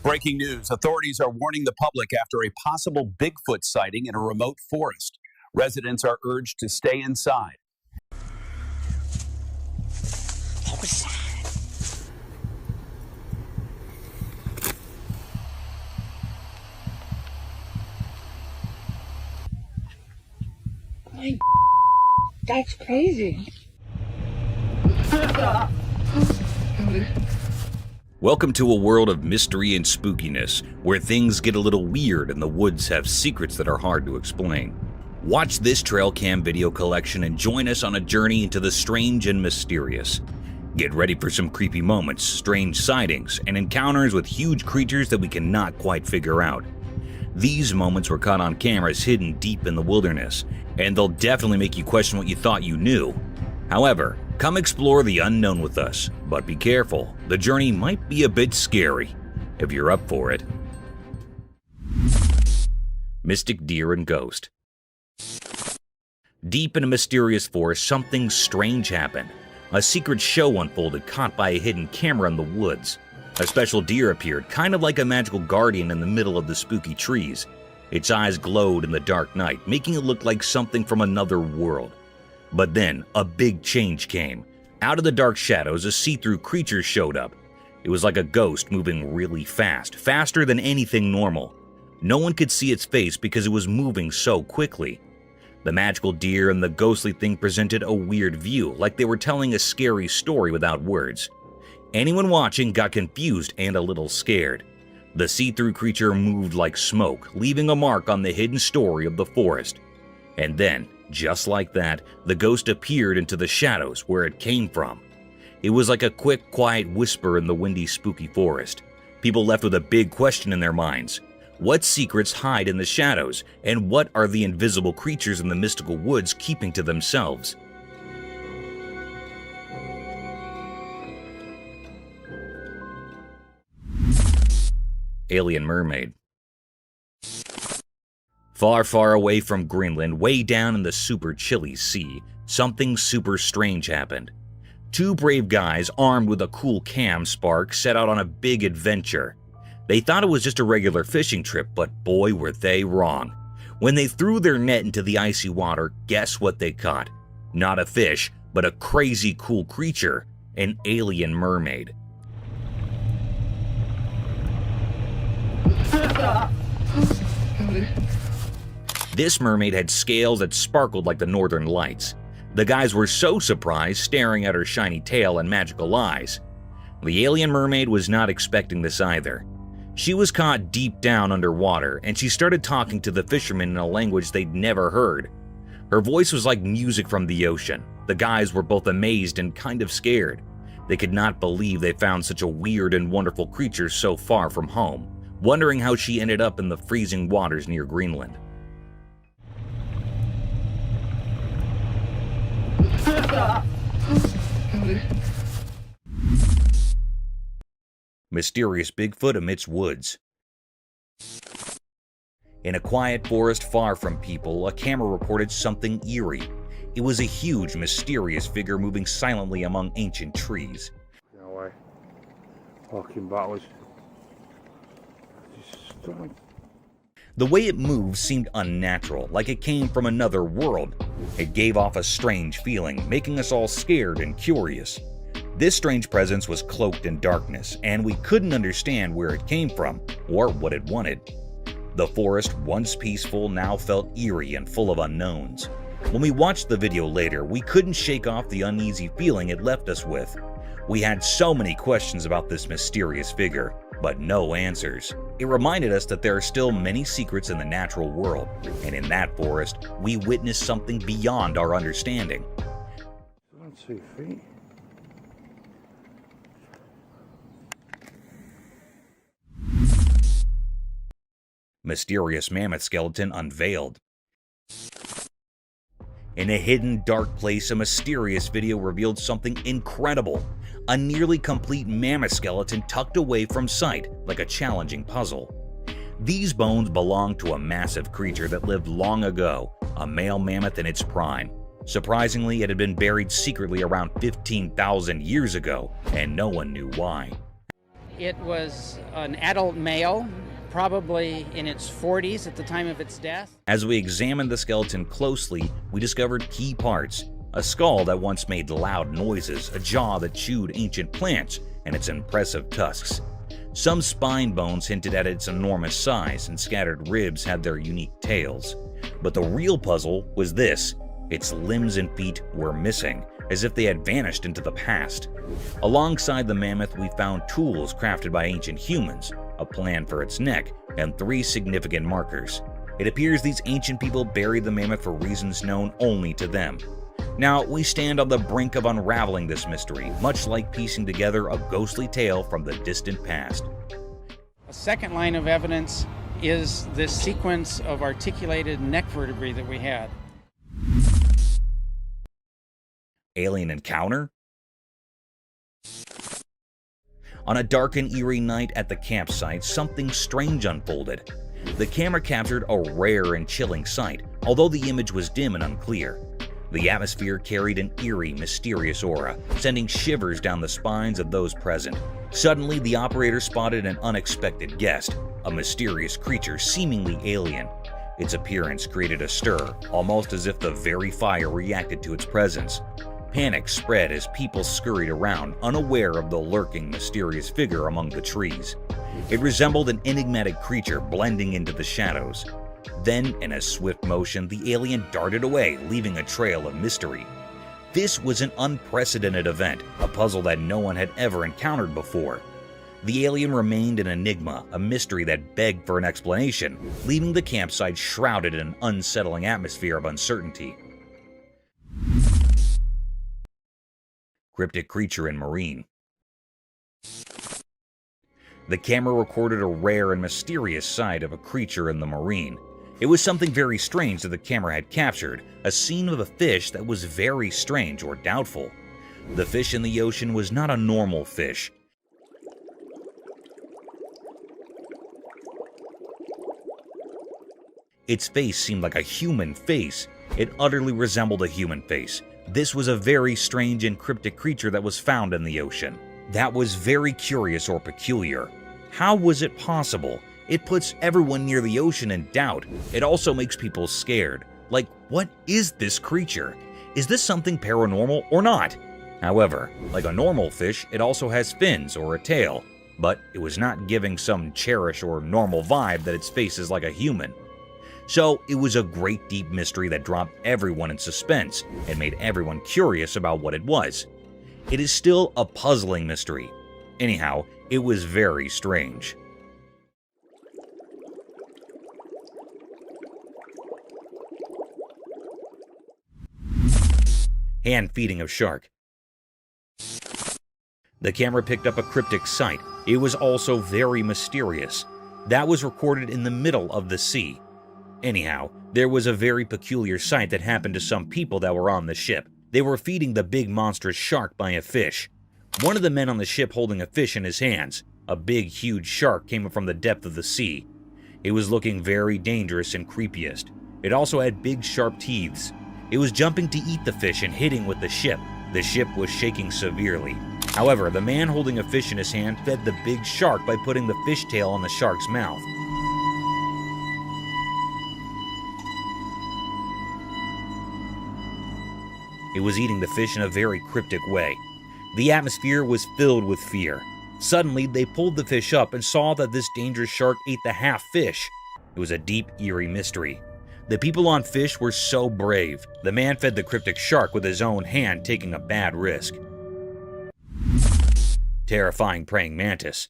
Breaking news. Authorities are warning the public after a possible Bigfoot sighting in a remote forest. Residents are urged to stay inside. What was that? My that's crazy. Welcome to a world of mystery and spookiness, where things get a little weird and the woods have secrets that are hard to explain. Watch this trail cam video collection and join us on a journey into the strange and mysterious. Get ready for some creepy moments, strange sightings, and encounters with huge creatures that we cannot quite figure out. These moments were caught on cameras hidden deep in the wilderness, and they'll definitely make you question what you thought you knew. However, come explore the unknown with us, but be careful, the journey might be a bit scary, if you're up for it. Mystic Deer and Ghost. Deep in a mysterious forest, something strange happened. A secret show unfolded, caught by a hidden camera in the woods. A special deer appeared, kind of like a magical guardian in the middle of the spooky trees. Its eyes glowed in the dark night, making it look like something from another world. But then, a big change came. Out of the dark shadows, a see-through creature showed up. It was like a ghost moving really fast, faster than anything normal. No one could see its face because it was moving so quickly. The magical deer and the ghostly thing presented a weird view, like they were telling a scary story without words. Anyone watching got confused and a little scared. The see-through creature moved like smoke, leaving a mark on the hidden story of the forest. And then, just like that, the ghost appeared into the shadows where it came from. It was like a quick, quiet whisper in the windy, spooky forest. People left with a big question in their minds. What secrets hide in the shadows, and what are the invisible creatures in the mystical woods keeping to themselves? Alien Mermaid. Far, far away from Greenland, way down in the super chilly sea, something super strange happened. Two brave guys armed with a cool cam spark set out on a big adventure. They thought it was just a regular fishing trip, but boy were they wrong. When they threw their net into the icy water, guess what they caught? Not a fish, but a crazy cool creature, an alien mermaid. This mermaid had scales that sparkled like the northern lights. The guys were so surprised, staring at her shiny tail and magical eyes. The alien mermaid was not expecting this either. She was caught deep down underwater, and she started talking to the fishermen in a language they'd never heard. Her voice was like music from the ocean. The guys were both amazed and kind of scared. They could not believe they found such a weird and wonderful creature so far from home, wondering how she ended up in the freezing waters near Greenland. Mysterious Bigfoot amidst woods. In a quiet forest far from people, a camera reported something eerie. It was a huge, mysterious figure moving silently among ancient trees. No way. Fucking battles. The way it moved seemed unnatural, like it came from another world. It gave off a strange feeling, making us all scared and curious. This strange presence was cloaked in darkness, and we couldn't understand where it came from or what it wanted. The forest, once peaceful, now felt eerie and full of unknowns. When we watched the video later, we couldn't shake off the uneasy feeling it left us with. We had so many questions about this mysterious figure, but no answers. It reminded us that there are still many secrets in the natural world, and in that forest, we witnessed something beyond our understanding. 2 feet. Mysterious mammoth skeleton unveiled. In a hidden, dark place, a mysterious video revealed something incredible. A nearly complete mammoth skeleton tucked away from sight, like a challenging puzzle. These bones belong to a massive creature that lived long ago, a male mammoth in its prime. Surprisingly, it had been buried secretly around 15,000 years ago, and no one knew why. It was an adult male, probably in its 40s at the time of its death. As we examined the skeleton closely, we discovered key parts: a skull that once made loud noises, a jaw that chewed ancient plants, and its impressive tusks. Some spine bones hinted at its enormous size, and scattered ribs had their unique tails. But the real puzzle was this: its limbs and feet were missing, as if they had vanished into the past. Alongside the mammoth, we found tools crafted by ancient humans, a plan for its neck, and 3 significant markers. It appears these ancient people buried the mammoth for reasons known only to them. Now, we stand on the brink of unraveling this mystery, much like piecing together a ghostly tale from the distant past. A second line of evidence is this sequence of articulated neck vertebrae that we had. Alien encounter? On a dark and eerie night at the campsite, something strange unfolded. The camera captured a rare and chilling sight, although the image was dim and unclear. The atmosphere carried an eerie, mysterious aura, sending shivers down the spines of those present. Suddenly, the operator spotted an unexpected guest, a mysterious creature seemingly alien. Its appearance created a stir, almost as if the very fire reacted to its presence. Panic spread as people scurried around, unaware of the lurking, mysterious figure among the trees. It resembled an enigmatic creature blending into the shadows. Then, in a swift motion, the alien darted away, leaving a trail of mystery. This was an unprecedented event, a puzzle that no one had ever encountered before. The alien remained an enigma, a mystery that begged for an explanation, leaving the campsite shrouded in an unsettling atmosphere of uncertainty. Cryptic creature in marine. The camera recorded a rare and mysterious sight of a creature in the marine. It was something very strange that the camera had captured, a scene of a fish that was very strange or doubtful. The fish in the ocean was not a normal fish. Its face seemed like a human face. It utterly resembled a human face. This was a very strange and cryptic creature that was found in the ocean. That was very curious or peculiar. How was it possible? It puts everyone near the ocean in doubt. It also makes people scared. Like, what is this creature? Is this something paranormal or not? However, like a normal fish, it also has fins or a tail, but it was not giving some cherish or normal vibe that its face is like a human. So it was a great deep mystery that dropped everyone in suspense and made everyone curious about what it was. It is still a puzzling mystery. Anyhow, it was very strange. Hand feeding of shark. The camera picked up a cryptic sight. It was also very mysterious. That was recorded in the middle of the sea. Anyhow, there was a very peculiar sight that happened to some people that were on the ship. They were feeding the big monstrous shark by a fish. One of the men on the ship holding a fish in his hands. A big, huge shark came up from the depth of the sea. It was looking very dangerous and creepiest. It also had big, sharp teeth. It was jumping to eat the fish and hitting with the ship. The ship was shaking severely. However, the man holding a fish in his hand fed the big shark by putting the fish tail on the shark's mouth. It was eating the fish in a very cryptic way. The atmosphere was filled with fear. Suddenly, they pulled the fish up and saw that this dangerous shark ate the half fish. It was a deep, eerie mystery. The people on fish were so brave. The man fed the cryptic shark with his own hand, taking a bad risk. Terrifying praying mantis.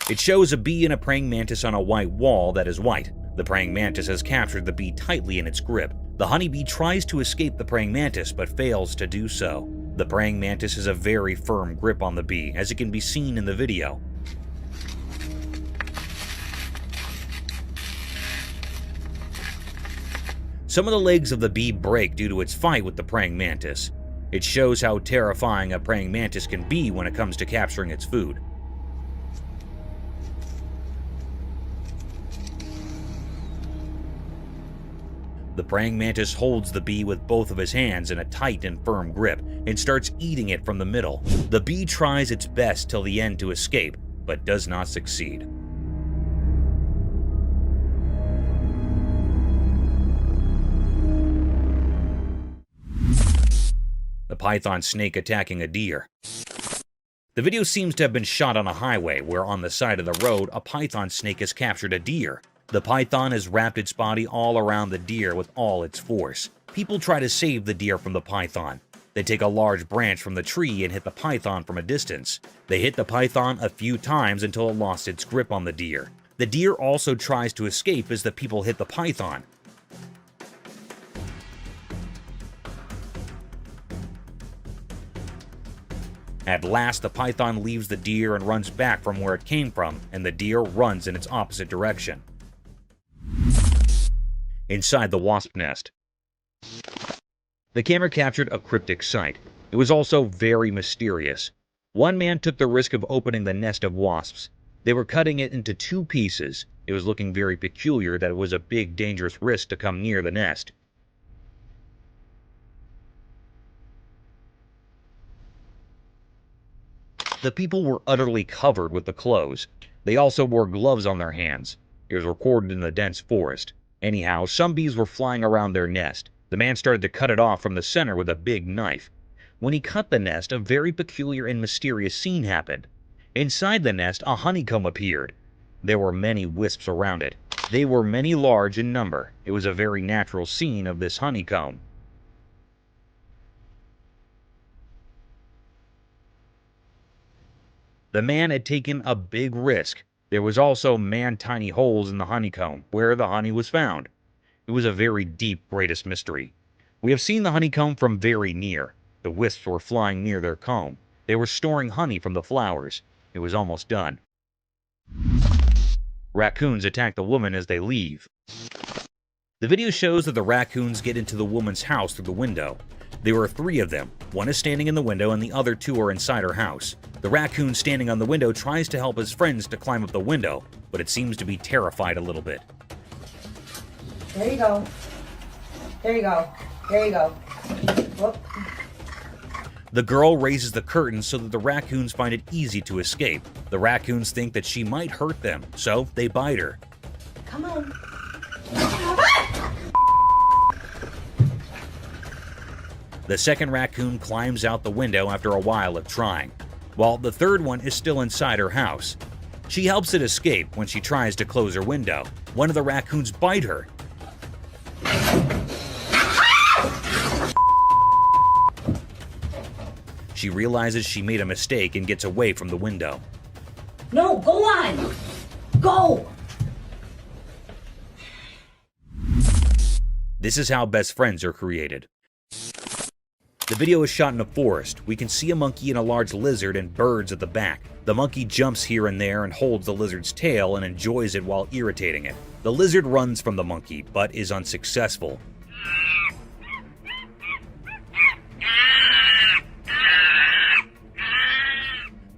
It shows a bee and a praying mantis on a white wall that is white. The praying mantis has captured the bee tightly in its grip. The honeybee tries to escape the praying mantis but fails to do so. The praying mantis has a very firm grip on the bee, as it can be seen in the video. Some of the legs of the bee break due to its fight with the praying mantis. It shows how terrifying a praying mantis can be when it comes to capturing its food. The praying mantis holds the bee with both of his hands in a tight and firm grip, and starts eating it from the middle. The bee tries its best till the end to escape, but does not succeed. The python snake attacking a deer. The video seems to have been shot on a highway where on the side of the road a python snake has captured a deer. The python has wrapped its body all around the deer with all its force. People try to save the deer from the python. They take a large branch from the tree and hit the python from a distance. They hit the python a few times until it lost its grip on the deer. The deer also tries to escape as the people hit the python. At last, the python leaves the deer and runs back from where it came from, and the deer runs in its opposite direction. Inside the wasp nest. The camera captured a cryptic sight. It was also very mysterious. One man took the risk of opening the nest of wasps. They were cutting it into 2 pieces. It was looking very peculiar that it was a big dangerous risk to come near the nest. The people were utterly covered with the clothes. They also wore gloves on their hands. It was recorded in the dense forest. Anyhow, some bees were flying around their nest. The man started to cut it off from the center with a big knife. When he cut the nest, a very peculiar and mysterious scene happened. Inside the nest, a honeycomb appeared. There were many wisps around it. They were many large in number. It was a very natural scene of this honeycomb. The man had taken a big risk. There was also man-tiny holes in the honeycomb, where the honey was found. It was a very deep, greatest mystery. We have seen the honeycomb from very near. The wisps were flying near their comb. They were storing honey from the flowers. It was almost done. Raccoons attack the woman as they leave. The video shows that the raccoons get into the woman's house through the window. There were 3 of them. One is standing in the window and the other 2 are inside her house. The raccoon standing on the window tries to help his friends to climb up the window, but it seems to be terrified a little bit. There you go. There you go. There you go. Whoop. The girl raises the curtain so that the raccoons find it easy to escape. The raccoons think that she might hurt them, so they bite her. Come on. The second raccoon climbs out the window after a while of trying, while the third one is still inside her house. She helps it escape when she tries to close her window. One of the raccoons bite her. She realizes she made a mistake and gets away from the window. No, go on. Go. This is how best friends are created. The video is shot in a forest. We can see a monkey and a large lizard and birds at the back. The monkey jumps here and there and holds the lizard's tail and enjoys it while irritating it. The lizard runs from the monkey, but is unsuccessful.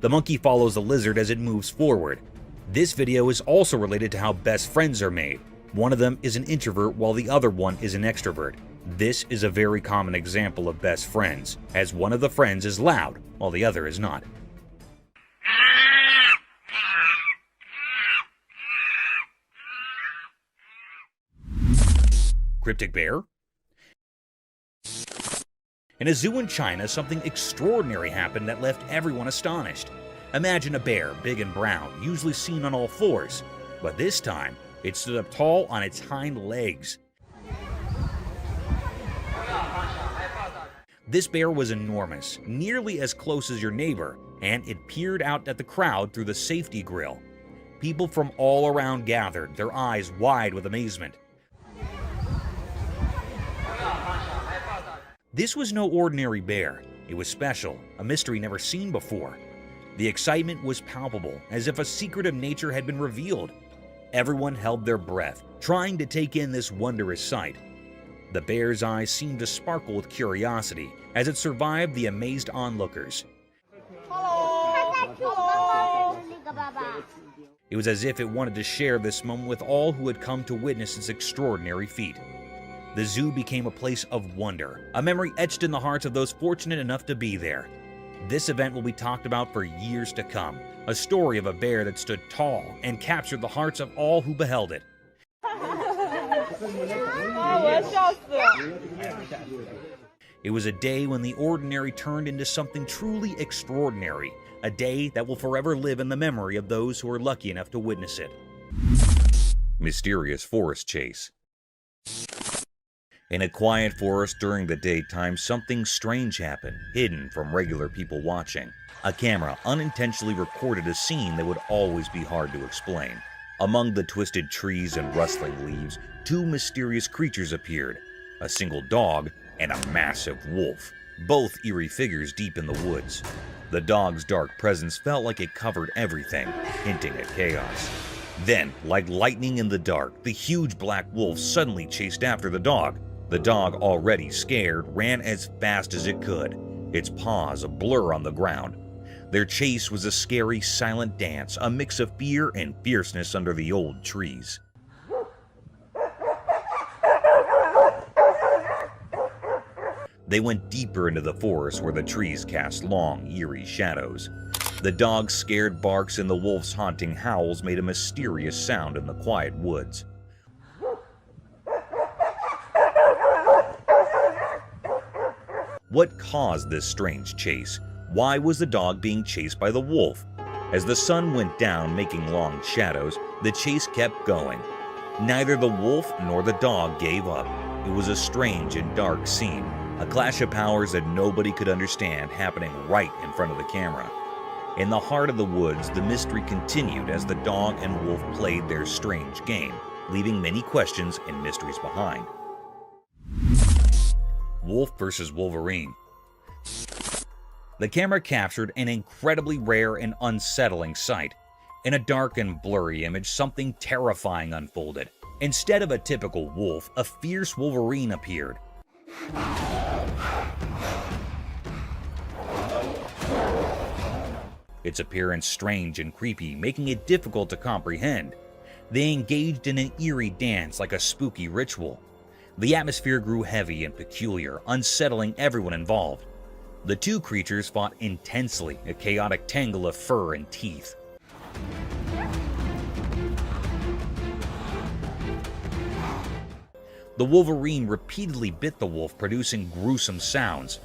The monkey follows the lizard as it moves forward. This video is also related to how best friends are made. One of them is an introvert while the other one is an extrovert. This is a very common example of best friends, as one of the friends is loud while the other is not. Cryptic bear? In a zoo in China, something extraordinary happened that left everyone astonished. Imagine a bear, big and brown, usually seen on all fours, but this time, it stood up tall on its hind legs. This bear was enormous, nearly as close as your neighbor, and it peered out at the crowd through the safety grill. People from all around gathered, their eyes wide with amazement. This was no ordinary bear. It was special, a mystery never seen before. The excitement was palpable, as if a secret of nature had been revealed. Everyone held their breath, trying to take in this wondrous sight. The bear's eyes seemed to sparkle with curiosity as it survived the amazed onlookers. It was as if it wanted to share this moment with all who had come to witness its extraordinary feat. The zoo became a place of wonder, a memory etched in the hearts of those fortunate enough to be there. This event will be talked about for years to come, a story of a bear that stood tall and captured the hearts of all who beheld it. It was a day when the ordinary turned into something truly extraordinary, a day that will forever live in the memory of those who were lucky enough to witness it. Mysterious forest chase. In a quiet forest during the daytime, something strange happened, hidden from regular people watching. A camera unintentionally recorded a scene that would always be hard to explain. Among the twisted trees and rustling leaves, two mysterious creatures appeared, a single dog and a massive wolf, both eerie figures deep in the woods. The dog's dark presence felt like it covered everything, hinting at chaos. Then, like lightning in the dark, the huge black wolf suddenly chased after the dog. The dog, already scared, ran as fast as it could, its paws a blur on the ground. Their chase was a scary, silent dance, a mix of fear and fierceness under the old trees. They went deeper into the forest where the trees cast long, eerie shadows. The dog's scared barks and the wolf's haunting howls made a mysterious sound in the quiet woods. What caused this strange chase? Why was the dog being chased by the wolf? As the sun went down, making long shadows, the chase kept going. Neither the wolf nor the dog gave up. It was a strange and dark scene, a clash of powers that nobody could understand happening right in front of the camera. In the heart of the woods, the mystery continued as the dog and wolf played their strange game, leaving many questions and mysteries behind. Wolf versus Wolverine. The camera captured an incredibly rare and unsettling sight. In a dark and blurry image, something terrifying unfolded. Instead of a typical wolf, a fierce Wolverine appeared. Its appearance strange and creepy, making it difficult to comprehend. They engaged in an eerie dance like a spooky ritual. The atmosphere grew heavy and peculiar, unsettling everyone involved. The two creatures fought intensely, a chaotic tangle of fur and teeth. The Wolverine repeatedly bit the wolf, producing gruesome sounds.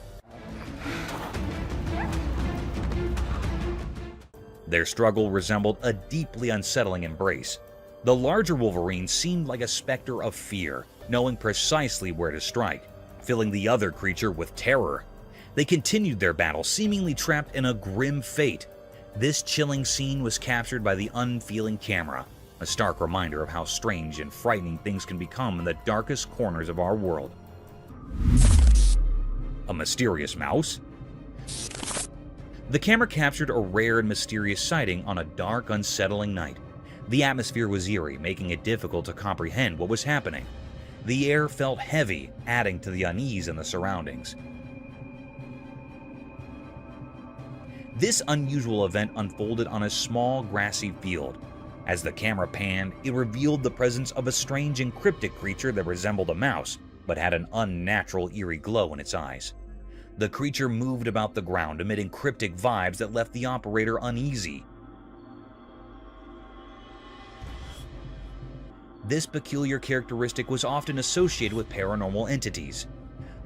Their struggle resembled a deeply unsettling embrace. The larger Wolverine seemed like a specter of fear, knowing precisely where to strike, filling the other creature with terror. They continued their battle, seemingly trapped in a grim fate. This chilling scene was captured by the unfeeling camera, a stark reminder of how strange and frightening things can become in the darkest corners of our world. A mysterious mouse? The camera captured a rare and mysterious sighting on a dark, unsettling night. The atmosphere was eerie, making it difficult to comprehend what was happening. The air felt heavy, adding to the unease in the surroundings. This unusual event unfolded on a small, grassy field. As the camera panned, it revealed the presence of a strange and cryptic creature that resembled a mouse, but had an unnatural, eerie glow in its eyes. The creature moved about the ground, emitting cryptic vibes that left the operator uneasy. This peculiar characteristic was often associated with paranormal entities.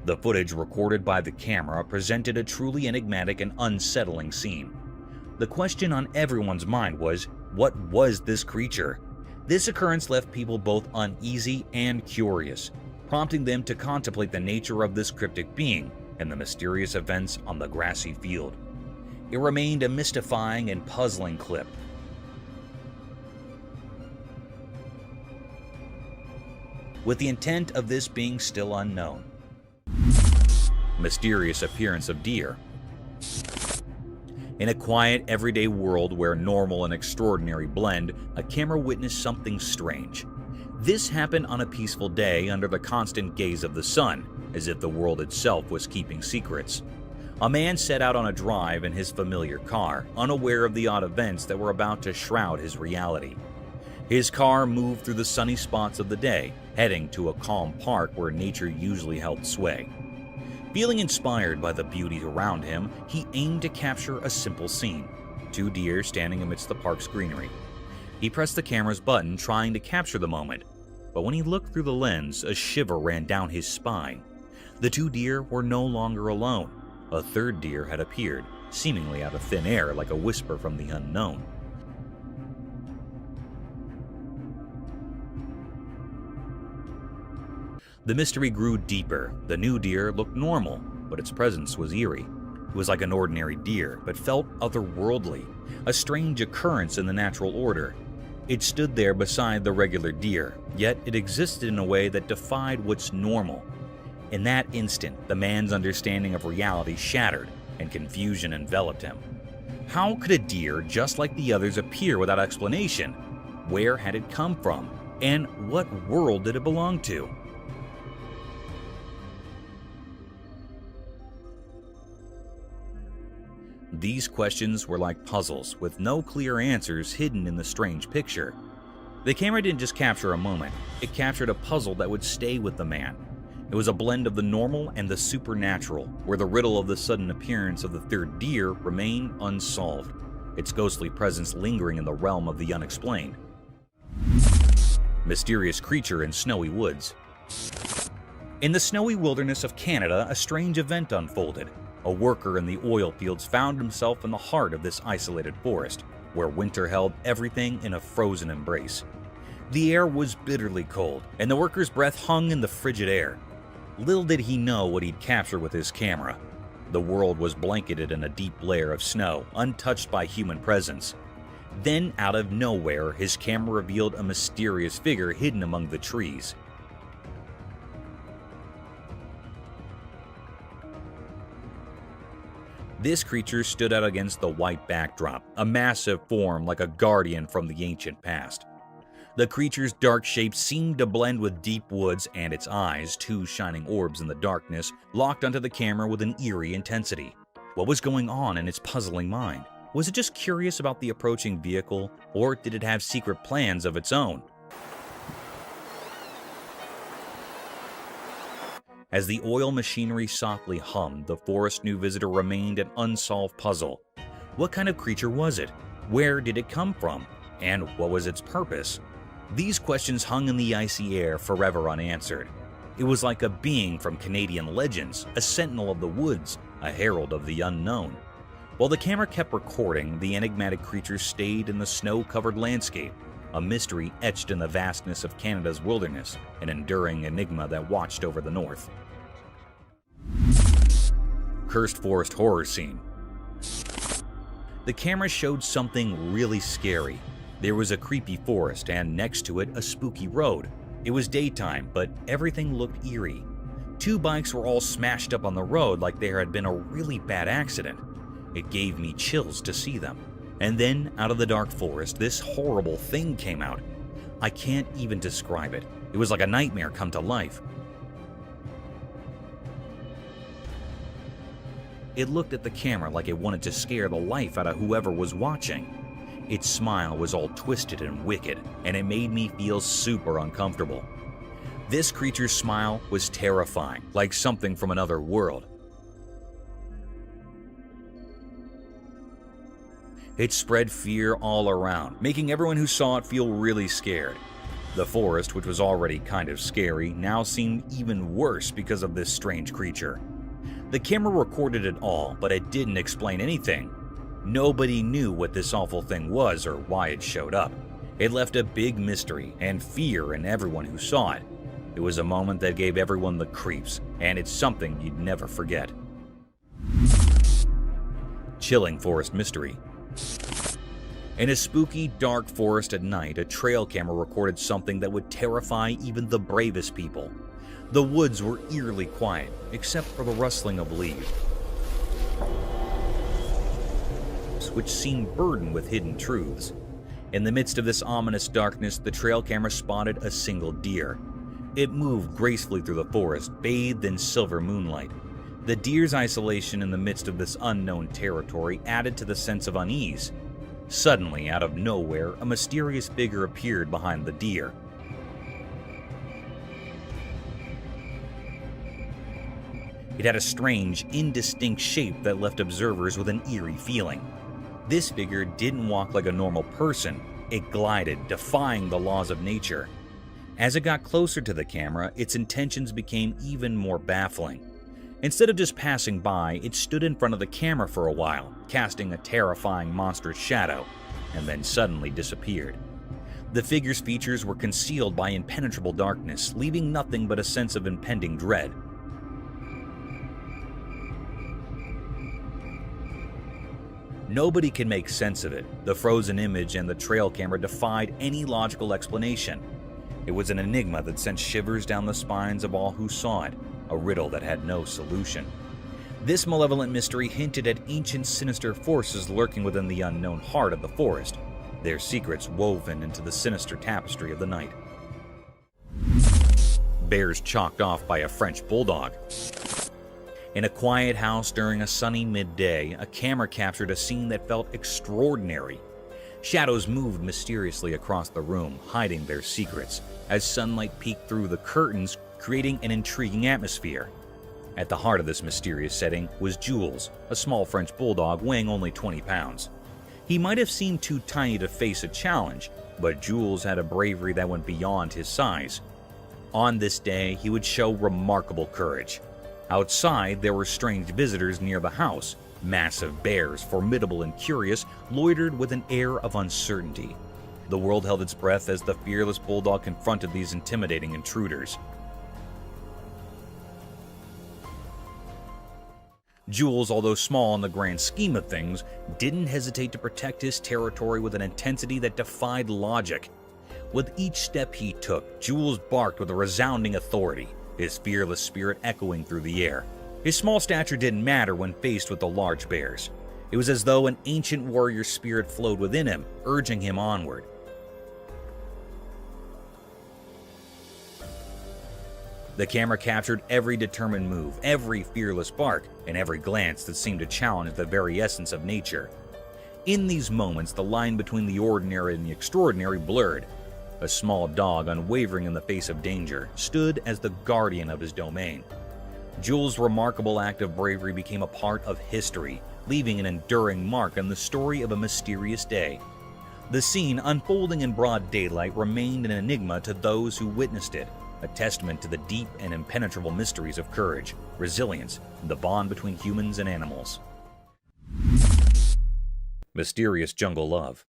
The footage recorded by the camera presented a truly enigmatic and unsettling scene. The question on everyone's mind was, what was this creature? This occurrence left people both uneasy and curious, prompting them to contemplate the nature of this cryptic being and the mysterious events on the grassy field. It remained a mystifying and puzzling clip. With the intent of this being still unknown. Mysterious appearance of deer. In a quiet, everyday world where normal and extraordinary blend, a camera witnessed something strange. This happened on a peaceful day under the constant gaze of the sun, as if the world itself was keeping secrets. A man set out on a drive in his familiar car, unaware of the odd events that were about to shroud his reality. His car moved through the sunny spots of the day, heading to a calm park where nature usually held sway. Feeling inspired by the beauty around him, he aimed to capture a simple scene: 2 deer standing amidst the park's greenery. He pressed the camera's button, trying to capture the moment, but when he looked through the lens, a shiver ran down his spine. The 2 deer were no longer alone. A 3rd deer had appeared, seemingly out of thin air like a whisper from the unknown. The mystery grew deeper. The new deer looked normal, but its presence was eerie. It was like an ordinary deer, but felt otherworldly, a strange occurrence in the natural order. It stood there beside the regular deer, yet it existed in a way that defied what's normal. In that instant, the man's understanding of reality shattered, and confusion enveloped him. How could a deer just like the others appear without explanation? Where had it come from? And what world did it belong to? These questions were like puzzles, with no clear answers hidden in the strange picture. The camera didn't just capture a moment, it captured a puzzle that would stay with the man. It was a blend of the normal and the supernatural, where the riddle of the sudden appearance of the 3rd deer remained unsolved, its ghostly presence lingering in the realm of the unexplained. Mysterious creature in snowy woods. In the snowy wilderness of Canada, a strange event unfolded. A worker in the oil fields found himself in the heart of this isolated forest, where winter held everything in a frozen embrace. The air was bitterly cold, and the worker's breath hung in the frigid air. Little did he know what he'd capture with his camera. The world was blanketed in a deep layer of snow, untouched by human presence. Then, out of nowhere, his camera revealed a mysterious figure hidden among the trees. This creature stood out against the white backdrop, a massive form like a guardian from the ancient past. The creature's dark shape seemed to blend with deep woods, and its eyes, 2 shining orbs in the darkness, locked onto the camera with an eerie intensity. What was going on in its puzzling mind? Was it just curious about the approaching vehicle, or did it have secret plans of its own? As the oil machinery softly hummed, the forest new visitor remained an unsolved puzzle. What kind of creature was it? Where did it come from? And what was its purpose? These questions hung in the icy air, forever unanswered. It was like a being from Canadian legends, a sentinel of the woods, a herald of the unknown. While the camera kept recording, the enigmatic creature stayed in the snow-covered landscape, a mystery etched in the vastness of Canada's wilderness, an enduring enigma that watched over the north. Cursed forest horror scene. The camera showed something really scary. There was a creepy forest, and next to it, a spooky road. It was daytime, but everything looked eerie. 2 bikes were all smashed up on the road like there had been a really bad accident. It gave me chills to see them. And then, out of the dark forest, this horrible thing came out. I can't even describe it. It was like a nightmare come to life. It looked at the camera like it wanted to scare the life out of whoever was watching. Its smile was all twisted and wicked, and it made me feel super uncomfortable. This creature's smile was terrifying, like something from another world. It spread fear all around, making everyone who saw it feel really scared. The forest, which was already kind of scary, now seemed even worse because of this strange creature. The camera recorded it all, but it didn't explain anything. Nobody knew what this awful thing was or why it showed up. It left a big mystery and fear in everyone who saw it. It was a moment that gave everyone the creeps, and it's something you'd never forget. Chilling forest mystery. In a spooky, dark forest at night, a trail camera recorded something that would terrify even the bravest people. The woods were eerily quiet, except for the rustling of leaves, which seemed burdened with hidden truths. In the midst of this ominous darkness, the trail camera spotted a single deer. It moved gracefully through the forest, bathed in silver moonlight. The deer's isolation in the midst of this unknown territory added to the sense of unease. Suddenly, out of nowhere, a mysterious figure appeared behind the deer. It had a strange, indistinct shape that left observers with an eerie feeling. This figure didn't walk like a normal person. It glided, defying the laws of nature. As it got closer to the camera, its intentions became even more baffling. Instead of just passing by, it stood in front of the camera for a while, casting a terrifying monstrous shadow, and then suddenly disappeared. The figure's features were concealed by impenetrable darkness, leaving nothing but a sense of impending dread. Nobody can make sense of it. The frozen image and the trail camera defied any logical explanation. It was an enigma that sent shivers down the spines of all who saw it, a riddle that had no solution. This malevolent mystery hinted at ancient sinister forces lurking within the unknown heart of the forest, their secrets woven into the sinister tapestry of the night. Bears chalked off by a French bulldog. In a quiet house during a sunny midday, a camera captured a scene that felt extraordinary. Shadows moved mysteriously across the room, hiding their secrets, as sunlight peeked through the curtains, creating an intriguing atmosphere. At the heart of this mysterious setting was Jules, a small French bulldog weighing only 20 pounds. He might have seemed too tiny to face a challenge, but Jules had a bravery that went beyond his size. On this day, he would show remarkable courage. Outside, there were strange visitors near the house. Massive bears, formidable and curious, loitered with an air of uncertainty. The world held its breath as the fearless bulldog confronted these intimidating intruders. Jules, although small in the grand scheme of things, didn't hesitate to protect his territory with an intensity that defied logic. With each step he took, Jules barked with a resounding authority, his fearless spirit echoing through the air. His small stature didn't matter when faced with the large bears. It was as though an ancient warrior spirit flowed within him, urging him onward. The camera captured every determined move, every fearless bark, and every glance that seemed to challenge the very essence of nature. In these moments, the line between the ordinary and the extraordinary blurred. A small dog, unwavering in the face of danger, stood as the guardian of his domain. Jules' remarkable act of bravery became a part of history, leaving an enduring mark on the story of a mysterious day. The scene, unfolding in broad daylight, remained an enigma to those who witnessed it, a testament to the deep and impenetrable mysteries of courage, resilience, and the bond between humans and animals. Mysterious jungle love.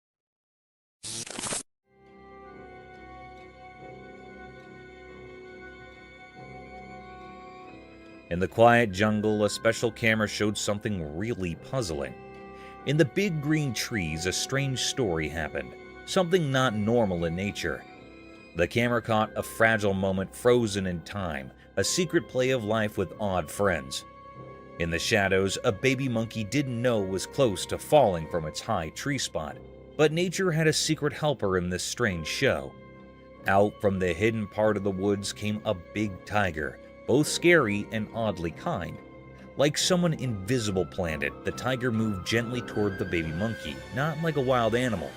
In the quiet jungle, a special camera showed something really puzzling. In the big green trees, a strange story happened, something not normal in nature. The camera caught a fragile moment frozen in time, a secret play of life with odd friends. In the shadows, a baby monkey didn't know it was close to falling from its high tree spot, but nature had a secret helper in this strange show. Out from the hidden part of the woods came a big tiger, both scary and oddly kind. Like someone invisible planned it, the tiger moved gently toward the baby monkey, not like a wild animal.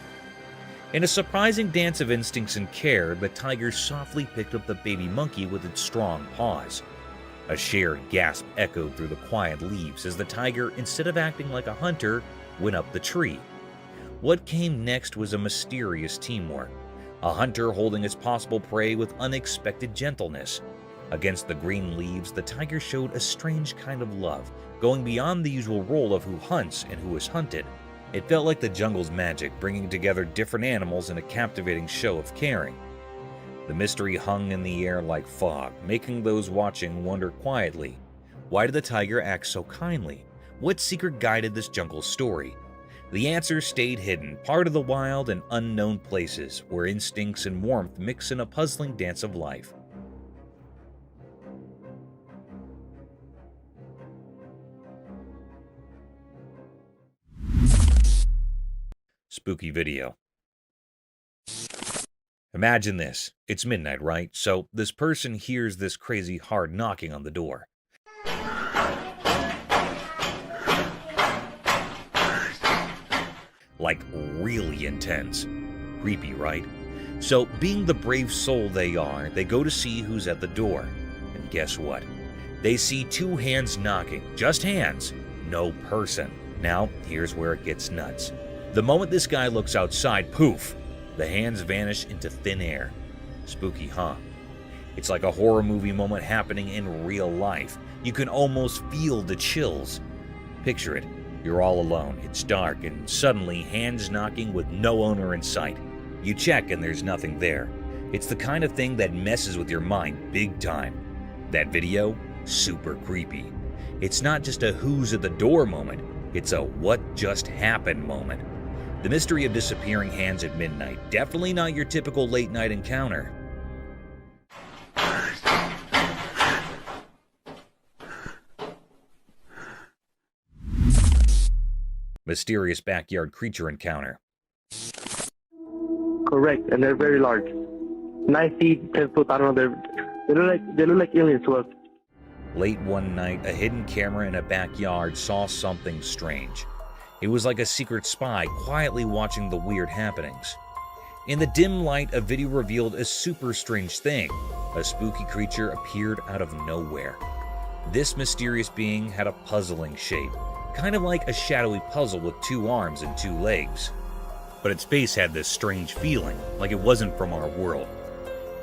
In a surprising dance of instincts and care, the tiger softly picked up the baby monkey with its strong paws. A shared gasp echoed through the quiet leaves as the tiger, instead of acting like a hunter, went up the tree. What came next was a mysterious teamwork, a hunter holding his possible prey with unexpected gentleness. Against the green leaves, the tiger showed a strange kind of love, going beyond the usual role of who hunts and who is hunted. It felt like the jungle's magic, bringing together different animals in a captivating show of caring. The mystery hung in the air like fog, making those watching wonder quietly, why did the tiger act so kindly? What secret guided this jungle story? The answer stayed hidden, part of the wild and unknown places, where instincts and warmth mix in a puzzling dance of life. Spooky video. Imagine this. It's midnight, right? So this person hears this crazy hard knocking on the door. Like really intense. Creepy, right? So being the brave soul they are, they go to see who's at the door. And guess what? They see two hands knocking, just hands, no person. Now, here's where it gets nuts. The moment this guy looks outside, poof, the hands vanish into thin air. Spooky, huh? It's like a horror movie moment happening in real life. You can almost feel the chills. Picture it. You're all alone, it's dark, and suddenly hands knocking with no owner in sight. You check and there's nothing there. It's the kind of thing that messes with your mind big time. That video? Super creepy. It's not just a who's at the door moment, it's a what just happened moment. The mystery of disappearing hands at midnight, definitely not your typical late night encounter. Mysterious backyard creature encounter. Correct, and they're very large. 9 feet, 10 foot, I don't know, they look like aliens to us. Late one night, a hidden camera in a backyard saw something strange. It was like a secret spy quietly watching the weird happenings. In the dim light, a video revealed a super strange thing. A spooky creature appeared out of nowhere. This mysterious being had a puzzling shape, kind of like a shadowy puzzle with 2 arms and 2 legs. But its face had this strange feeling, like it wasn't from our world.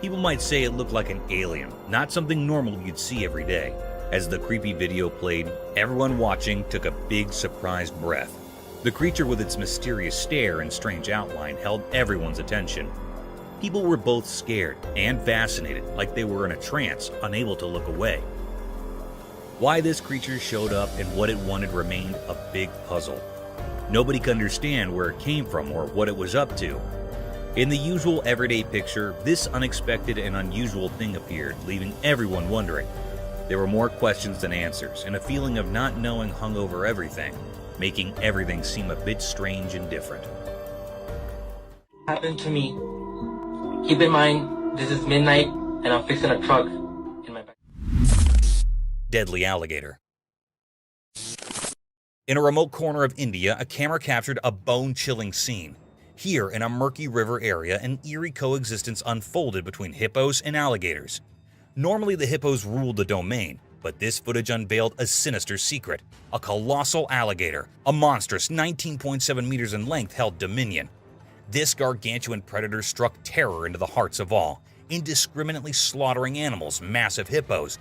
People might say it looked like an alien, not something normal you'd see every day. As the creepy video played, everyone watching took a big surprised breath. The creature with its mysterious stare and strange outline held everyone's attention. People were both scared and fascinated, like they were in a trance, unable to look away. Why this creature showed up and what it wanted remained a big puzzle. Nobody could understand where it came from or what it was up to. In the usual everyday picture, this unexpected and unusual thing appeared, leaving everyone wondering. There were more questions than answers, and a feeling of not knowing hung over everything, making everything seem a bit strange and different. Happened to me. Keep in mind, this is midnight, and I'm fixing a truck in my back. Deadly alligator. In a remote corner of India, a camera captured a bone-chilling scene. Here, in a murky river area, an eerie coexistence unfolded between hippos and alligators. Normally, the hippos ruled the domain, but this footage unveiled a sinister secret. A colossal alligator, a monstrous 19.7 meters in length, held dominion. This gargantuan predator struck terror into the hearts of all, indiscriminately slaughtering animals, massive hippos,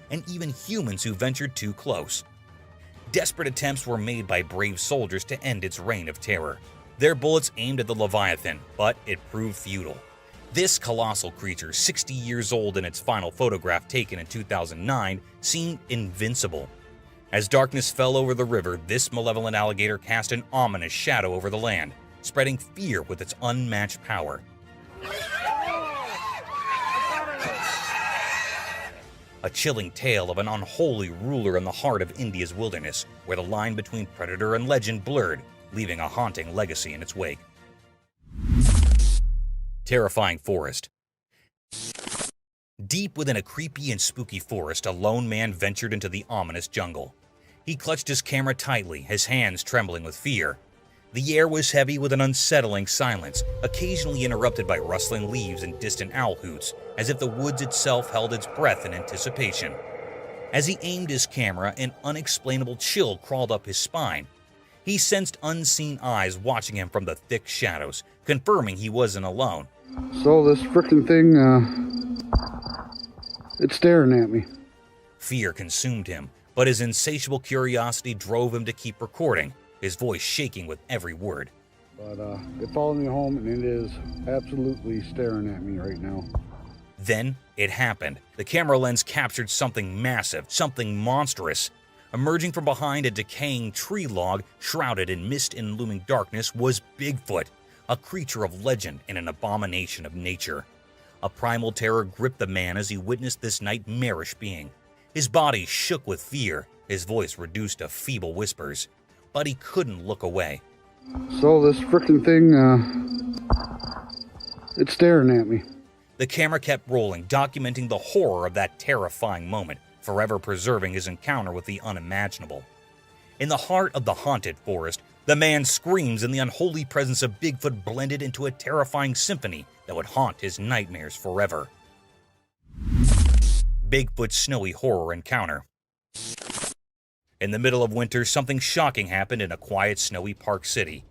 and even humans who ventured too close. Desperate attempts were made by brave soldiers to end its reign of terror. Their bullets aimed at the Leviathan, but it proved futile. This colossal creature, 60 years old in its final photograph taken in 2009, seemed invincible. As darkness fell over the river, this malevolent alligator cast an ominous shadow over the land, spreading fear with its unmatched power. A chilling tale of an unholy ruler in the heart of India's wilderness, where the line between predator and legend blurred, leaving a haunting legacy in its wake. Terrifying forest. Deep within a creepy and spooky forest, a lone man ventured into the ominous jungle. He clutched his camera tightly, his hands trembling with fear. The air was heavy with an unsettling silence, occasionally interrupted by rustling leaves and distant owl hoots, as if the woods itself held its breath in anticipation. As he aimed his camera, an unexplainable chill crawled up his spine. He sensed unseen eyes watching him from the thick shadows, confirming he wasn't alone. So this frickin' thing, it's staring at me. Fear consumed him, but his insatiable curiosity drove him to keep recording, his voice shaking with every word. But it followed me home, and it is absolutely staring at me right now. Then it happened. The camera lens captured something massive, something monstrous. Emerging from behind a decaying tree log, shrouded in mist and looming darkness, was Bigfoot, a creature of legend and an abomination of nature. A primal terror gripped the man as he witnessed this nightmarish being. His body shook with fear, his voice reduced to feeble whispers, but he couldn't look away. So this frickin' thing, it's staring at me. The camera kept rolling, documenting the horror of that terrifying moment, forever preserving his encounter with the unimaginable. In the heart of the haunted forest, the man's screams and the unholy presence of Bigfoot blended into a terrifying symphony that would haunt his nightmares forever. Bigfoot's snowy horror encounter. In the middle of winter, something shocking happened in a quiet, snowy Park City.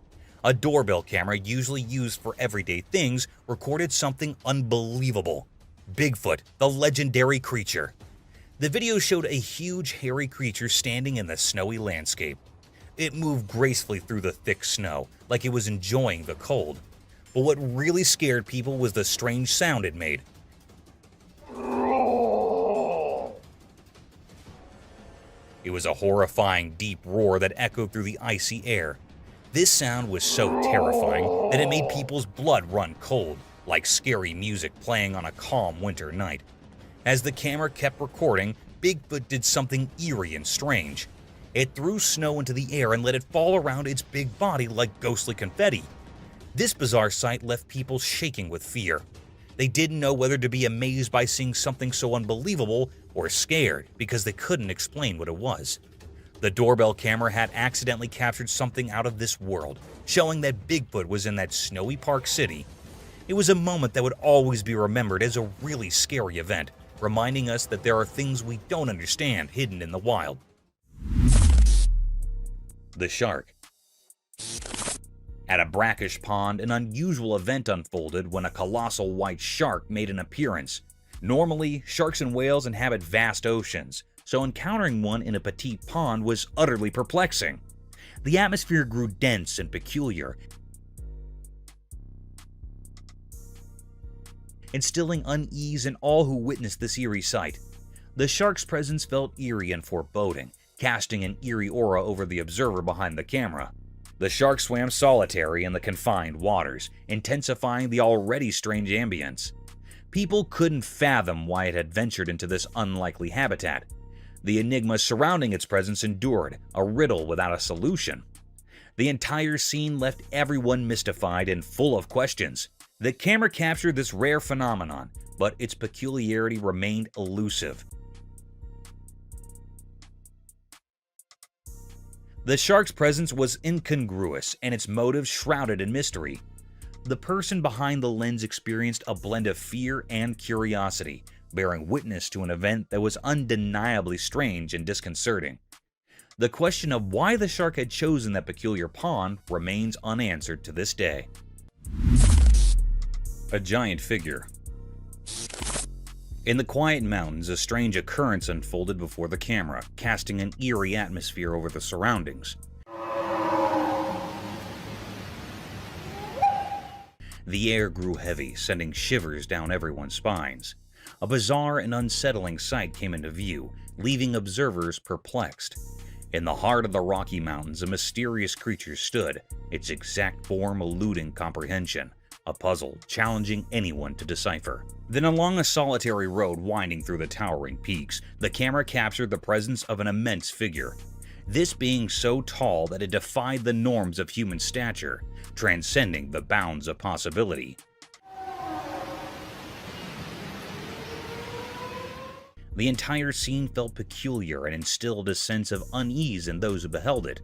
A doorbell camera, usually used for everyday things, recorded something unbelievable. Bigfoot, the legendary creature. The video showed a huge, hairy creature standing in the snowy landscape. It moved gracefully through the thick snow, like it was enjoying the cold. But what really scared people was the strange sound it made. It was a horrifying, deep roar that echoed through the icy air. This sound was so terrifying that it made people's blood run cold, like scary music playing on a calm winter night. As the camera kept recording, Bigfoot did something eerie and strange. It threw snow into the air and let it fall around its big body like ghostly confetti. This bizarre sight left people shaking with fear. They didn't know whether to be amazed by seeing something so unbelievable or scared because they couldn't explain what it was. The doorbell camera had accidentally captured something out of this world, showing that Bigfoot was in that snowy Park City. It was a moment that would always be remembered as a really scary event, reminding us that there are things we don't understand hidden in the wild. The shark. At a brackish pond, an unusual event unfolded when a colossal white shark made an appearance. Normally, sharks and whales inhabit vast oceans, so encountering one in a petite pond was utterly perplexing. The atmosphere grew dense and peculiar, instilling unease in all who witnessed this eerie sight. The shark's presence felt eerie and foreboding, casting an eerie aura over the observer behind the camera. The shark swam solitary in the confined waters, intensifying the already strange ambience. People couldn't fathom why it had ventured into this unlikely habitat. The enigma surrounding its presence endured, a riddle without a solution. The entire scene left everyone mystified and full of questions. The camera captured this rare phenomenon, but its peculiarity remained elusive. The shark's presence was incongruous and its motives shrouded in mystery. The person behind the lens experienced a blend of fear and curiosity, bearing witness to an event that was undeniably strange and disconcerting. The question of why the shark had chosen that peculiar pond remains unanswered to this day. A giant figure. In the quiet mountains, a strange occurrence unfolded before the camera, casting an eerie atmosphere over the surroundings. The air grew heavy, sending shivers down everyone's spines. A bizarre and unsettling sight came into view, leaving observers perplexed. In the heart of the Rocky Mountains, a mysterious creature stood, its exact form eluding comprehension, a puzzle challenging anyone to decipher. Then along a solitary road winding through the towering peaks, the camera captured the presence of an immense figure. This being so tall that it defied the norms of human stature, transcending the bounds of possibility. The entire scene felt peculiar and instilled a sense of unease in those who beheld it.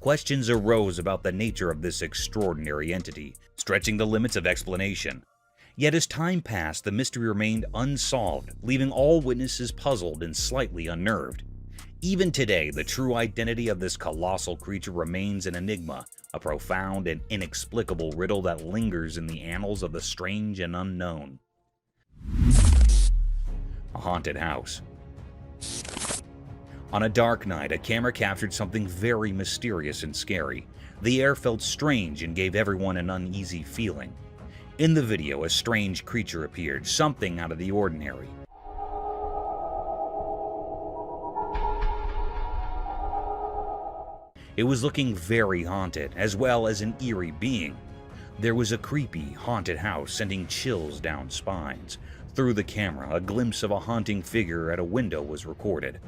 Questions arose about the nature of this extraordinary entity, stretching the limits of explanation. Yet as time passed, the mystery remained unsolved, leaving all witnesses puzzled and slightly unnerved. Even today, the true identity of this colossal creature remains an enigma, a profound and inexplicable riddle that lingers in the annals of the strange and unknown. A haunted house. On a dark night, a camera captured something very mysterious and scary. The air felt strange and gave everyone an uneasy feeling. In the video, a strange creature appeared, something out of the ordinary. It was looking very haunted, as well as an eerie being. There was a creepy, haunted house sending chills down spines. Through the camera, a glimpse of a haunting figure at a window was recorded.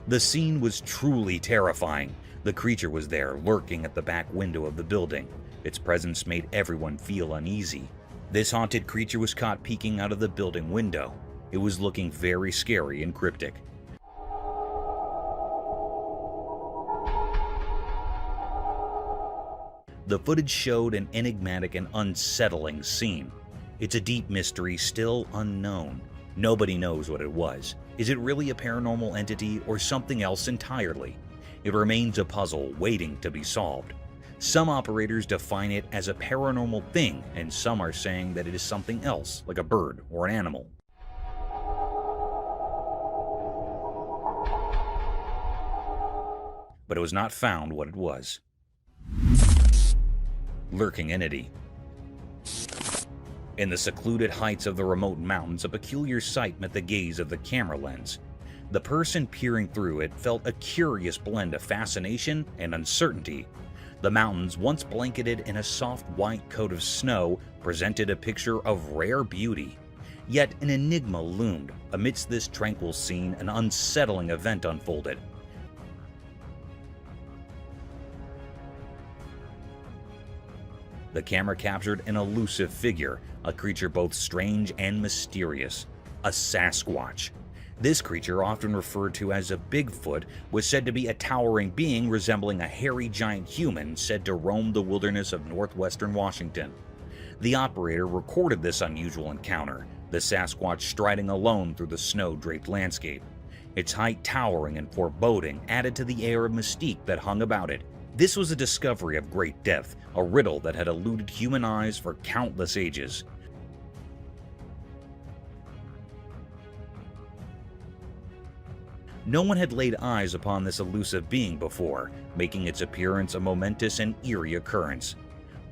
The scene was truly terrifying. The creature was there, lurking at the back window of the building. Its presence made everyone feel uneasy. This haunted creature was caught peeking out of the building window. It was looking very scary and cryptic. The footage showed an enigmatic and unsettling scene. It's a deep mystery still unknown. Nobody knows what it was. Is it really a paranormal entity or something else entirely? It remains a puzzle waiting to be solved. Some operators define it as a paranormal thing, and some are saying that it is something else, like a bird or an animal. But it was not found what it was. Lurking entity. In the secluded heights of the remote mountains, a peculiar sight met the gaze of the camera lens. The person peering through it felt a curious blend of fascination and uncertainty. The mountains, once blanketed in a soft white coat of snow, presented a picture of rare beauty. Yet an enigma loomed. Amidst this tranquil scene, an unsettling event unfolded. The camera captured an elusive figure, a creature both strange and mysterious, a Sasquatch. This creature, often referred to as a Bigfoot, was said to be a towering being resembling a hairy giant human said to roam the wilderness of northwestern Washington. The operator recorded this unusual encounter, the Sasquatch striding alone through the snow-draped landscape. Its height towering and foreboding added to the air of mystique that hung about it. This was a discovery of great depth, a riddle that had eluded human eyes for countless ages. No one had laid eyes upon this elusive being before, making its appearance a momentous and eerie occurrence.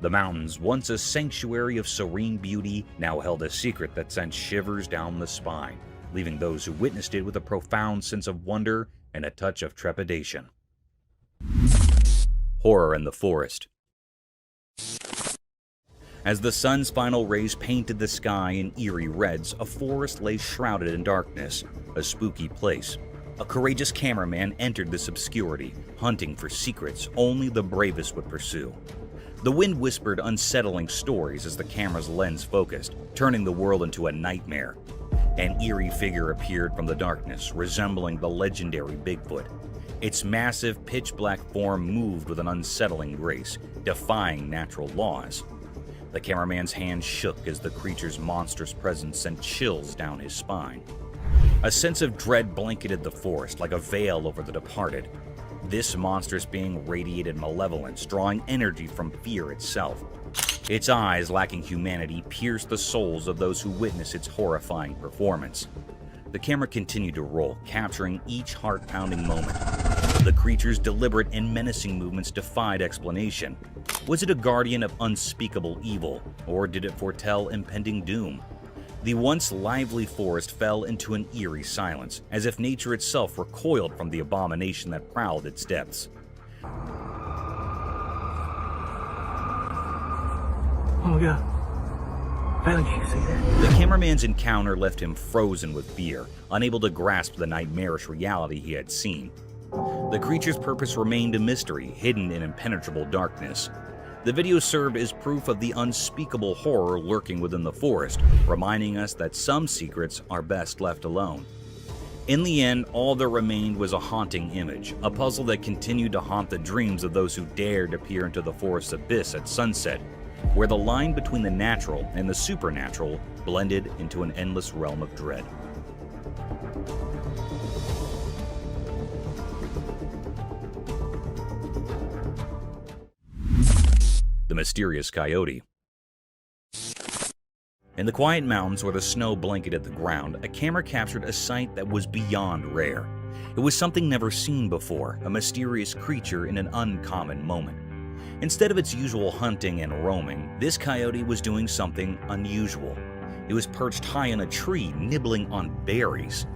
The mountains, once a sanctuary of serene beauty, now held a secret that sent shivers down the spine, leaving those who witnessed it with a profound sense of wonder and a touch of trepidation. Horror in the forest. As the sun's final rays painted the sky in eerie reds, a forest lay shrouded in darkness, a spooky place. A courageous cameraman entered this obscurity, hunting for secrets only the bravest would pursue. The wind whispered unsettling stories as the camera's lens focused, turning the world into a nightmare. An eerie figure appeared from the darkness, resembling the legendary Bigfoot. Its massive, pitch-black form moved with an unsettling grace, defying natural laws. The cameraman's hand shook as the creature's monstrous presence sent chills down his spine. A sense of dread blanketed the forest like a veil over the departed. This monstrous being radiated malevolence, drawing energy from fear itself. Its eyes, lacking humanity, pierced the souls of those who witnessed its horrifying performance. The camera continued to roll, capturing each heart-pounding moment. The creature's deliberate and menacing movements defied explanation. Was it a guardian of unspeakable evil, or did it foretell impending doom? The once lively forest fell into an eerie silence, as if nature itself recoiled from the abomination that prowled its depths. Oh my god. The cameraman's encounter left him frozen with fear, unable to grasp the nightmarish reality he had seen. The creature's purpose remained a mystery, hidden in impenetrable darkness. The video served as proof of the unspeakable horror lurking within the forest, reminding us that some secrets are best left alone. In the end, all that remained was a haunting image, a puzzle that continued to haunt the dreams of those who dared to peer into the forest's abyss at sunset, where the line between the natural and the supernatural blended into an endless realm of dread. The Mysterious Coyote. In the quiet mountains where the snow blanketed the ground, a camera captured a sight that was beyond rare. It was something never seen before, a mysterious creature in an uncommon moment. Instead of its usual hunting and roaming, this coyote was doing something unusual. It was perched high in a tree, nibbling on berries.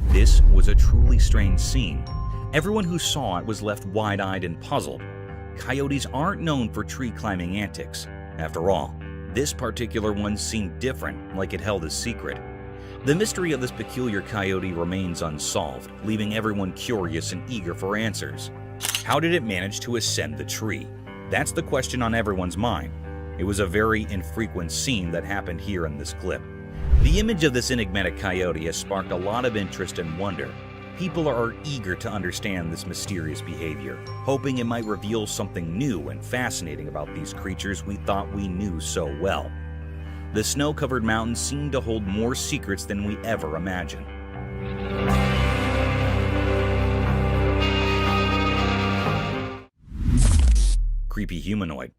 This was a truly strange scene. Everyone who saw it was left wide-eyed and puzzled. Coyotes aren't known for tree-climbing antics. After all, this particular one seemed different, like it held a secret. The mystery of this peculiar coyote remains unsolved, leaving everyone curious and eager for answers. How did it manage to ascend the tree? That's the question on everyone's mind. It was a very infrequent scene that happened here in this clip. The image of this enigmatic coyote has sparked a lot of interest and wonder. People are eager to understand this mysterious behavior, hoping it might reveal something new and fascinating about these creatures we thought we knew so well. The snow-covered mountains seem to hold more secrets than we ever imagined. Creepy humanoid.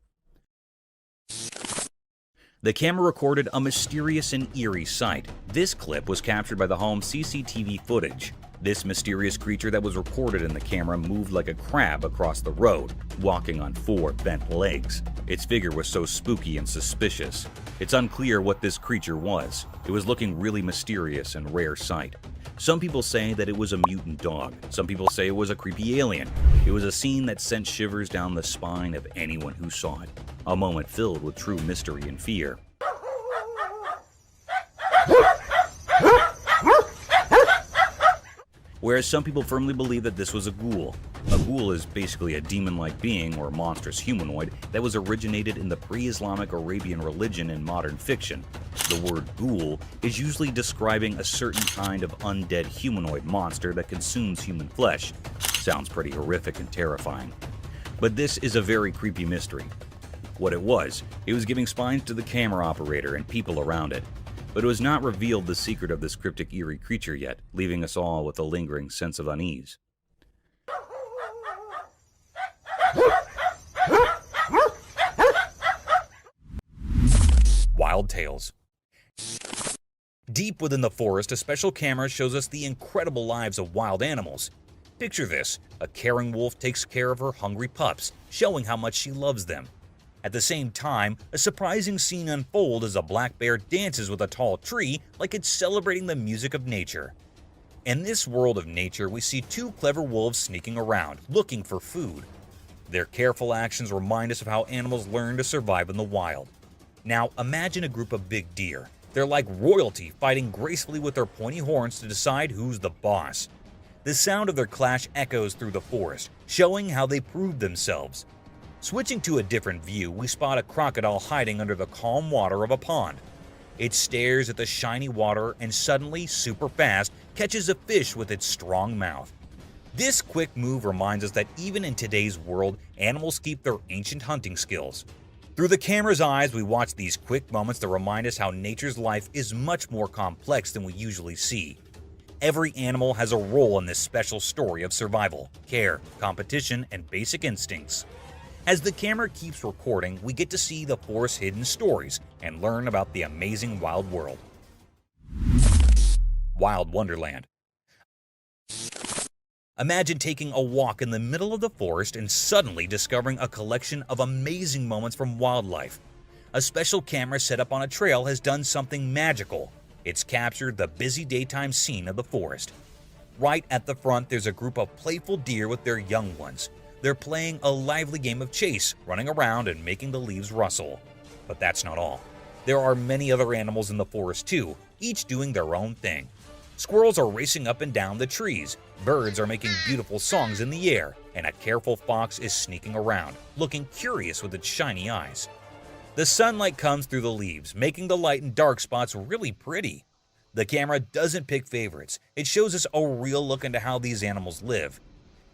The camera recorded a mysterious and eerie sight. This clip was captured by the home's CCTV footage. This mysterious creature that was recorded in the camera moved like a crab across the road, walking on 4 bent legs. Its figure was so spooky and suspicious. It's unclear what this creature was. It was looking really mysterious and rare sight. Some people say that it was a mutant dog. Some people say it was a creepy alien. It was a scene that sent shivers down the spine of anyone who saw it. A moment filled with true mystery and fear. Whereas some people firmly believe that this was a ghoul. A ghoul is basically a demon-like being or monstrous humanoid that was originated in the pre-Islamic Arabian religion in modern fiction. The word ghoul is usually describing a certain kind of undead humanoid monster that consumes human flesh. Sounds pretty horrific and terrifying. But this is a very creepy mystery. What it was giving spines to the camera operator and people around it. But it was not revealed the secret of this cryptic eerie creature yet, leaving us all with a lingering sense of unease. Wild tales. Deep within the forest, a special camera shows us the incredible lives of wild animals. Picture this: a caring wolf takes care of her hungry pups, showing how much she loves them. At the same time, a surprising scene unfolds as a black bear dances with a tall tree like it's celebrating the music of nature. In this world of nature, we see 2 clever wolves sneaking around, looking for food. Their careful actions remind us of how animals learn to survive in the wild. Now, imagine a group of big deer. They're like royalty, fighting gracefully with their pointy horns to decide who's the boss. The sound of their clash echoes through the forest, showing how they proved themselves. Switching to a different view, we spot a crocodile hiding under the calm water of a pond. It stares at the shiny water and suddenly, super fast, catches a fish with its strong mouth. This quick move reminds us that even in today's world, animals keep their ancient hunting skills. Through the camera's eyes, we watch these quick moments that remind us how nature's life is much more complex than we usually see. Every animal has a role in this special story of survival, care, competition, and basic instincts. As the camera keeps recording, we get to see the forest's hidden stories and learn about the amazing wild world. Wild Wonderland. Imagine taking a walk in the middle of the forest and suddenly discovering a collection of amazing moments from wildlife. A special camera set up on a trail has done something magical. It's captured the busy daytime scene of the forest. Right at the front, there's a group of playful deer with their young ones. They're playing a lively game of chase, running around and making the leaves rustle. But that's not all. There are many other animals in the forest too, each doing their own thing. Squirrels are racing up and down the trees, birds are making beautiful songs in the air, and a careful fox is sneaking around, looking curious with its shiny eyes. The sunlight comes through the leaves, making the light and dark spots really pretty. The camera doesn't pick favorites, it shows us a real look into how these animals live.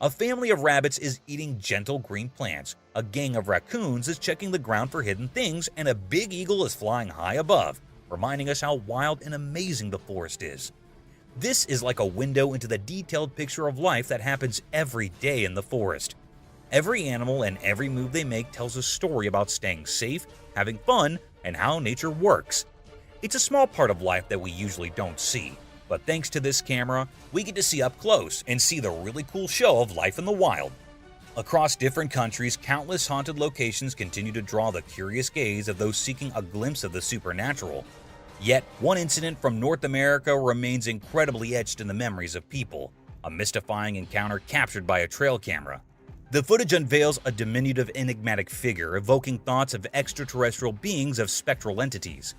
A family of rabbits is eating gentle green plants, a gang of raccoons is checking the ground for hidden things, and a big eagle is flying high above, reminding us how wild and amazing the forest is. This is like a window into the detailed picture of life that happens every day in the forest. Every animal and every move they make tells a story about staying safe, having fun, and how nature works. It's a small part of life that we usually don't see. But thanks to this camera, we get to see up close and see the really cool show of life in the wild. Across different countries, countless haunted locations continue to draw the curious gaze of those seeking a glimpse of the supernatural. Yet, one incident from North America remains incredibly etched in the memories of people, a mystifying encounter captured by a trail camera. The footage unveils a diminutive, enigmatic figure evoking thoughts of extraterrestrial beings of spectral entities.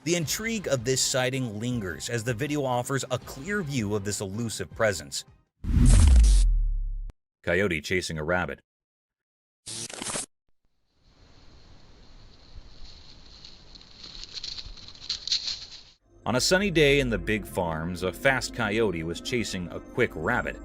The intrigue of this sighting lingers as the video offers a clear view of this elusive presence. Coyote chasing a rabbit. On a sunny day in the big farms, a fast coyote was chasing a quick rabbit.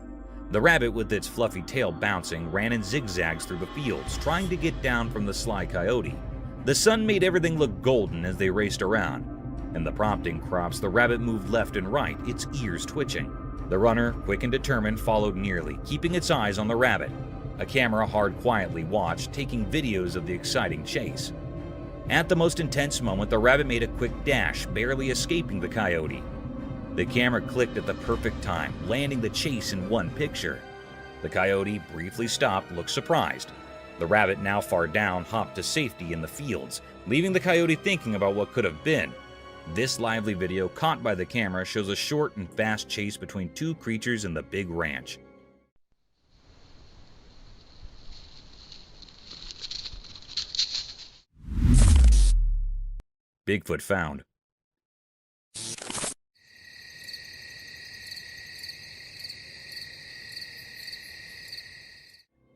The rabbit, with its fluffy tail bouncing, ran in zigzags through the fields, trying to get down from the sly coyote. The sun made everything look golden as they raced around. In the prompting crops, the rabbit moved left and right, its ears twitching. The runner, quick and determined, followed nearly, keeping its eyes on the rabbit. A camera hard quietly watched, taking videos of the exciting chase. At the most intense moment, the rabbit made a quick dash, barely escaping the coyote. The camera clicked at the perfect time, landing the chase in one picture. The coyote briefly stopped, looked surprised. The rabbit, now far down, hopped to safety in the fields, leaving the coyote thinking about what could have been. This lively video, caught by the camera, shows a short and fast chase between two creatures in the big ranch. Bigfoot found.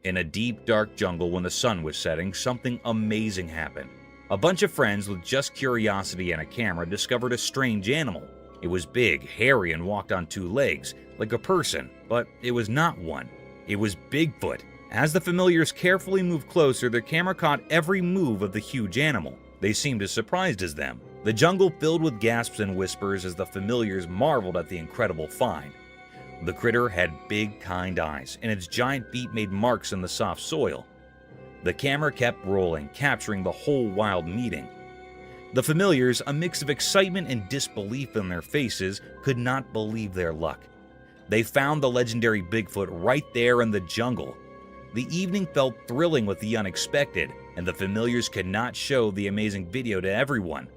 In a deep, dark jungle when the sun was setting, something amazing happened. A bunch of friends with just curiosity and a camera discovered a strange animal. It was big, hairy, and walked on two legs, like a person, but it was not one. It was Bigfoot. As the familiars carefully moved closer, their camera caught every move of the huge animal. They seemed as surprised as them. The jungle filled with gasps and whispers as the familiars marveled at the incredible find. The critter had big, kind eyes, and its giant feet made marks in the soft soil. The camera kept rolling, capturing the whole wild meeting. The familiars, a mix of excitement and disbelief in their faces, could not believe their luck. They found the legendary Bigfoot right there in the jungle. The evening felt thrilling with the unexpected, and the familiars could not show the amazing video to everyone.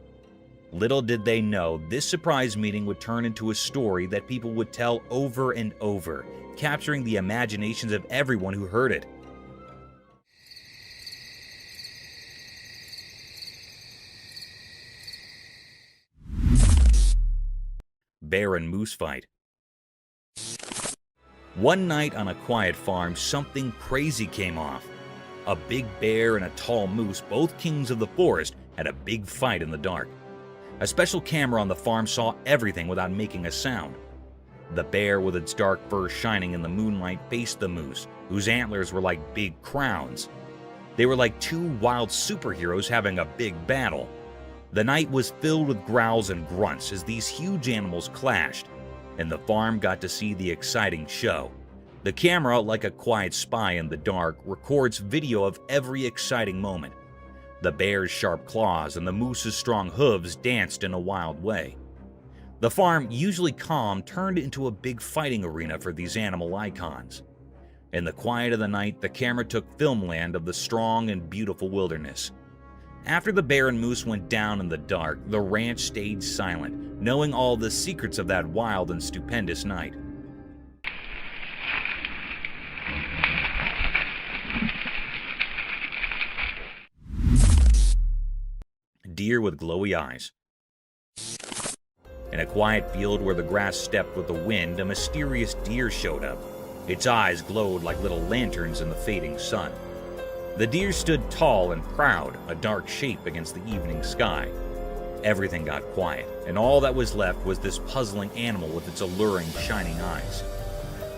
Little did they know, this surprise meeting would turn into a story that people would tell over and over, capturing the imaginations of everyone who heard it. Bear and moose fight. One night on a quiet farm, something crazy came off. A big bear and a tall moose, both kings of the forest, had a big fight in the dark. A special camera on the farm saw everything without making a sound. The bear, with its dark fur shining in the moonlight, faced the moose, whose antlers were like big crowns. They were like two wild superheroes having a big battle. The night was filled with growls and grunts as these huge animals clashed, and the farm got to see the exciting show. The camera, like a quiet spy in the dark, records video of every exciting moment. The bear's sharp claws and the moose's strong hooves danced in a wild way. The farm, usually calm, turned into a big fighting arena for these animal icons. In the quiet of the night, the camera took filmland of the strong and beautiful wilderness. After the bear and moose went down in the dark, the ranch stayed silent, knowing all the secrets of that wild and stupendous night. Deer with glowy eyes. In a quiet field where the grass stepped with the wind, a mysterious deer showed up. Its eyes glowed like little lanterns in the fading sun. The deer stood tall and proud, a dark shape against the evening sky. Everything got quiet, and all that was left was this puzzling animal with its alluring, shining eyes.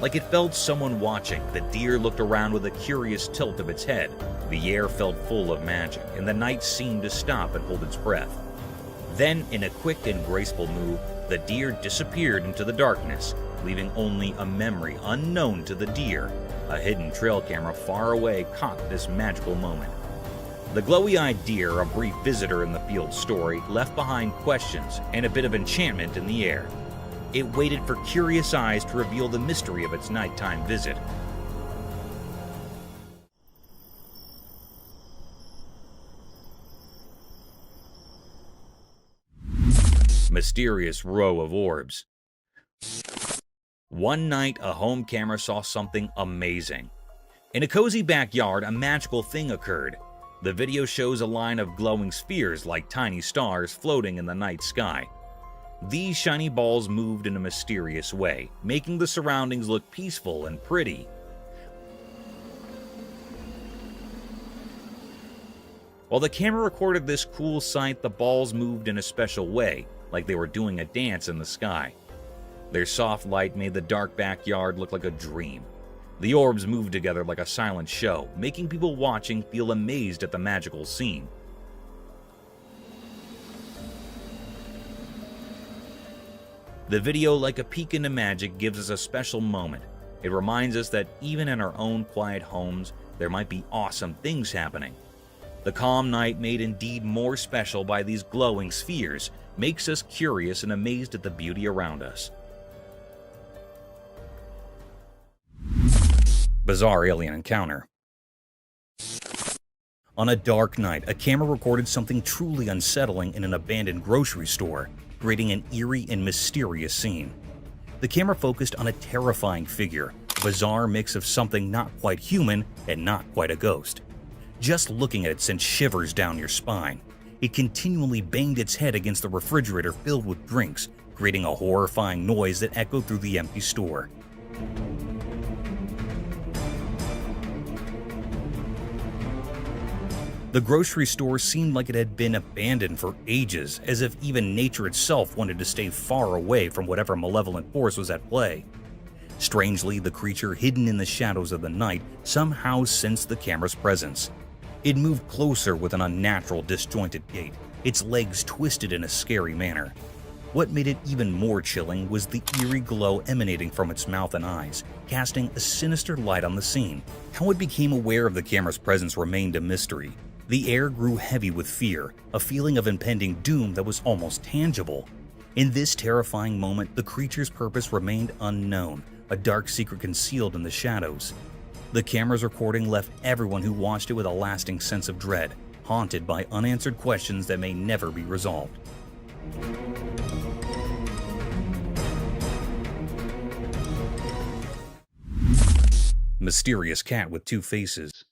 Like it felt someone watching, the deer looked around with a curious tilt of its head. The air felt full of magic, and the night seemed to stop and hold its breath. Then, in a quick and graceful move, the deer disappeared into the darkness, leaving only a memory unknown to the deer. A hidden trail camera far away caught this magical moment. The glowy-eyed deer, a brief visitor in the field story, left behind questions and a bit of enchantment in the air. It waited for curious eyes to reveal the mystery of its nighttime visit. Mysterious row of orbs. One night, a home camera saw something amazing. In a cozy backyard, a magical thing occurred. The video shows a line of glowing spheres like tiny stars floating in the night sky. These shiny balls moved in a mysterious way, making the surroundings look peaceful and pretty. While the camera recorded this cool sight, the balls moved in a special way, like they were doing a dance in the sky. Their soft light made the dark backyard look like a dream. The orbs moved together like a silent show, making people watching feel amazed at the magical scene. The video, like a peek into magic, gives us a special moment. It reminds us that even in our own quiet homes, there might be awesome things happening. The calm night, made indeed more special by these glowing spheres, makes us curious and amazed at the beauty around us. Bizarre alien encounter. On a dark night, a camera recorded something truly unsettling in an abandoned grocery store, creating an eerie and mysterious scene. The camera focused on a terrifying figure, a bizarre mix of something not quite human and not quite a ghost. Just looking at it sent shivers down your spine. It continually banged its head against the refrigerator filled with drinks, creating a horrifying noise that echoed through the empty store. The grocery store seemed like it had been abandoned for ages, as if even nature itself wanted to stay far away from whatever malevolent force was at play. Strangely, the creature hidden in the shadows of the night somehow sensed the camera's presence. It moved closer with an unnatural, disjointed gait, its legs twisted in a scary manner. What made it even more chilling was the eerie glow emanating from its mouth and eyes, casting a sinister light on the scene. How it became aware of the camera's presence remained a mystery. The air grew heavy with fear, a feeling of impending doom that was almost tangible. In this terrifying moment, the creature's purpose remained unknown, a dark secret concealed in the shadows. The camera's recording left everyone who watched it with a lasting sense of dread, haunted by unanswered questions that may never be resolved. Mysterious cat with two faces.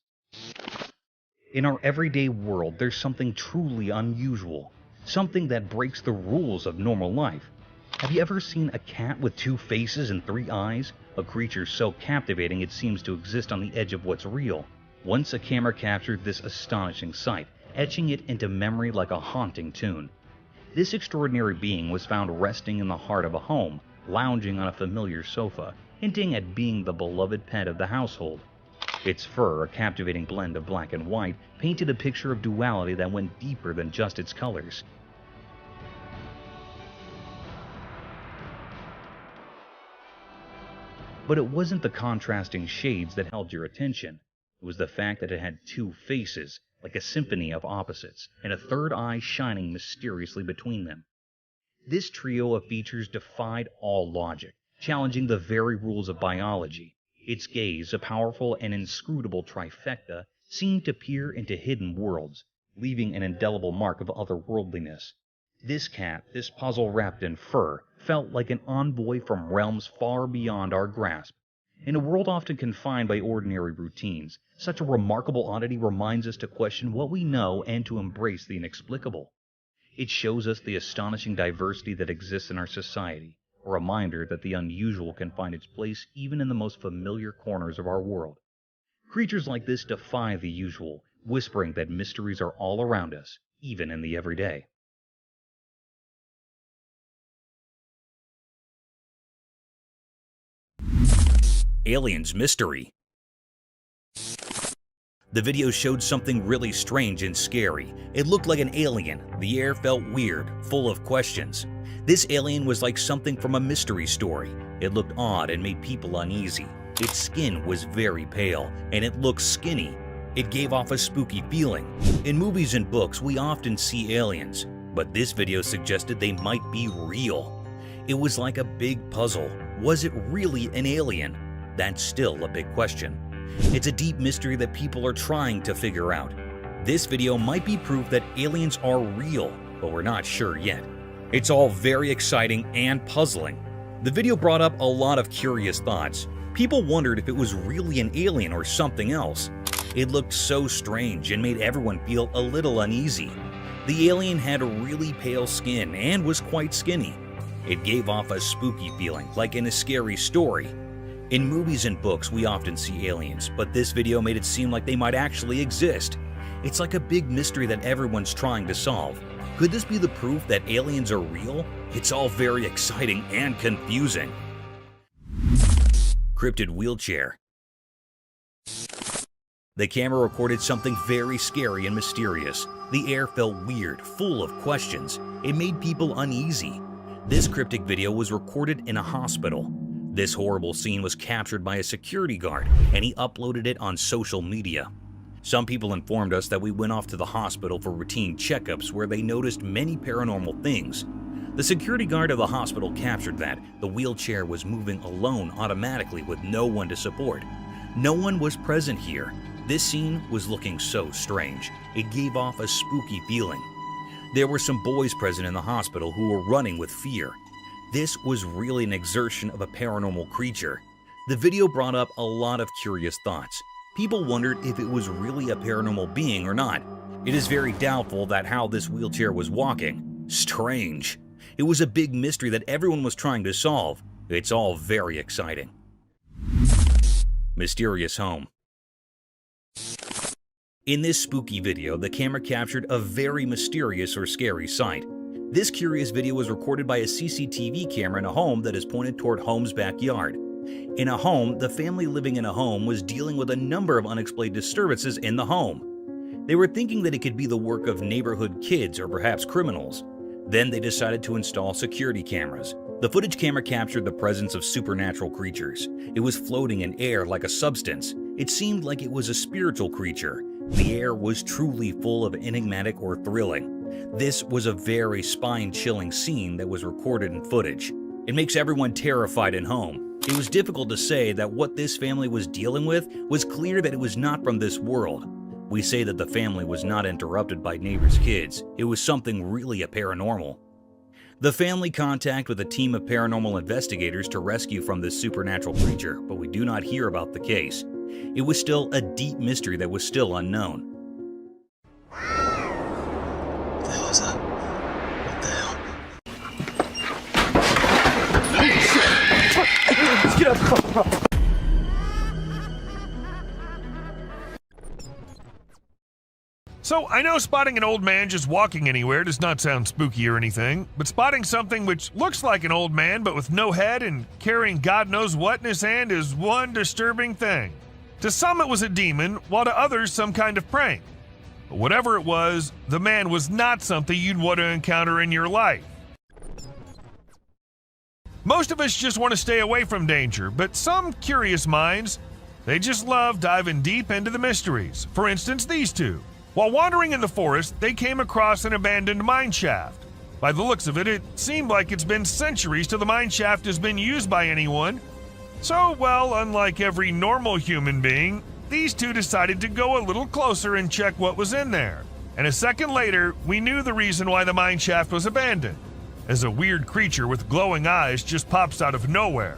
In our everyday world, there's something truly unusual, something that breaks the rules of normal life. Have you ever seen a cat with two faces and three eyes? A creature so captivating it seems to exist on the edge of what's real. Once a camera captured this astonishing sight, etching it into memory like a haunting tune. This extraordinary being was found resting in the heart of a home, lounging on a familiar sofa, hinting at being the beloved pet of the household. Its fur, a captivating blend of black and white, painted a picture of duality that went deeper than just its colors. But it wasn't the contrasting shades that held your attention. It was the fact that it had two faces, like a symphony of opposites, and a third eye shining mysteriously between them. This trio of features defied all logic, challenging the very rules of biology. Its gaze, a powerful and inscrutable trifecta, seemed to peer into hidden worlds, leaving an indelible mark of otherworldliness. This cat, this puzzle wrapped in fur, felt like an envoy from realms far beyond our grasp. In a world often confined by ordinary routines, such a remarkable oddity reminds us to question what we know and to embrace the inexplicable. It shows us the astonishing diversity that exists in our society, a reminder that the unusual can find its place even in the most familiar corners of our world. Creatures like this defy the usual, whispering that mysteries are all around us, even in the everyday. Aliens mystery. The video showed something really strange and scary. It looked like an alien. The air felt weird, full of questions. This alien was like something from a mystery story. It looked odd and made people uneasy. Its skin was very pale, and it looked skinny. It gave off a spooky feeling. In movies and books, we often see aliens, but this video suggested they might be real. It was like a big puzzle. Was it really an alien? That's still a big question. It's a deep mystery that people are trying to figure out. This video might be proof that aliens are real, but we're not sure yet. It's all very exciting and puzzling. The video brought up a lot of curious thoughts. People wondered if it was really an alien or something else. It looked so strange and made everyone feel a little uneasy. The alien had a really pale skin and was quite skinny. It gave off a spooky feeling, like in a scary story. In movies and books, we often see aliens, but this video made it seem like they might actually exist. It's like a big mystery that everyone's trying to solve. Could this be the proof that aliens are real? It's all very exciting and confusing. Crypted Wheelchair. The camera recorded something very scary and mysterious. The air felt weird, full of questions. It made people uneasy. This cryptic video was recorded in a hospital. This horrible scene was captured by a security guard, and he uploaded it on social media. Some people informed us that we went off to the hospital for routine checkups where they noticed many paranormal things. The security guard of the hospital captured that the wheelchair was moving alone automatically with no one to support. No one was present here. This scene was looking so strange. It gave off a spooky feeling. There were some boys present in the hospital who were running with fear. This was really an exertion of a paranormal creature. The video brought up a lot of curious thoughts. People wondered if it was really a paranormal being or not. It is very doubtful that how this wheelchair was walking. Strange. It was a big mystery that everyone was trying to solve. It's all very exciting. Mysterious home. In this spooky video, the camera captured a very mysterious or scary sight. This curious video was recorded by a CCTV camera in a home that is pointed toward Home's backyard. In a home, the family living in a home was dealing with a number of unexplained disturbances in the home. They were thinking that it could be the work of neighborhood kids or perhaps criminals. Then they decided to install security cameras. The footage camera captured the presence of supernatural creatures. It was floating in air like a substance. It seemed like it was a spiritual creature. The air was truly full of enigmatic or thrilling. This was a very spine-chilling scene that was recorded in footage. It makes everyone terrified in home. It was difficult to say that what this family was dealing with was clear that it was not from this world. We say that the family was not interrupted by neighbors' kids. It was something really paranormal. The family contacted with a team of paranormal investigators to rescue from this supernatural creature, but we do not hear about the case. It was still a deep mystery that was still unknown. What the hell is that? What the hell? Let's get up. So, I know spotting an old man just walking anywhere does not sound spooky or anything, but spotting something which looks like an old man but with no head and carrying God knows what in his hand is one disturbing thing. To some it was a demon, while to others some kind of prank. But whatever it was, the man was not something you'd want to encounter in your life. Most of us just want to stay away from danger, but some curious minds, they just love diving deep into the mysteries. For instance, these two. While wandering in the forest, they came across an abandoned mine shaft. By the looks of it, it seemed like it's been centuries till the mine shaft has been used by anyone. So, well, unlike every normal human being, these two decided to go a little closer and check what was in there. And a second later, we knew the reason why the mine shaft was abandoned, as a weird creature with glowing eyes just pops out of nowhere.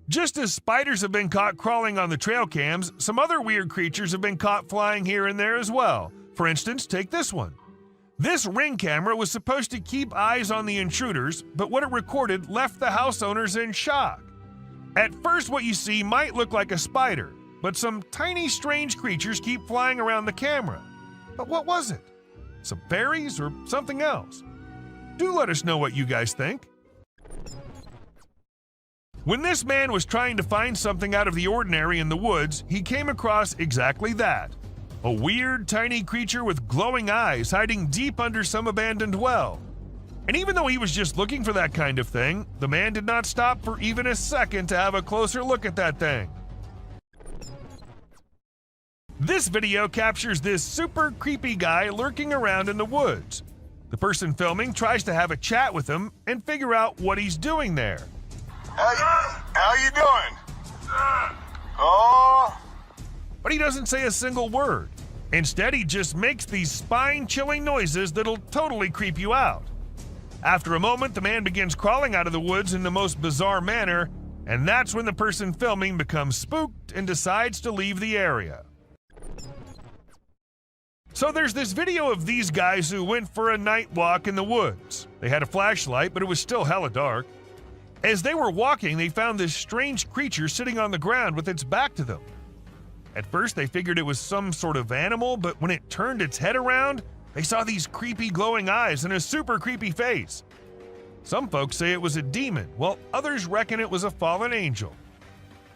Just as spiders have been caught crawling on the trail cams, some other weird creatures have been caught flying here and there as well. For instance, take this one. This Ring camera was supposed to keep eyes on the intruders, but what it recorded left the house owners in shock. At first, what you see might look like a spider, but some tiny strange creatures keep flying around the camera. But what was it? Some fairies or something else? Do let us know what you guys think. When this man was trying to find something out of the ordinary in the woods, he came across exactly that. A weird, tiny creature with glowing eyes hiding deep under some abandoned well. And even though he was just looking for that kind of thing, the man did not stop for even a second to have a closer look at that thing. This video captures this super creepy guy lurking around in the woods. The person filming tries to have a chat with him and figure out what he's doing there. How you doing? Oh. But he doesn't say a single word. Instead, he just makes these spine-chilling noises that'll totally creep you out. After a moment, the man begins crawling out of the woods in the most bizarre manner, and that's when the person filming becomes spooked and decides to leave the area. So there's this video of these guys who went for a night walk in the woods. They had a flashlight, but it was still hella dark. As they were walking, they found this strange creature sitting on the ground with its back to them. At first, they figured it was some sort of animal, but when it turned its head around, they saw these creepy glowing eyes and a super creepy face. Some folks say it was a demon, while others reckon it was a fallen angel.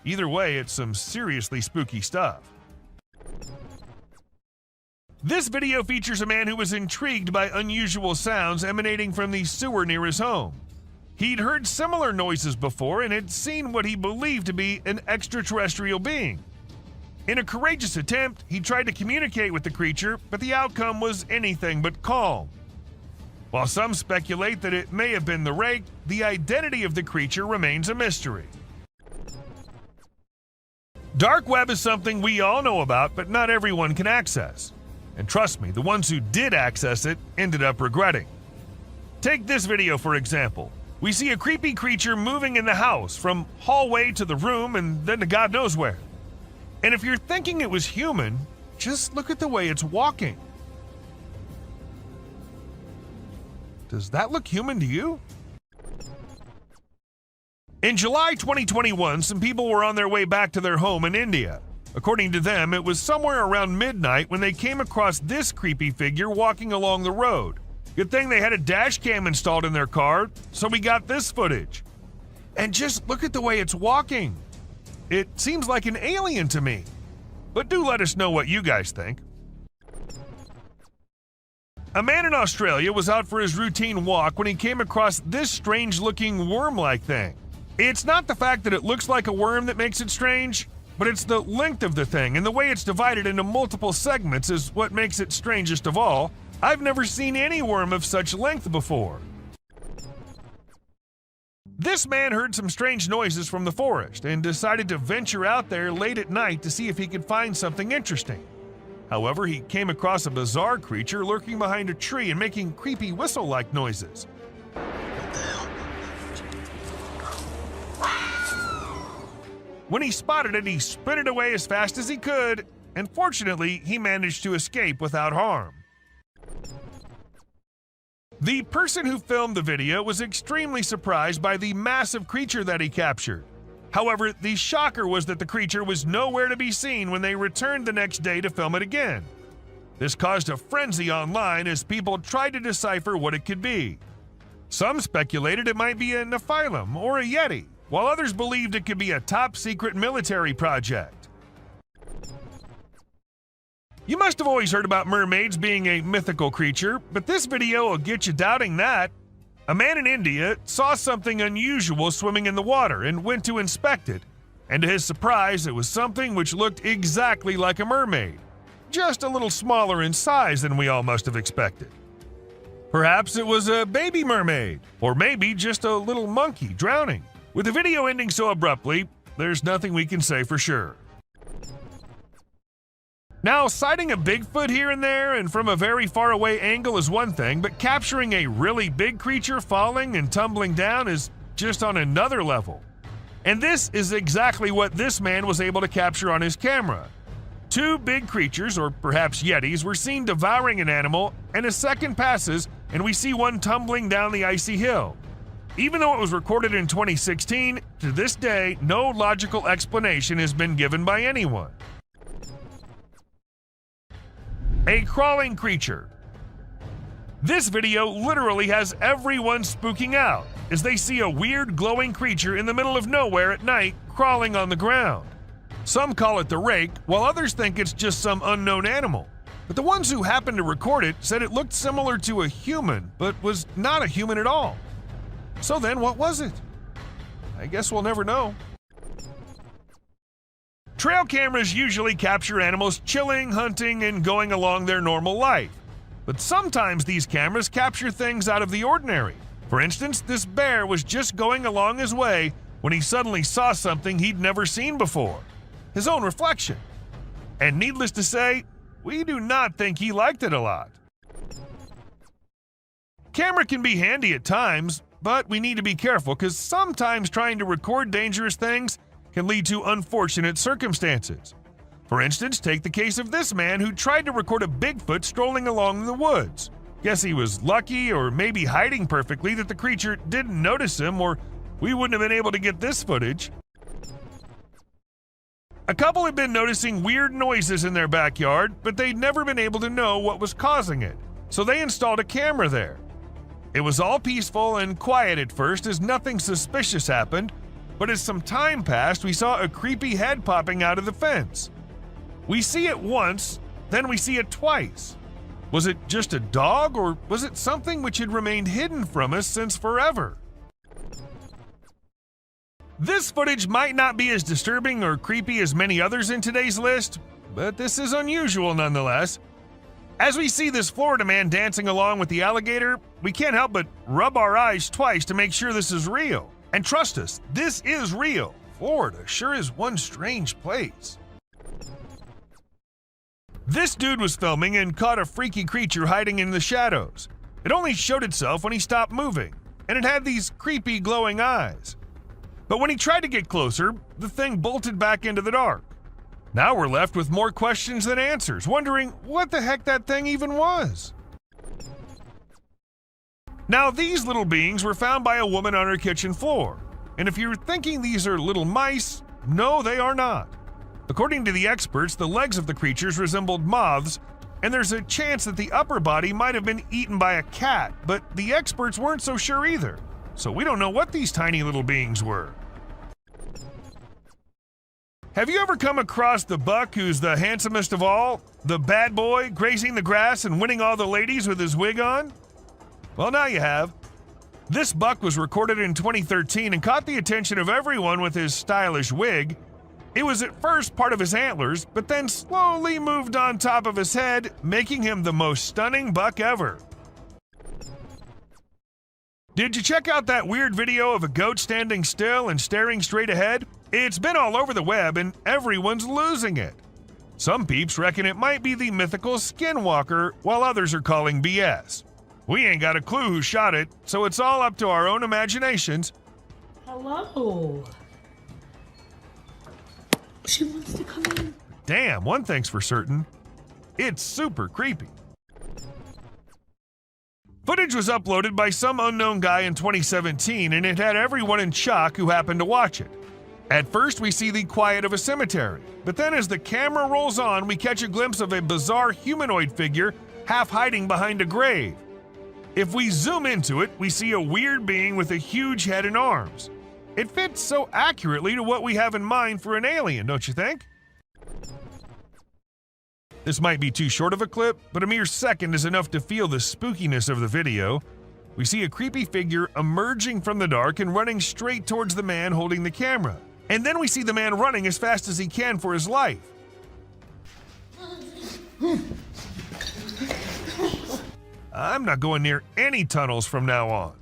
Either way, it's some seriously spooky stuff. This video features a man who was intrigued by unusual sounds emanating from the sewer near his home. He'd heard similar noises before and had seen what he believed to be an extraterrestrial being. In a courageous attempt, he tried to communicate with the creature, but the outcome was anything but calm. While some speculate that it may have been the rake, the identity of the creature remains a mystery. Dark web is something we all know about, but not everyone can access. And trust me, the ones who did access it ended up regretting. Take this video for example. We see a creepy creature moving in the house, from hallway to the room and then to God knows where. And if you're thinking it was human, just look at the way it's walking. Does that look human to you? In July 2021, some people were on their way back to their home in India. According to them, it was somewhere around midnight when they came across this creepy figure walking along the road. Good thing they had a dash cam installed in their car, so we got this footage. And just look at the way it's walking. It seems like an alien to me. But do let us know what you guys think. A man in Australia was out for his routine walk when he came across this strange-looking worm-like thing. It's not the fact that it looks like a worm that makes it strange, but it's the length of the thing and the way it's divided into multiple segments is what makes it strangest of all. I've never seen any worm of such length before. This man heard some strange noises from the forest and decided to venture out there late at night to see if he could find something interesting. However, he came across a bizarre creature lurking behind a tree and making creepy whistle-like noises. When he spotted it, he sprinted away as fast as he could, and fortunately, he managed to escape without harm. The person who filmed the video was extremely surprised by the massive creature that he captured. However, the shocker was that the creature was nowhere to be seen when they returned the next day to film it again. This caused a frenzy online as people tried to decipher what it could be. Some speculated it might be a Nephilim or a Yeti, while others believed it could be a top-secret military project. You must have always heard about mermaids being a mythical creature, but this video will get you doubting that. A man in India saw something unusual swimming in the water and went to inspect it, and to his surprise, it was something which looked exactly like a mermaid, just a little smaller in size than we all must have expected. Perhaps it was a baby mermaid, or maybe just a little monkey drowning. With the video ending so abruptly, there's nothing we can say for sure. Now, sighting a Bigfoot here and there and from a very far away angle is one thing, but capturing a really big creature falling and tumbling down is just on another level. And this is exactly what this man was able to capture on his camera. Two big creatures, or perhaps yetis, were seen devouring an animal, and a second passes and we see one tumbling down the icy hill. Even though it was recorded in 2016, to this day, no logical explanation has been given by anyone. A crawling creature. This video literally has everyone spooking out as they see a weird glowing creature in the middle of nowhere at night crawling on the ground. Some call it the rake, while others think it's just some unknown animal. But the ones who happened to record it said it looked similar to a human, but was not a human at all. So then, what was it? I guess we'll never know. Trail cameras usually capture animals chilling, hunting, and going along their normal life. But sometimes these cameras capture things out of the ordinary. For instance, this bear was just going along his way when he suddenly saw something he'd never seen before. His own reflection. And needless to say, we do not think he liked it a lot. Camera can be handy at times, but we need to be careful because sometimes trying to record dangerous things can lead to unfortunate circumstances. For instance, take the case of this man who tried to record a Bigfoot strolling along in the woods. Guess he was lucky, or maybe hiding perfectly, that the creature didn't notice him, or we wouldn't have been able to get this footage. A couple had been noticing weird noises in their backyard, but they'd never been able to know what was causing it, so they installed a camera there. It was all peaceful and quiet at first as nothing suspicious happened, but as some time passed, we saw a creepy head popping out of the fence. We see it once, then we see it twice. Was it just a dog, or was it something which had remained hidden from us since forever? This footage might not be as disturbing or creepy as many others in today's list, but this is unusual nonetheless. As we see this Florida man dancing along with the alligator, we can't help but rub our eyes twice to make sure this is real. And trust us, this is real. Florida sure is one strange place. This dude was filming and caught a freaky creature hiding in the shadows. It only showed itself when he stopped moving, and it had these creepy glowing eyes. But when he tried to get closer, the thing bolted back into the dark. Now we're left with more questions than answers, wondering what the heck that thing even was. Now, these little beings were found by a woman on her kitchen floor. And if you're thinking these are little mice, no, they are not. According to the experts, the legs of the creatures resembled moths, and there's a chance that the upper body might have been eaten by a cat, but the experts weren't so sure either. So we don't know what these tiny little beings were. Have you ever come across the buck who's the handsomest of all? The bad boy grazing the grass and winning all the ladies with his wig on? Well, now you have. This buck was recorded in 2013 and caught the attention of everyone with his stylish wig. It was at first part of his antlers, but then slowly moved on top of his head, making him the most stunning buck ever. Did you check out that weird video of a goat standing still and staring straight ahead? It's been all over the web and everyone's losing it. Some peeps reckon it might be the mythical skinwalker, while others are calling BS. We ain't got a clue who shot it, so it's all up to our own imaginations. Hello. She wants to come in. Damn, one thing's for certain. It's super creepy. Footage was uploaded by some unknown guy in 2017, and it had everyone in shock who happened to watch it. At first, we see the quiet of a cemetery, but then as the camera rolls on, we catch a glimpse of a bizarre humanoid figure half hiding behind a grave. If we zoom into it, we see a weird being with a huge head and arms. It fits so accurately to what we have in mind for an alien, don't you think? This might be too short of a clip, but a mere second is enough to feel the spookiness of the video. We see a creepy figure emerging from the dark and running straight towards the man holding the camera. And then we see the man running as fast as he can for his life. I'm not going near any tunnels from now on.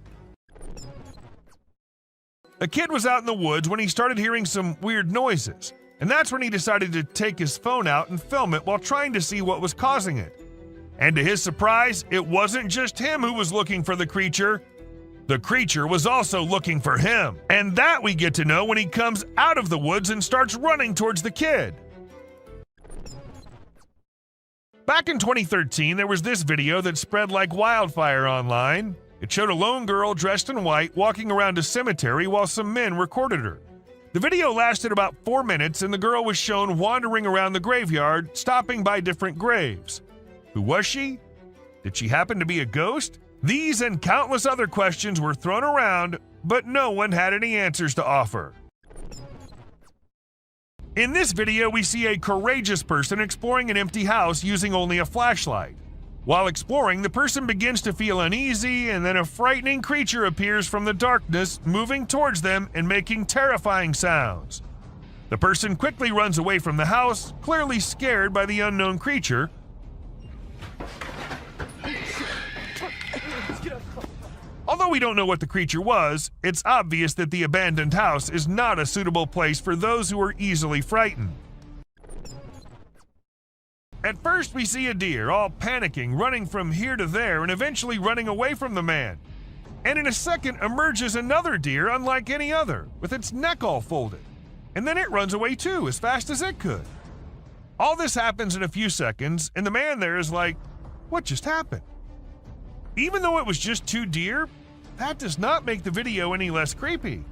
A kid was out in the woods when he started hearing some weird noises, and that's when he decided to take his phone out and film it while trying to see what was causing it. And to his surprise, it wasn't just him who was looking for the creature. The creature was also looking for him, and that we get to know when he comes out of the woods and starts running towards the kid. Back in 2013, there was this video that spread like wildfire online. It showed a lone girl dressed in white walking around a cemetery while some men recorded her. The video lasted about 4 minutes, and the girl was shown wandering around the graveyard, stopping by different graves. Who was she? Did she happen to be a ghost? These and countless other questions were thrown around, but no one had any answers to offer. In this video, we see a courageous person exploring an empty house using only a flashlight. While exploring, the person begins to feel uneasy, and then a frightening creature appears from the darkness, moving towards them and making terrifying sounds. The person quickly runs away from the house, clearly scared by the unknown creature. Although we don't know what the creature was, it's obvious that the abandoned house is not a suitable place for those who are easily frightened. At first, we see a deer, all panicking, running from here to there and eventually running away from the man. And in a second emerges another deer unlike any other, with its neck all folded. And then it runs away too, as fast as it could. All this happens in a few seconds, and the man there is like, what just happened? Even though it was just 2 deer, that does not make the video any less creepy.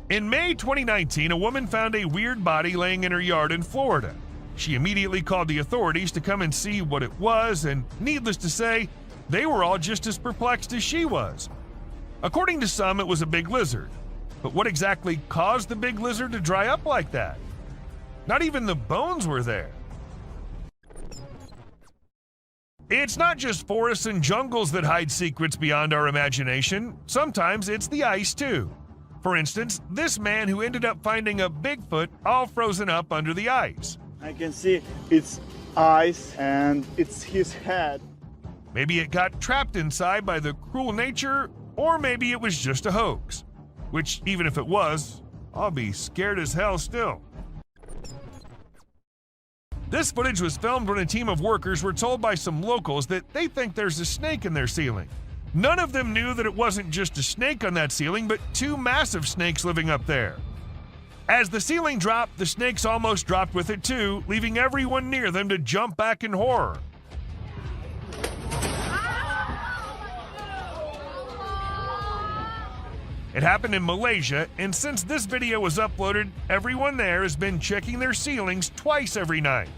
In May 2019, a woman found a weird body laying in her yard in Florida. She immediately called the authorities to come and see what it was, and needless to say, they were all just as perplexed as she was. According to some, it was a big lizard. But what exactly caused the big lizard to dry up like that? Not even the bones were there. It's not just forests and jungles that hide secrets beyond our imagination. Sometimes it's the ice, too. For instance, this man who ended up finding a Bigfoot all frozen up under the ice. I can see its eyes and it's his head. Maybe it got trapped inside by the cruel nature, or maybe it was just a hoax. Which, even if it was, I'll be scared as hell still. This footage was filmed when a team of workers were told by some locals that they think there's a snake in their ceiling. None of them knew that it wasn't just a snake on that ceiling, but two massive snakes living up there. As the ceiling dropped, the snakes almost dropped with it too, leaving everyone near them to jump back in horror. It happened in Malaysia, and since this video was uploaded, everyone there has been checking their ceilings twice every night.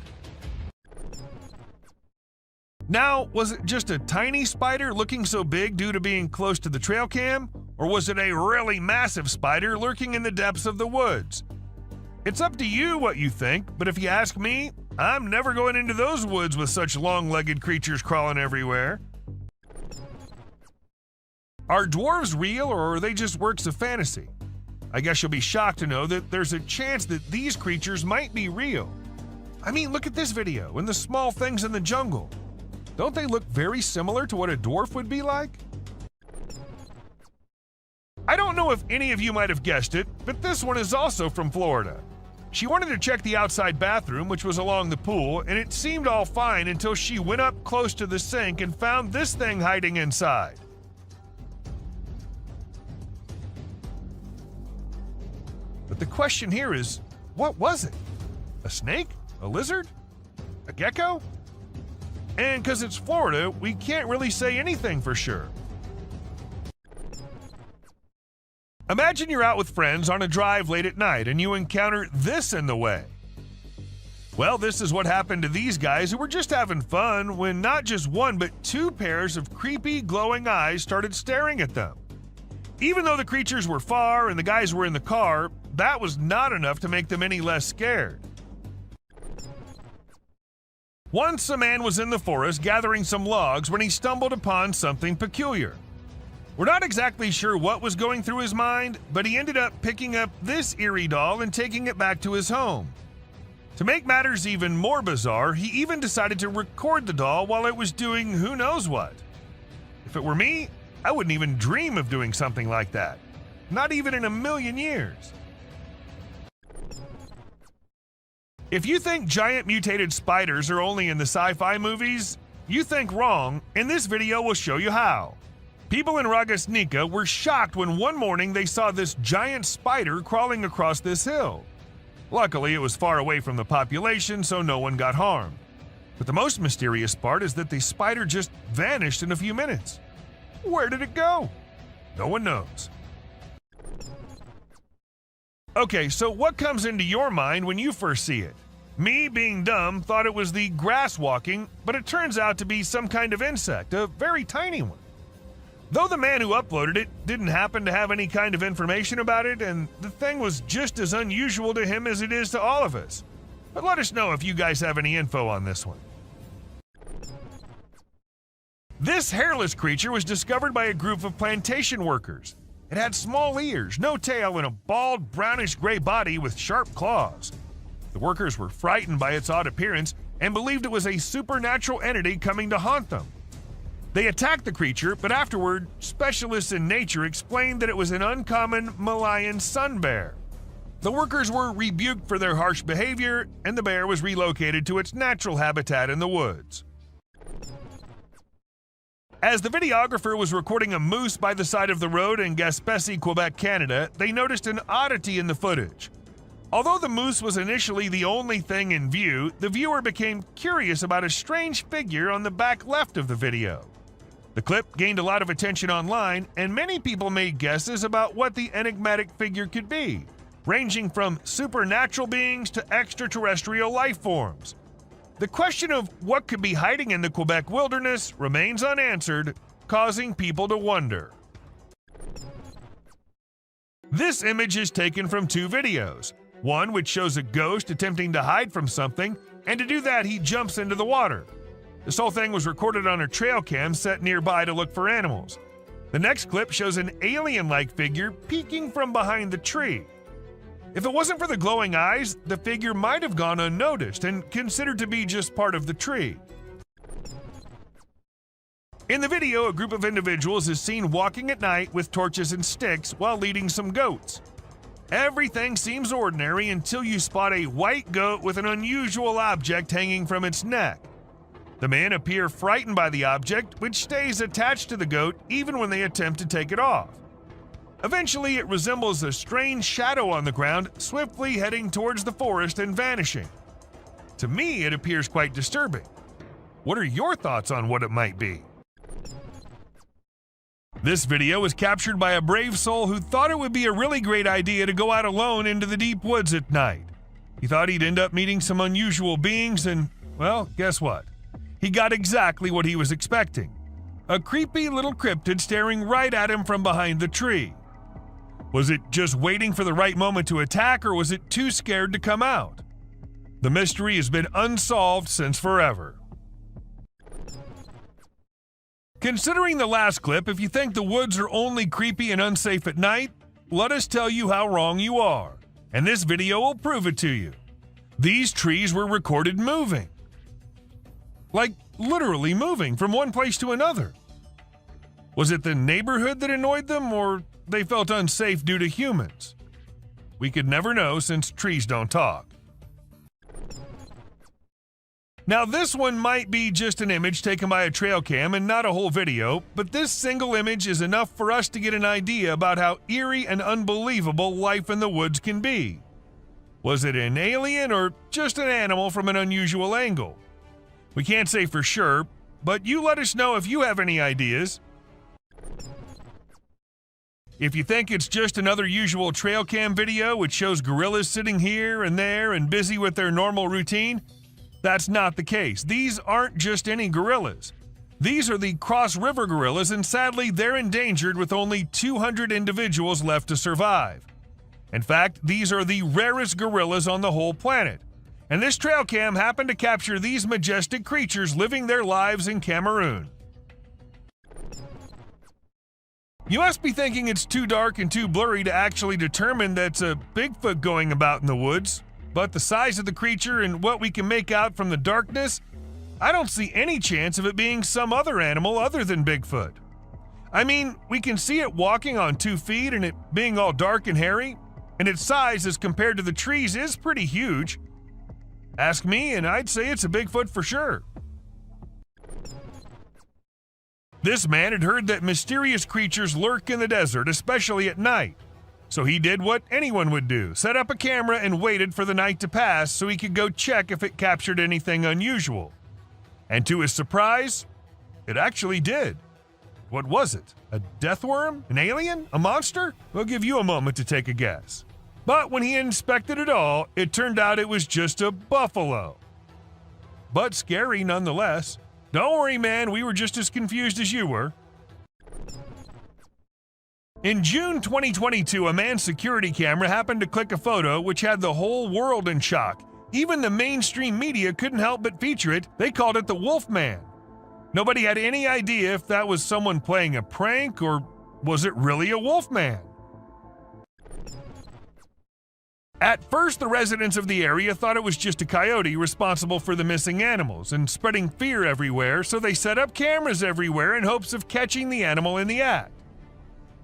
Now, was it just a tiny spider looking so big due to being close to the trail cam? Or was it a really massive spider lurking in the depths of the woods? It's up to you what you think, but if you ask me, I'm never going into those woods with such long-legged creatures crawling everywhere. Are dwarves real, or are they just works of fantasy? I guess you'll be shocked to know that there's a chance that these creatures might be real. I mean, look at this video and the small things in the jungle. Don't they look very similar to what a dwarf would be like? I don't know if any of you might have guessed it, but this one is also from Florida. She wanted to check the outside bathroom, which was along the pool, and it seemed all fine until she went up close to the sink and found this thing hiding inside. But the question here is, what was it? A snake? A lizard? A gecko? And because it's Florida, we can't really say anything for sure. Imagine you're out with friends on a drive late at night and you encounter this in the way. Well, this is what happened to these guys who were just having fun when not just one but two pairs of creepy glowing eyes started staring at them. Even though the creatures were far and the guys were in the car, that was not enough to make them any less scared. Once a man was in the forest gathering some logs when he stumbled upon something peculiar. We're not exactly sure what was going through his mind, but he ended up picking up this eerie doll and taking it back to his home. To make matters even more bizarre, he even decided to record the doll while it was doing who knows what. If it were me, I wouldn't even dream of doing something like that. Not even in a million years. If you think giant mutated spiders are only in the sci-fi movies, you think wrong, and this video will show you how. People in Ragasnika were shocked when one morning they saw this giant spider crawling across this hill. Luckily, it was far away from the population, so no one got harmed. But the most mysterious part is that the spider just vanished in a few minutes. Where did it go? No one knows. Okay, so what comes into your mind when you first see it? Me, being dumb, thought it was the grass walking, but it turns out to be some kind of insect, a very tiny one. Though the man who uploaded it didn't happen to have any kind of information about it, and the thing was just as unusual to him as it is to all of us. But let us know if you guys have any info on this one. This hairless creature was discovered by a group of plantation workers. It had small ears, no tail, and a bald, brownish-gray body with sharp claws. The workers were frightened by its odd appearance and believed it was a supernatural entity coming to haunt them. They attacked the creature, but afterward, specialists in nature explained that it was an uncommon Malayan sun bear. The workers were rebuked for their harsh behavior, and the bear was relocated to its natural habitat in the woods. As the videographer was recording a moose by the side of the road in Gaspésie, Quebec, Canada, they noticed an oddity in the footage. Although the moose was initially the only thing in view, the viewer became curious about a strange figure on the back left of the video. The clip gained a lot of attention online, and many people made guesses about what the enigmatic figure could be, ranging from supernatural beings to extraterrestrial life forms. The question of what could be hiding in the Quebec wilderness remains unanswered, causing people to wonder. This image is taken from two videos. One which shows a ghost attempting to hide from something, and to do that he jumps into the water. This whole thing was recorded on a trail cam set nearby to look for animals. The next clip shows an alien-like figure peeking from behind the tree. If it wasn't for the glowing eyes, the figure might have gone unnoticed and considered to be just part of the tree. In the video, a group of individuals is seen walking at night with torches and sticks while leading some goats. Everything seems ordinary until you spot a white goat with an unusual object hanging from its neck. The men appear frightened by the object, which stays attached to the goat even when they attempt to take it off. Eventually, it resembles a strange shadow on the ground, swiftly heading towards the forest and vanishing. To me, it appears quite disturbing. What are your thoughts on what it might be? This video was captured by a brave soul who thought it would be a really great idea to go out alone into the deep woods at night. He thought he'd end up meeting some unusual beings and, well, guess what? He got exactly what he was expecting. A creepy little cryptid staring right at him from behind the tree. Was it just waiting for the right moment to attack, or was it too scared to come out? The mystery has been unsolved since forever. Considering the last clip, if you think the woods are only creepy and unsafe at night, let us tell you how wrong you are, and this video will prove it to you. These trees were recorded moving. Like literally moving from one place to another. Was it the neighborhood that annoyed them, or they felt unsafe due to humans? We could never know since trees don't talk. Now this one might be just an image taken by a trail cam and not a whole video, but this single image is enough for us to get an idea about how eerie and unbelievable life in the woods can be. Was it an alien or just an animal from an unusual angle? We can't say for sure, but you let us know if you have any ideas. If you think it's just another usual trail cam video which shows gorillas sitting here and there and busy with their normal routine, that's not the case. These aren't just any gorillas. These are the Cross River gorillas, and sadly they're endangered with only 200 individuals left to survive. In fact, these are the rarest gorillas on the whole planet. And this trail cam happened to capture these majestic creatures living their lives in Cameroon. You must be thinking it's too dark and too blurry to actually determine that's a Bigfoot going about in the woods, but the size of the creature and what we can make out from the darkness, I don't see any chance of it being some other animal other than Bigfoot. I mean, we can see it walking on 2 feet and it being all dark and hairy, and its size as compared to the trees is pretty huge. Ask me, and I'd say it's a Bigfoot for sure. This man had heard that mysterious creatures lurk in the desert, especially at night. So he did what anyone would do, set up a camera and waited for the night to pass so he could go check if it captured anything unusual. And to his surprise, it actually did. What was it? A death worm? An alien? A monster? We'll give you a moment to take a guess. But when he inspected it all, it turned out it was just a buffalo. But scary nonetheless. Don't worry, man, we were just as confused as you were. In June 2022, a man's security camera happened to click a photo which had the whole world in shock. Even the mainstream media couldn't help but feature it. They called it the Wolfman. Nobody had any idea if that was someone playing a prank or was it really a Wolfman. At first, the residents of the area thought it was just a coyote responsible for the missing animals and spreading fear everywhere, so they set up cameras everywhere in hopes of catching the animal in the act.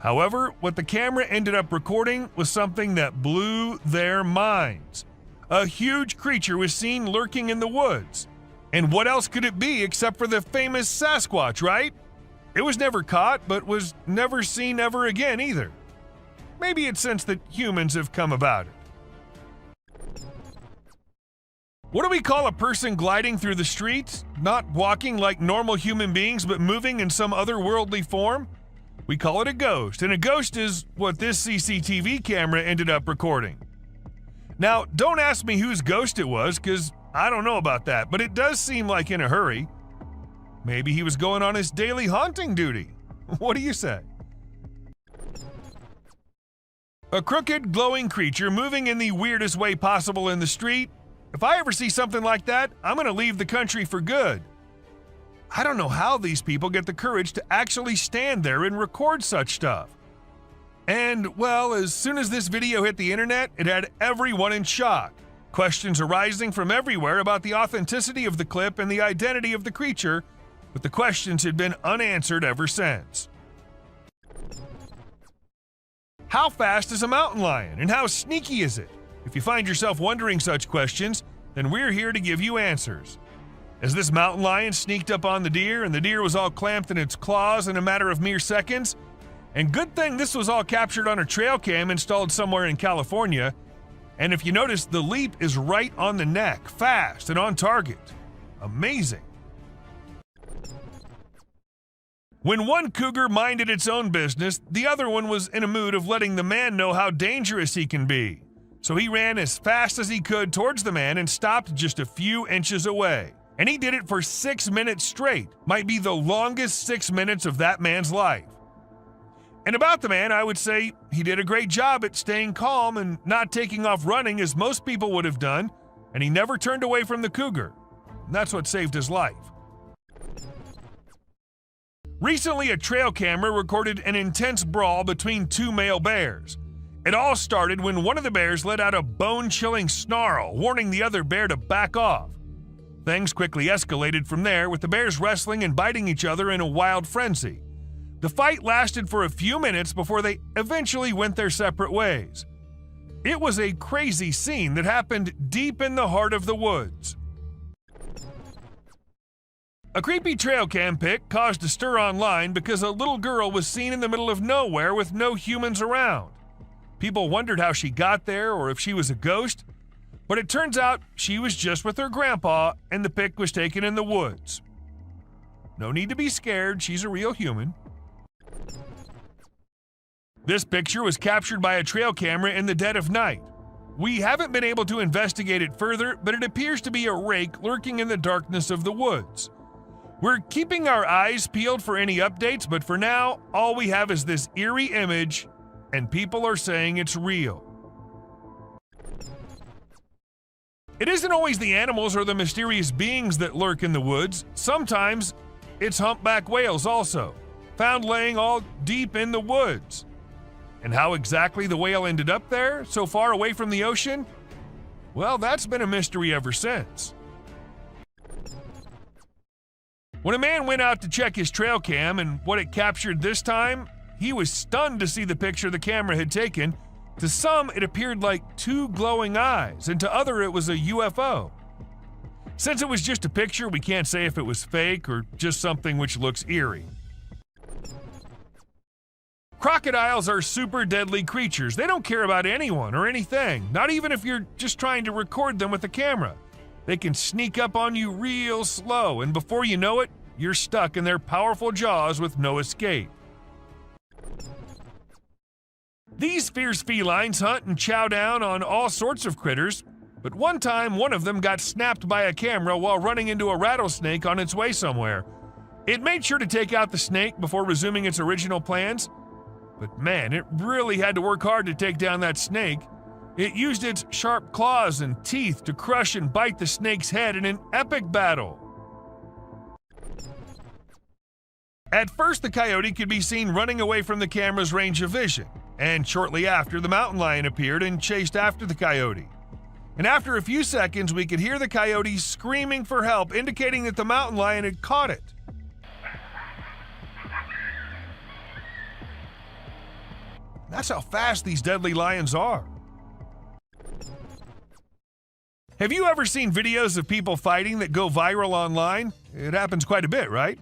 However, what the camera ended up recording was something that blew their minds. A huge creature was seen lurking in the woods. And what else could it be except for the famous Sasquatch, right? It was never caught, but was never seen ever again either. Maybe it's since that humans have come about it. What do we call a person gliding through the streets? Not walking like normal human beings, but moving in some otherworldly form? We call it a ghost, and a ghost is what this CCTV camera ended up recording. Now, don't ask me whose ghost it was, because I don't know about that, but it does seem like in a hurry. Maybe he was going on his daily haunting duty. What do you say? A crooked, glowing creature moving in the weirdest way possible in the street. If I ever see something like that, I'm going to leave the country for good. I don't know how these people get the courage to actually stand there and record such stuff. And, well, as soon as this video hit the internet, it had everyone in shock. Questions arising from everywhere about the authenticity of the clip and the identity of the creature, but the questions had been unanswered ever since. How fast is a mountain lion, and how sneaky is it? If you find yourself wondering such questions, then we're here to give you answers. As this mountain lion sneaked up on the deer, and the deer was all clamped in its claws in a matter of mere seconds, and good thing this was all captured on a trail cam installed somewhere in California, and if you notice, the leap is right on the neck, fast and on target. Amazing. When one cougar minded its own business, the other one was in a mood of letting the man know how dangerous he can be. So he ran as fast as he could towards the man and stopped just a few inches away. And he did it for 6 minutes straight. Might be the longest 6 minutes of that man's life. And about the man, I would say he did a great job at staying calm and not taking off running as most people would have done, and he never turned away from the cougar. And that's what saved his life. Recently, a trail camera recorded an intense brawl between two male bears. It all started when one of the bears let out a bone-chilling snarl, warning the other bear to back off. Things quickly escalated from there, with the bears wrestling and biting each other in a wild frenzy. The fight lasted for a few minutes before they eventually went their separate ways. It was a crazy scene that happened deep in the heart of the woods. A creepy trail cam pic caused a stir online because a little girl was seen in the middle of nowhere with no humans around. People wondered how she got there or if she was a ghost, but it turns out she was just with her grandpa and the pic was taken in the woods. No need to be scared, she's a real human. This picture was captured by a trail camera in the dead of night. We haven't been able to investigate it further, but it appears to be a rake lurking in the darkness of the woods. We're keeping our eyes peeled for any updates, but for now, all we have is this eerie image, and people are saying it's real. It isn't always the animals or the mysterious beings that lurk in the woods. Sometimes it's humpback whales also, found laying all deep in the woods. And how exactly the whale ended up there, so far away from the ocean? Well, that's been a mystery ever since. When a man went out to check his trail cam and what it captured this time, he was stunned to see the picture the camera had taken. To some, it appeared like two glowing eyes, and to others, it was a UFO. Since it was just a picture, we can't say if it was fake or just something which looks eerie. Crocodiles are super deadly creatures. They don't care about anyone or anything, not even if you're just trying to record them with a camera. They can sneak up on you real slow, and before you know it, you're stuck in their powerful jaws with no escape. These fierce felines hunt and chow down on all sorts of critters, but one time one of them got snapped by a camera while running into a rattlesnake on its way somewhere. It made sure to take out the snake before resuming its original plans, but man, it really had to work hard to take down that snake. It used its sharp claws and teeth to crush and bite the snake's head in an epic battle. At first, the coyote could be seen running away from the camera's range of vision, and shortly after, the mountain lion appeared and chased after the coyote. And after a few seconds, we could hear the coyote screaming for help, indicating that the mountain lion had caught it. That's how fast these deadly lions are. Have you ever seen videos of people fighting that go viral online? It happens quite a bit, right?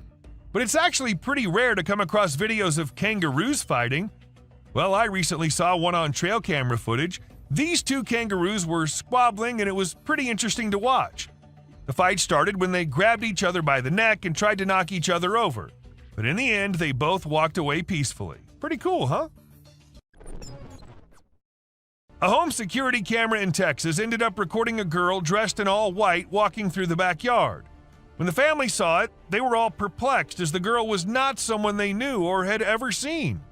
But it's actually pretty rare to come across videos of kangaroos fighting. Well, I recently saw one on trail camera footage. These two kangaroos were squabbling and it was pretty interesting to watch. The fight started when they grabbed each other by the neck and tried to knock each other over. But in the end, they both walked away peacefully. Pretty cool, huh? A home security camera in Texas ended up recording a girl dressed in all white walking through the backyard. When the family saw it, they were all perplexed as the girl was not someone they knew or had ever seen.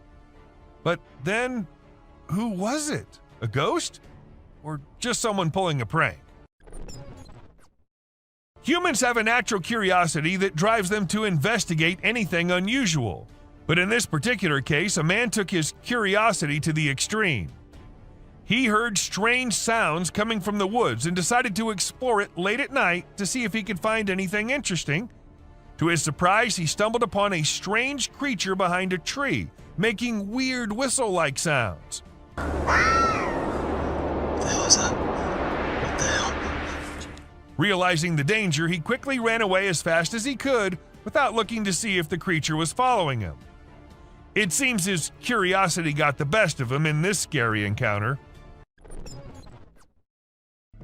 But then, who was it? A ghost? Or just someone pulling a prank? Humans have a natural curiosity that drives them to investigate anything unusual. But in this particular case, a man took his curiosity to the extreme. He heard strange sounds coming from the woods and decided to explore it late at night to see if he could find anything interesting. To his surprise, he stumbled upon a strange creature behind a tree, making weird whistle-like sounds. What the hell is that? What the hell? Realizing the danger, he quickly ran away as fast as he could without looking to see if the creature was following him. It seems his curiosity got the best of him in this scary encounter.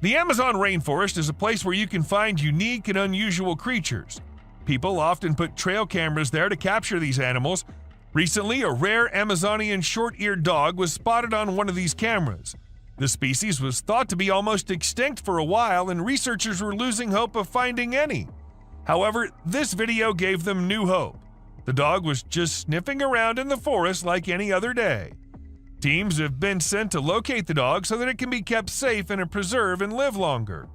The Amazon rainforest is a place where you can find unique and unusual creatures. People often put trail cameras there to capture these animals. Recently, a rare Amazonian short-eared dog was spotted on one of these cameras. The species was thought to be almost extinct for a while, and researchers were losing hope of finding any. However, this video gave them new hope. The dog was just sniffing around in the forest like any other day. Teams have been sent to locate the dog so that it can be kept safe in a preserve and live longer.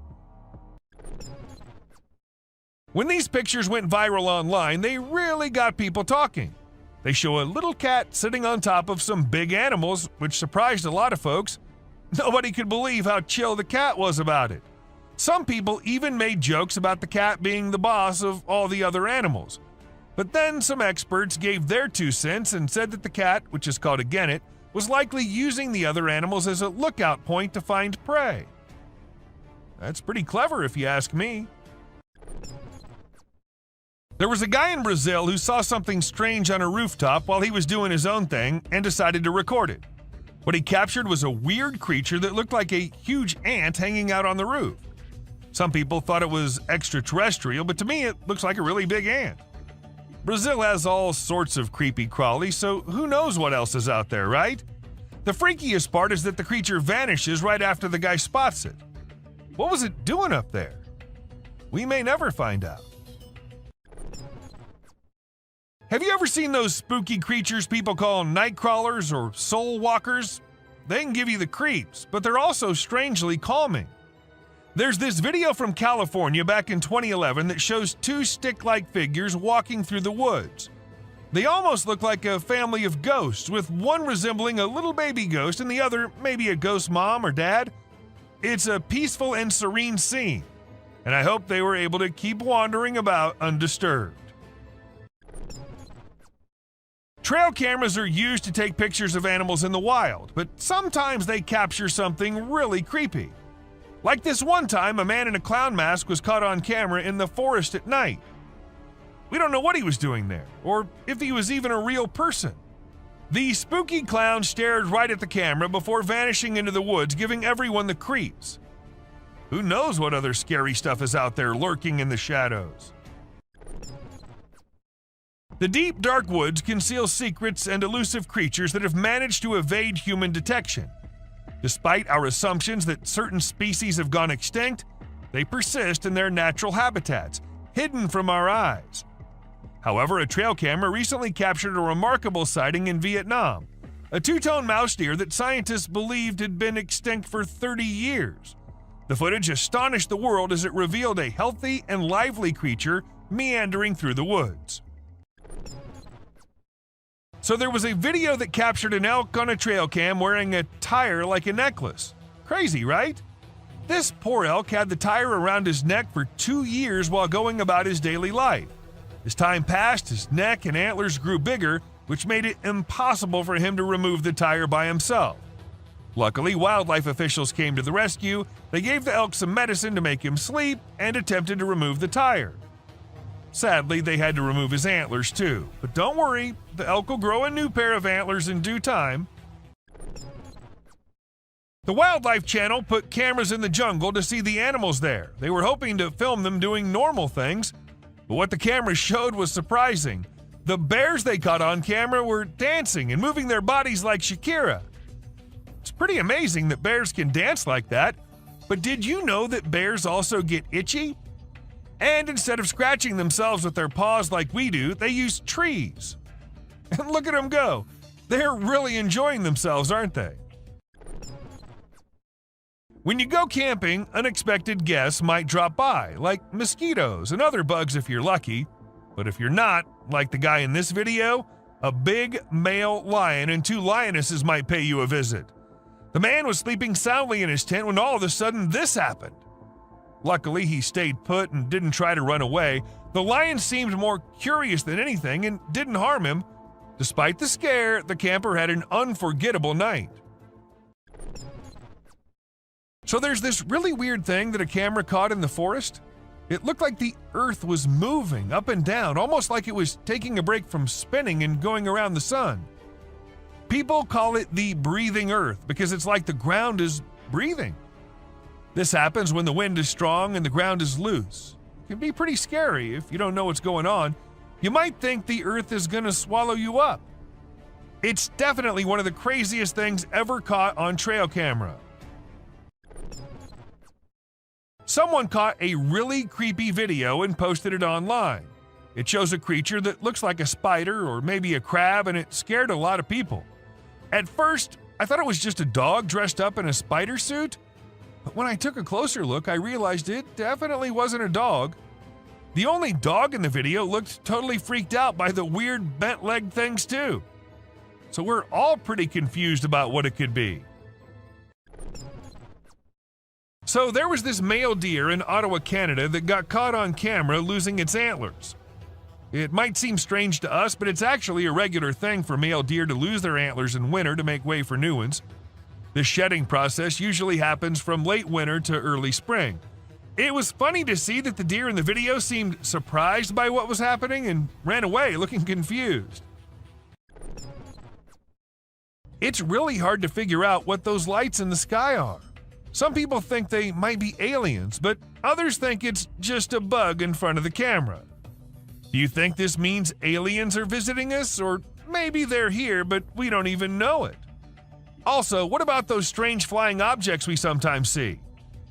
When these pictures went viral online, they really got people talking. They show a little cat sitting on top of some big animals, which surprised a lot of folks. Nobody could believe how chill the cat was about it. Some people even made jokes about the cat being the boss of all the other animals. But then some experts gave their 2 cents and said that the cat, which is called a genet, was likely using the other animals as a lookout point to find prey. That's pretty clever if you ask me. There was a guy in Brazil who saw something strange on a rooftop while he was doing his own thing and decided to record it. What he captured was a weird creature that looked like a huge ant hanging out on the roof. Some people thought it was extraterrestrial, but to me it looks like a really big ant. Brazil has all sorts of creepy crawlies, so who knows what else is out there, right? The freakiest part is that the creature vanishes right after the guy spots it. What was it doing up there? We may never find out. Have you ever seen those spooky creatures people call night crawlers or soul walkers? They can give you the creeps, but they're also strangely calming. There's this video from California back in 2011 that shows 2 stick-like figures walking through the woods. They almost look like a family of ghosts, with one resembling a little baby ghost and the other maybe a ghost mom or dad. It's a peaceful and serene scene, and I hope they were able to keep wandering about undisturbed. Trail cameras are used to take pictures of animals in the wild, but sometimes they capture something really creepy. Like this one time, a man in a clown mask was caught on camera in the forest at night. We don't know what he was doing there, or if he was even a real person. The spooky clown stared right at the camera before vanishing into the woods, giving everyone the creeps. Who knows what other scary stuff is out there lurking in the shadows? The deep, dark woods conceal secrets and elusive creatures that have managed to evade human detection. Despite our assumptions that certain species have gone extinct, they persist in their natural habitats, hidden from our eyes. However, a trail camera recently captured a remarkable sighting in Vietnam, a 2-tone mouse deer that scientists believed had been extinct for 30 years. The footage astonished the world as it revealed a healthy and lively creature meandering through the woods. So there was a video that captured an elk on a trail cam wearing a tire like a necklace. Crazy, right? This poor elk had the tire around his neck for 2 years while going about his daily life. As time passed, his neck and antlers grew bigger, which made it impossible for him to remove the tire by himself. Luckily, wildlife officials came to the rescue. They gave the elk some medicine to make him sleep and attempted to remove the tire. Sadly, they had to remove his antlers too. But don't worry, the elk will grow a new pair of antlers in due time. The Wildlife Channel put cameras in the jungle to see the animals there. They were hoping to film them doing normal things, but what the cameras showed was surprising. The bears they caught on camera were dancing and moving their bodies like Shakira. It's pretty amazing that bears can dance like that, but did you know that bears also get itchy? And instead of scratching themselves with their paws like we do, they use trees. And look at them go. They're really enjoying themselves, aren't they? When you go camping, unexpected guests might drop by, like mosquitoes and other bugs if you're lucky. But if you're not, like the guy in this video, a big male lion and 2 lionesses might pay you a visit. The man was sleeping soundly in his tent when all of a sudden this happened. Luckily, he stayed put and didn't try to run away. The lion seemed more curious than anything and didn't harm him. Despite the scare, the camper had an unforgettable night. So there's this really weird thing that a camera caught in the forest. It looked like the earth was moving up and down, almost like it was taking a break from spinning and going around the sun. People call it the breathing earth because it's like the ground is breathing. This happens when the wind is strong and the ground is loose. It can be pretty scary if you don't know what's going on. You might think the earth is going to swallow you up. It's definitely one of the craziest things ever caught on trail camera. Someone caught a really creepy video and posted it online. It shows a creature that looks like a spider or maybe a crab, and it scared a lot of people. At first, I thought it was just a dog dressed up in a spider suit, but when I took a closer look, I realized it definitely wasn't a dog. The only dog in the video looked totally freaked out by the weird bent-legged things too. So we're all pretty confused about what it could be. So there was this male deer in Ottawa, Canada that got caught on camera losing its antlers. It might seem strange to us, but it's actually a regular thing for male deer to lose their antlers in winter to make way for new ones. The shedding process usually happens from late winter to early spring. It was funny to see that the deer in the video seemed surprised by what was happening and ran away looking confused. It's really hard to figure out what those lights in the sky are. Some people think they might be aliens, but others think it's just a bug in front of the camera. Do you think this means aliens are visiting us, or maybe they're here but we don't even know it? Also, what about those strange flying objects we sometimes see?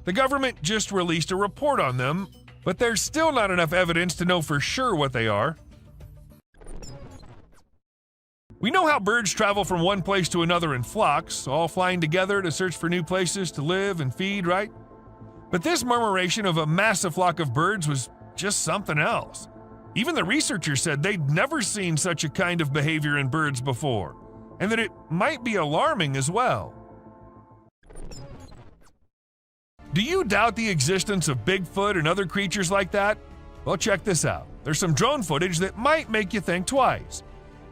The government just released a report on them, but there's still not enough evidence to know for sure what they are. We know how birds travel from one place to another in flocks, all flying together to search for new places to live and feed, right? But this murmuration of a massive flock of birds was just something else. Even the researchers said they'd never seen such a kind of behavior in birds before, and that it might be alarming as well. Do you doubt the existence of Bigfoot and other creatures like that? Well, check this out. There's some drone footage that might make you think twice.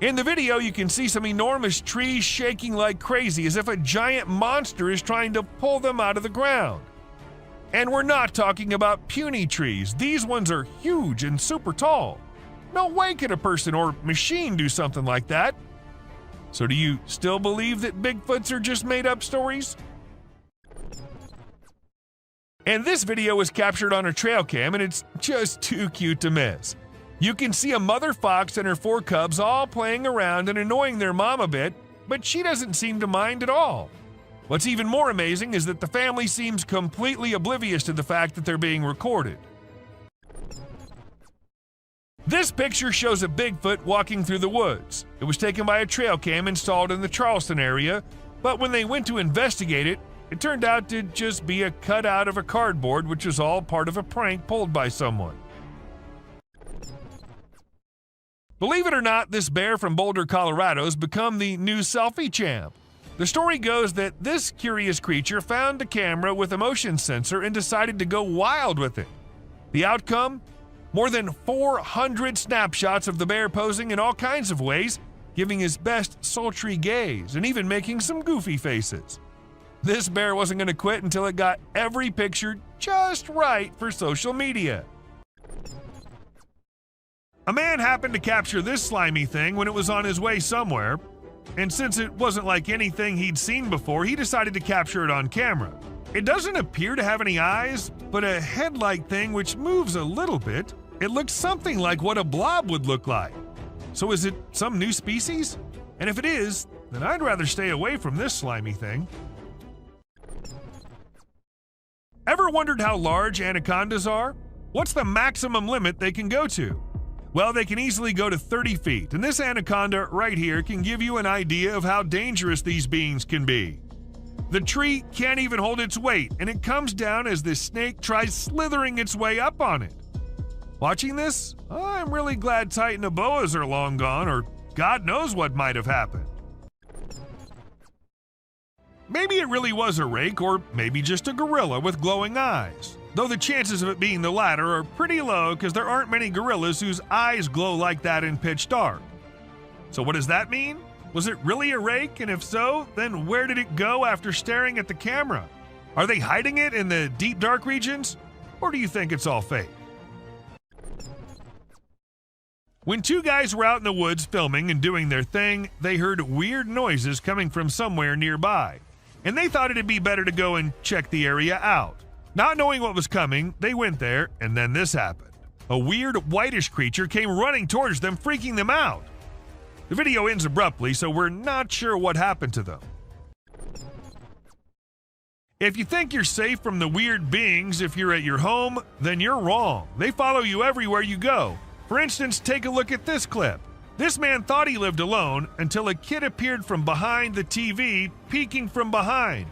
In the video, you can see some enormous trees shaking like crazy as if a giant monster is trying to pull them out of the ground. And we're not talking about puny trees. These ones are huge and super tall. No way could a person or machine do something like that. So do you still believe that Bigfoots are just made-up stories? And this video was captured on a trail cam, and it's just too cute to miss. You can see a mother fox and her 4 cubs all playing around and annoying their mom a bit, but she doesn't seem to mind at all. What's even more amazing is that the family seems completely oblivious to the fact that they're being recorded. This picture shows a Bigfoot walking through the woods. It was taken by a trail cam installed in the Charleston area, but when they went to investigate it, it turned out to just be a cutout of a cardboard, which was all part of a prank pulled by someone. Believe it or not, this bear from Boulder, Colorado has become the new selfie champ. The story goes that this curious creature found a camera with a motion sensor and decided to go wild with it. The outcome? More than 400 snapshots of the bear posing in all kinds of ways, giving his best sultry gaze and even making some goofy faces. This bear wasn't going to quit until it got every picture just right for social media. A man happened to capture this slimy thing when it was on his way somewhere, and since it wasn't like anything he'd seen before, he decided to capture it on camera. It doesn't appear to have any eyes, but a head-like thing which moves a little bit. It looks something like what a blob would look like. So is it some new species? And if it is, then I'd rather stay away from this slimy thing. Ever wondered how large anacondas are? What's the maximum limit they can go to? Well, they can easily go to 30 feet, and this anaconda right here can give you an idea of how dangerous these beings can be. The tree can't even hold its weight, and it comes down as the snake tries slithering its way up on it. Watching this, I'm really glad Titanoboas are long gone, or God knows what might have happened. Maybe it really was a rake, or maybe just a gorilla with glowing eyes. Though the chances of it being the latter are pretty low because there aren't many gorillas whose eyes glow like that in pitch dark. So what does that mean? Was it really a rake? And if so, then where did it go after staring at the camera? Are they hiding it in the deep dark regions? Or do you think it's all fake? When two guys were out in the woods filming and doing their thing, they heard weird noises coming from somewhere nearby. And they thought it'd be better to go and check the area out. Not knowing what was coming, they went there, and then this happened. A weird whitish creature came running towards them, freaking them out. The video ends abruptly, so we're not sure what happened to them. If you think you're safe from the weird beings if you're at your home, then you're wrong. They follow you everywhere you go. For instance, take a look at this clip. This man thought he lived alone until a kid appeared from behind the TV, peeking from behind.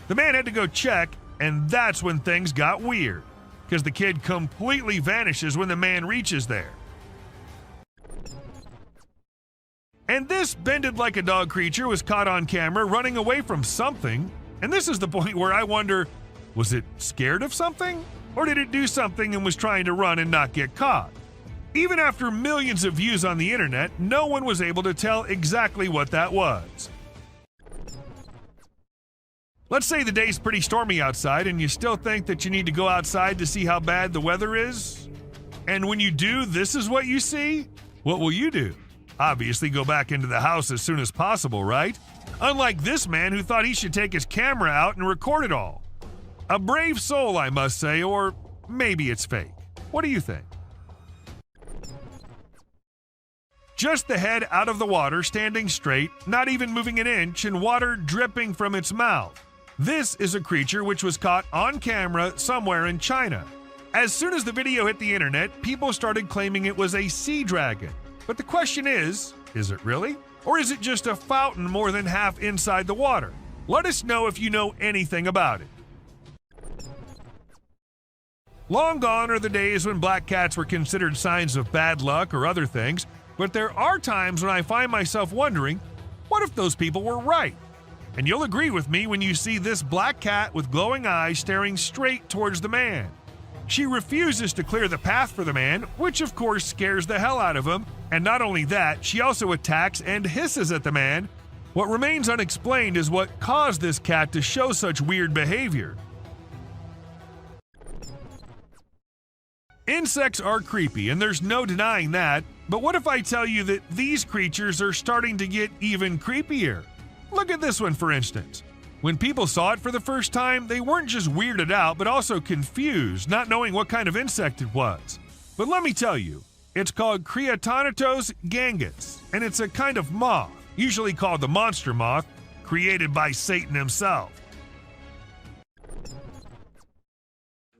The man had to go check, and that's when things got weird, because the kid completely vanishes when the man reaches there. And this bended-like-a-dog creature was caught on camera running away from something, and this is the point where I wonder, was it scared of something? Or did it do something and was trying to run and not get caught? Even after millions of views on the internet, no one was able to tell exactly what that was. Let's say the day's pretty stormy outside and you still think that you need to go outside to see how bad the weather is. And when you do, this is what you see? What will you do? Obviously go back into the house as soon as possible, right? Unlike this man who thought he should take his camera out and record it all. A brave soul, I must say, or maybe it's fake. What do you think? Just the head out of the water, standing straight, not even moving an inch, and water dripping from its mouth. This is a creature which was caught on camera somewhere in China. As soon as the video hit the internet, people started claiming it was a sea dragon. But the question is it really? Or is it just a fountain more than half inside the water? Let us know if you know anything about it. Long gone are the days when black cats were considered signs of bad luck or other things, but there are times when I find myself wondering, what if those people were right? And you'll agree with me when you see this black cat with glowing eyes staring straight towards the man. She refuses to clear the path for the man, which of course scares the hell out of him, and not only that, she also attacks and hisses at the man. What remains unexplained is what caused this cat to show such weird behavior. Insects are creepy, and there's no denying that, but what if I tell you that these creatures are starting to get even creepier? Look at this one, for instance. When people saw it for the first time, they weren't just weirded out, but also confused, not knowing what kind of insect it was. But let me tell you, it's called Creatonatos gangus, and it's a kind of moth, usually called the monster moth, created by Satan himself.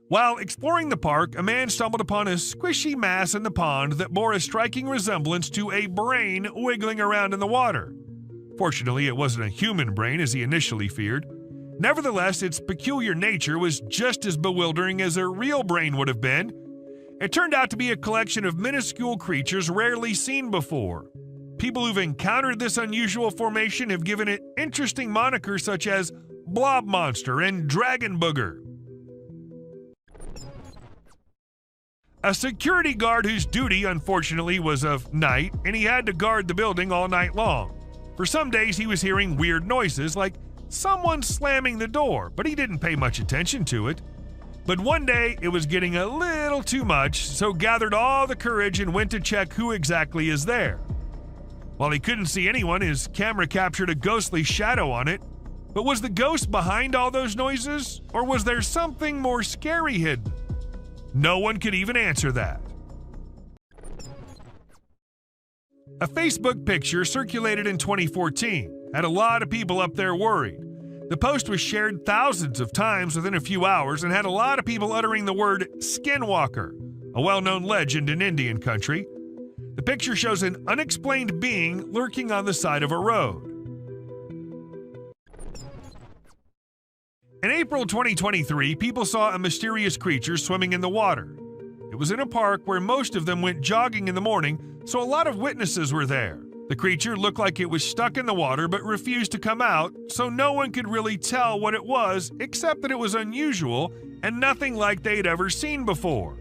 While exploring the park, a man stumbled upon a squishy mass in the pond that bore a striking resemblance to a brain wiggling around in the water. Fortunately, it wasn't a human brain as he initially feared. Nevertheless, its peculiar nature was just as bewildering as a real brain would have been. It turned out to be a collection of minuscule creatures rarely seen before. People who've encountered this unusual formation have given it interesting monikers such as Blob Monster and Dragon Booger. A security guard whose duty, unfortunately, was of night, and he had to guard the building all night long. For some days, he was hearing weird noises like someone slamming the door, but he didn't pay much attention to it. But one day, it was getting a little too much, so gathered all the courage and went to check who exactly is there. While he couldn't see anyone, his camera captured a ghostly shadow on it. But was the ghost behind all those noises, or was there something more scary hidden? No one could even answer that. A Facebook picture circulated in 2014 had a lot of people up there worried. The post was shared thousands of times within a few hours and had a lot of people uttering the word skinwalker, a well-known legend in Indian country. The picture shows an unexplained being lurking on the side of a road. In April 2023, people saw a mysterious creature swimming in the water. It was in a park where most of them went jogging in the morning, so a lot of witnesses were there. The creature looked like it was stuck in the water but refused to come out, so no one could really tell what it was except that it was unusual and nothing like they'd ever seen before.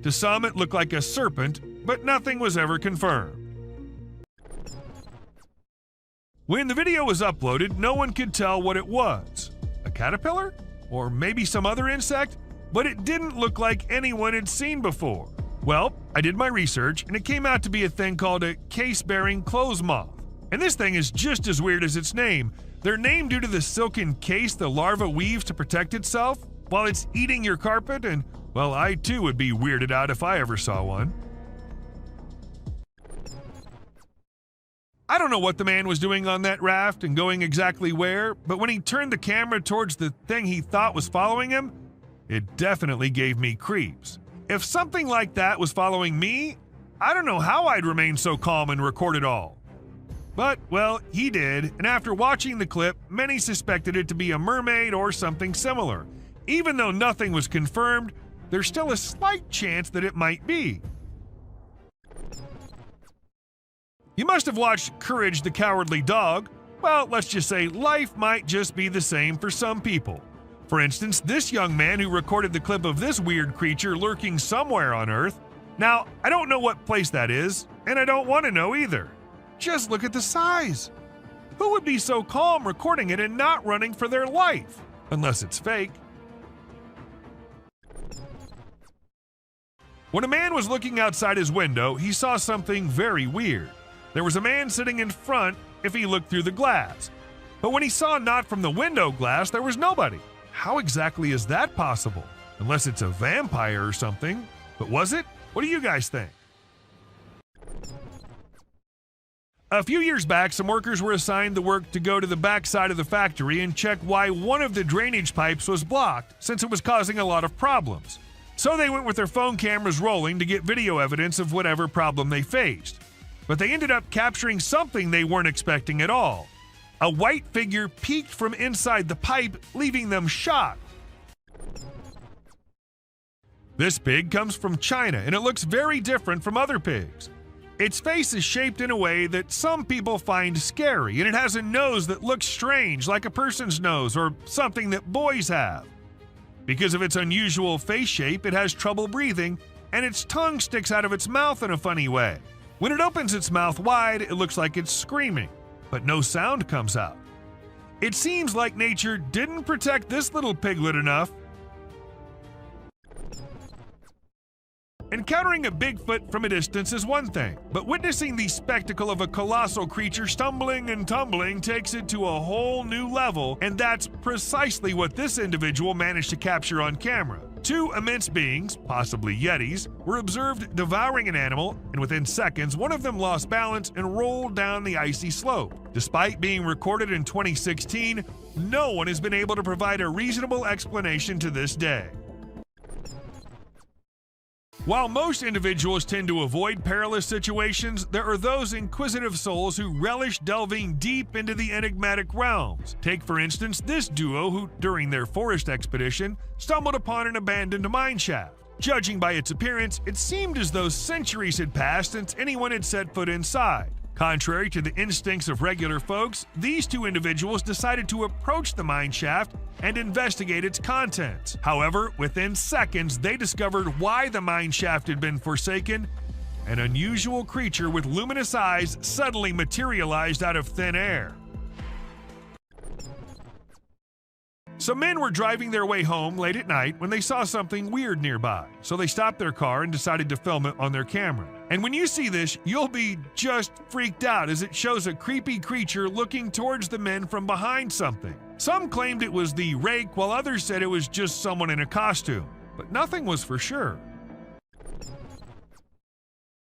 To some, it looked like a serpent, but nothing was ever confirmed. When the video was uploaded, no one could tell what it was. A caterpillar? Or maybe some other insect? But it didn't look like anyone had seen before. Well, I did my research, and it came out to be a thing called a case-bearing clothes moth. And this thing is just as weird as its name. They're named due to the silken case the larva weaves to protect itself while it's eating your carpet, and, well, I too would be weirded out if I ever saw one. I don't know what the man was doing on that raft and going exactly where, but when he turned the camera towards the thing he thought was following him, it definitely gave me creeps. If something like that was following me, I don't know how I'd remain so calm and record it all. But, well, he did, and after watching the clip, many suspected it to be a mermaid or something similar. Even though nothing was confirmed, there's still a slight chance that it might be. You must have watched Courage the Cowardly Dog. Well, let's just say life might just be the same for some people. For instance, this young man who recorded the clip of this weird creature lurking somewhere on Earth. Now, I don't know what place that is, and I don't want to know either. Just look at the size. Who would be so calm recording it and not running for their life? Unless it's fake. When a man was looking outside his window, he saw something very weird. There was a man sitting in front if he looked through the glass. But when he saw not from the window glass, there was nobody. How exactly is that possible? Unless it's a vampire or something. But was it? What do you guys think? A few years back, some workers were assigned the work to go to the back side of the factory and check why one of the drainage pipes was blocked, since it was causing a lot of problems. So they went with their phone cameras rolling to get video evidence of whatever problem they faced. But they ended up capturing something they weren't expecting at all. A white figure peeked from inside the pipe, leaving them shocked. This pig comes from China, and it looks very different from other pigs. Its face is shaped in a way that some people find scary, and it has a nose that looks strange, like a person's nose or something that boys have. Because of its unusual face shape, it has trouble breathing, and its tongue sticks out of its mouth in a funny way. When it opens its mouth wide, it looks like it's screaming, but no sound comes out. It seems like nature didn't protect this little piglet enough. Encountering a Bigfoot from a distance is one thing, but witnessing the spectacle of a colossal creature stumbling and tumbling takes it to a whole new level, and that's precisely what this individual managed to capture on camera. Two immense beings, possibly Yetis, were observed devouring an animal, and within seconds, one of them lost balance and rolled down the icy slope. Despite being recorded in 2016, no one has been able to provide a reasonable explanation to this day. While most individuals tend to avoid perilous situations, there are those inquisitive souls who relish delving deep into the enigmatic realms. Take, for instance, this duo who, during their forest expedition, stumbled upon an abandoned mine shaft. Judging by its appearance, it seemed as though centuries had passed since anyone had set foot inside. Contrary to the instincts of regular folks, these two individuals decided to approach the mine shaft and investigate its contents. However, within seconds, they discovered why the mine shaft had been forsaken. An unusual creature with luminous eyes suddenly materialized out of thin air. Some men were driving their way home late at night when they saw something weird nearby, so they stopped their car and decided to film it on their camera. And when you see this, you'll be just freaked out as it shows a creepy creature looking towards the men from behind something. Some claimed it was the rake, while others said it was just someone in a costume, but nothing was for sure.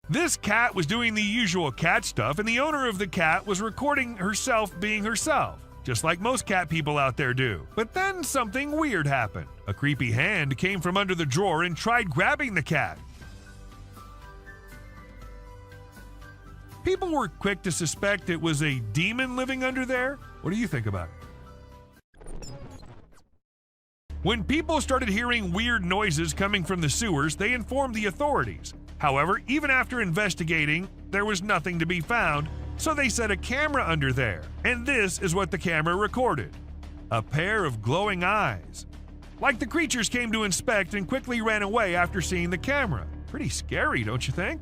This cat was doing the usual cat stuff, and the owner of the cat was recording herself being herself, just like most cat people out there do. But then something weird happened. A creepy hand came from under the drawer and tried grabbing the cat. People were quick to suspect it was a demon living under there. What do you think about it? When people started hearing weird noises coming from the sewers, they informed the authorities. However, even after investigating, there was nothing to be found, so they set a camera under there, and this is what the camera recorded. A pair of glowing eyes. Like the creatures came to inspect and quickly ran away after seeing the camera. Pretty scary, don't you think?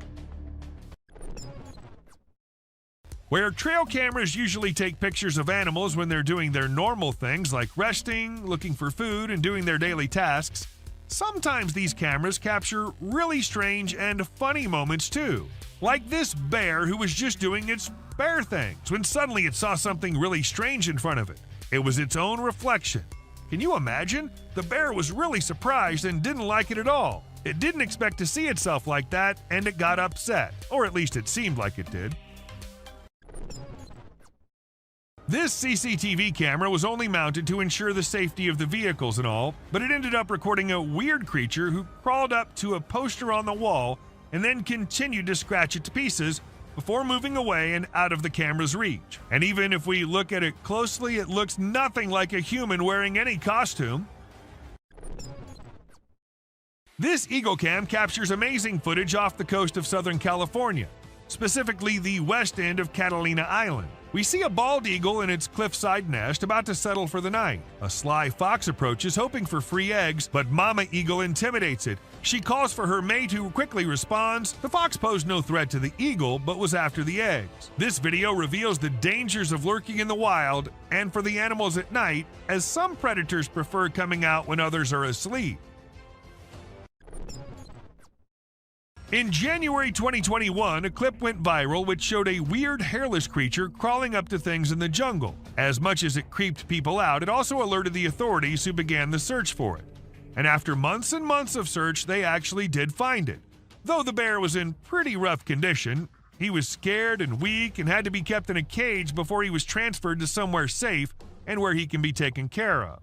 Where trail cameras usually take pictures of animals when they're doing their normal things like resting, looking for food, and doing their daily tasks, sometimes these cameras capture really strange and funny moments too. Like this bear who was just doing its bear things when suddenly it saw something really strange in front of it. It was its own reflection. Can you imagine? The bear was really surprised and didn't like it at all. It didn't expect to see itself like that, and it got upset, or at least it seemed like it did. This CCTV camera was only mounted to ensure the safety of the vehicles and all, but it ended up recording a weird creature who crawled up to a poster on the wall and then continued to scratch it to pieces before moving away and out of the camera's reach. And even if we look at it closely, it looks nothing like a human wearing any costume. This Eagle Cam captures amazing footage off the coast of Southern California, specifically the west end of Catalina Island. We see a bald eagle in its cliffside nest about to settle for the night. A sly fox approaches hoping for free eggs, but Mama Eagle intimidates it. She calls for her mate who quickly responds. The fox posed no threat to the eagle, but was after the eggs. This video reveals the dangers of lurking in the wild and for the animals at night, as some predators prefer coming out when others are asleep. In January 2021, a clip went viral which showed a weird hairless creature crawling up to things in the jungle. As much as it creeped people out, it also alerted the authorities who began the search for it. And after months and months of search, they actually did find it. Though the bear was in pretty rough condition, he was scared and weak and had to be kept in a cage before he was transferred to somewhere safe and where he can be taken care of.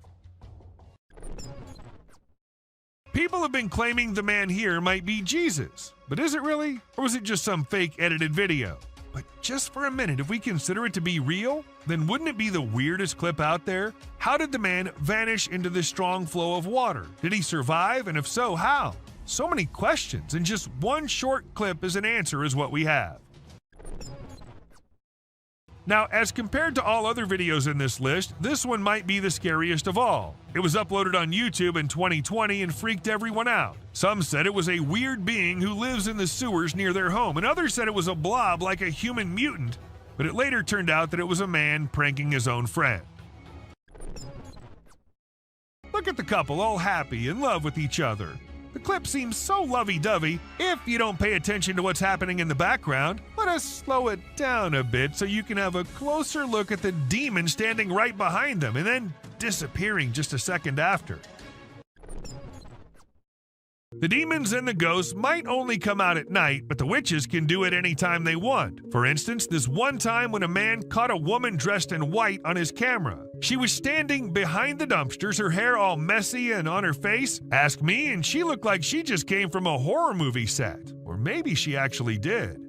People have been claiming the man here might be Jesus, but is it really? Or was it just some fake edited video? But just for a minute, if we consider it to be real, then wouldn't it be the weirdest clip out there? How did the man vanish into this strong flow of water? Did he survive? And if so, how? So many questions, and just one short clip as an answer is what we have. Now, as compared to all other videos in this list, this one might be the scariest of all. It was uploaded on YouTube in 2020 and freaked everyone out. Some said it was a weird being who lives in the sewers near their home, and others said it was a blob like a human mutant, but it later turned out that it was a man pranking his own friend. Look at the couple all happy, in love with each other. The clip seems so lovey-dovey. If you don't pay attention to what's happening in the background, let us slow it down a bit so you can have a closer look at the demon standing right behind them and then disappearing just a second after. The demons and the ghosts might only come out at night, but the witches can do it anytime they want. For instance, this one time when a man caught a woman dressed in white on his camera. She was standing behind the dumpsters, her hair all messy and on her face. Ask me, and she looked like she just came from a horror movie set. Or maybe she actually did.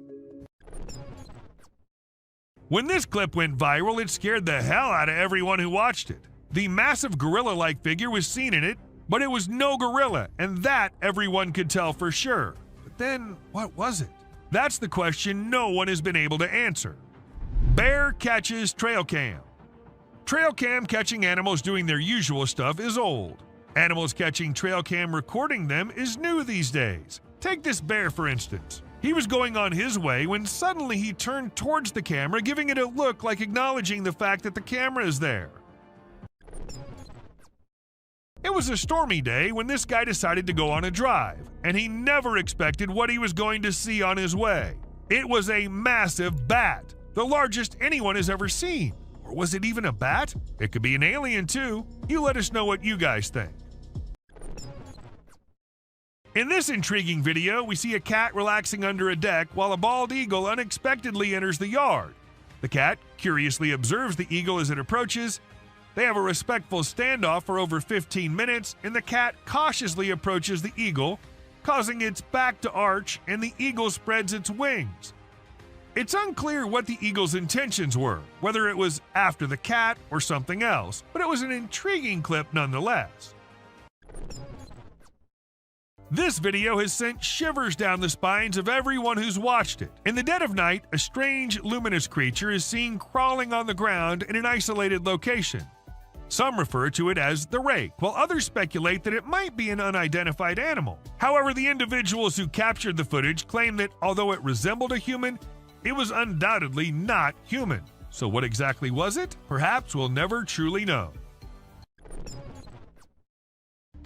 When this clip went viral, it scared the hell out of everyone who watched it. The massive gorilla-like figure was seen in it, but it was no gorilla, and that everyone could tell for sure. But then, what was it? That's the question no one has been able to answer. Bear catches trail cam. Trail cam catching animals doing their usual stuff is old. Animals catching trail cam recording them is new these days. Take this bear, for instance. He was going on his way when suddenly he turned towards the camera, giving it a look like acknowledging the fact that the camera is there. It was a stormy day when this guy decided to go on a drive, and he never expected what he was going to see on his way. It was a massive bat, the largest anyone has ever seen. Or was it even a bat? It could be an alien too. You let us know what you guys think. In this intriguing video, we see a cat relaxing under a deck while a bald eagle unexpectedly enters the yard. The cat curiously observes the eagle as it approaches. They have a respectful standoff for over 15 minutes, and the cat cautiously approaches the eagle, causing its back to arch, and the eagle spreads its wings. It's unclear what the eagle's intentions were, whether it was after the cat or something else, but it was an intriguing clip nonetheless. This video has sent shivers down the spines of everyone who's watched it. In the dead of night, a strange, luminous creature is seen crawling on the ground in an isolated location. Some refer to it as the rake, while others speculate that it might be an unidentified animal. However, the individuals who captured the footage claim that although it resembled a human, it was undoubtedly not human. So what exactly was it? Perhaps we'll never truly know.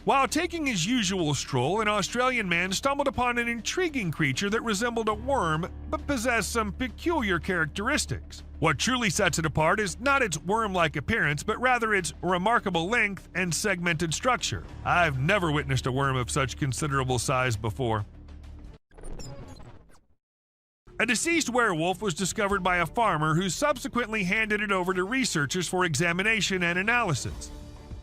While taking his usual stroll, an Australian man stumbled upon an intriguing creature that resembled a worm but possessed some peculiar characteristics. What truly sets it apart is not its worm-like appearance, but rather its remarkable length and segmented structure. I've never witnessed a worm of such considerable size before. A deceased werewolf was discovered by a farmer who subsequently handed it over to researchers for examination and analysis.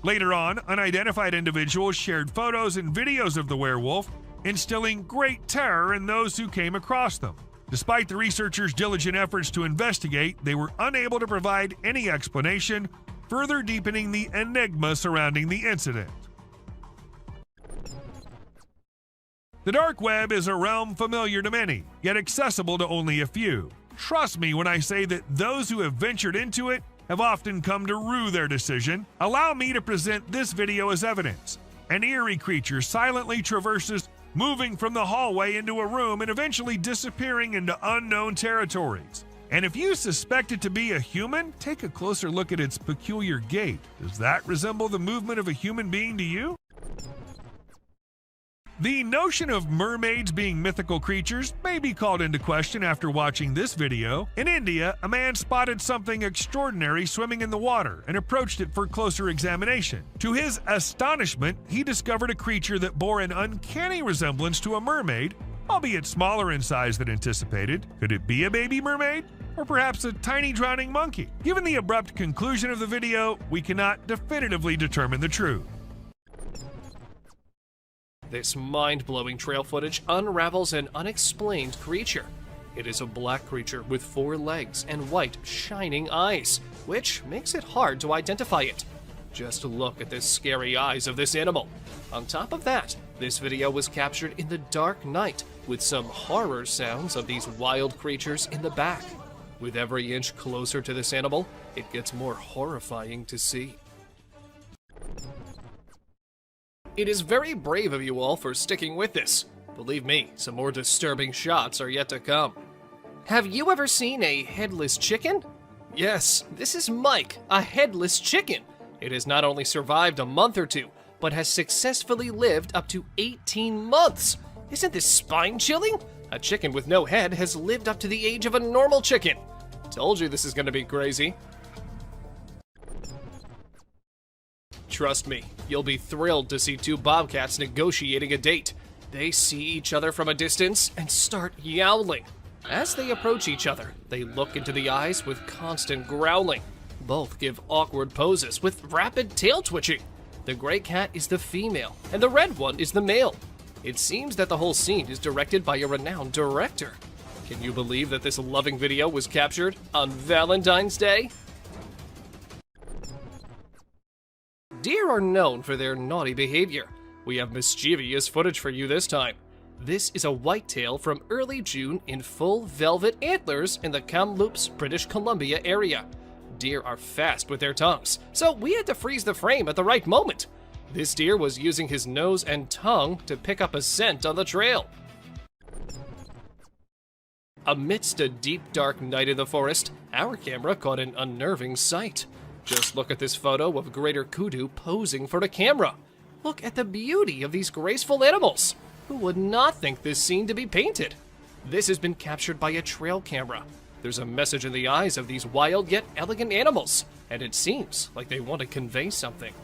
Later on, unidentified individuals shared photos and videos of the werewolf, instilling great terror in those who came across them. Despite the researchers' diligent efforts to investigate, they were unable to provide any explanation, further deepening the enigma surrounding the incident. The dark web is a realm familiar to many, yet accessible to only a few. Trust me when I say that those who have ventured into it have often come to rue their decision. Allow me to present this video as evidence. An eerie creature silently traverses, moving from the hallway into a room and eventually disappearing into unknown territories. And if you suspect it to be a human, take a closer look at its peculiar gait. Does that resemble the movement of a human being to you? The notion of mermaids being mythical creatures may be called into question after watching this video. In India, a man spotted something extraordinary swimming in the water and approached it for closer examination. To his astonishment, he discovered a creature that bore an uncanny resemblance to a mermaid, albeit smaller in size than anticipated. Could it be a baby mermaid? Or perhaps a tiny drowning monkey? Given the abrupt conclusion of the video, we cannot definitively determine the truth. This mind-blowing trail footage unravels an unexplained creature. It is a black creature with 4 legs and white, shining eyes, which makes it hard to identify it. Just look at the scary eyes of this animal. On top of that, this video was captured in the dark night, with some horror sounds of these wild creatures in the back. With every inch closer to this animal, it gets more horrifying to see. It is very brave of you all for sticking with this. Believe me, some more disturbing shots are yet to come. Have you ever seen a headless chicken? Yes, this is Mike, a headless chicken. It has not only survived a month or two, but has successfully lived up to 18 months. Isn't this spine-chilling? A chicken with no head has lived up to the age of a normal chicken. Told you this is gonna be crazy. Trust me, you'll be thrilled to see 2 bobcats negotiating a date. They see each other from a distance and start yowling. As they approach each other, they look into the eyes with constant growling. Both give awkward poses with rapid tail twitching. The gray cat is the female, and the red one is the male. It seems that the whole scene is directed by a renowned director. Can you believe that this loving video was captured on Valentine's Day? Deer are known for their naughty behavior. We have mischievous footage for you this time. This is a whitetail from early June in full velvet antlers in the Kamloops, British Columbia area. Deer are fast with their tongues, so we had to freeze the frame at the right moment. This deer was using his nose and tongue to pick up a scent on the trail. Amidst a deep, dark night in the forest, our camera caught an unnerving sight. Just look at this photo of greater kudu posing for the camera. Look at the beauty of these graceful animals. Who would not think this scene to be painted? This has been captured by a trail camera. There's a message in the eyes of these wild yet elegant animals, and it seems like they want to convey something.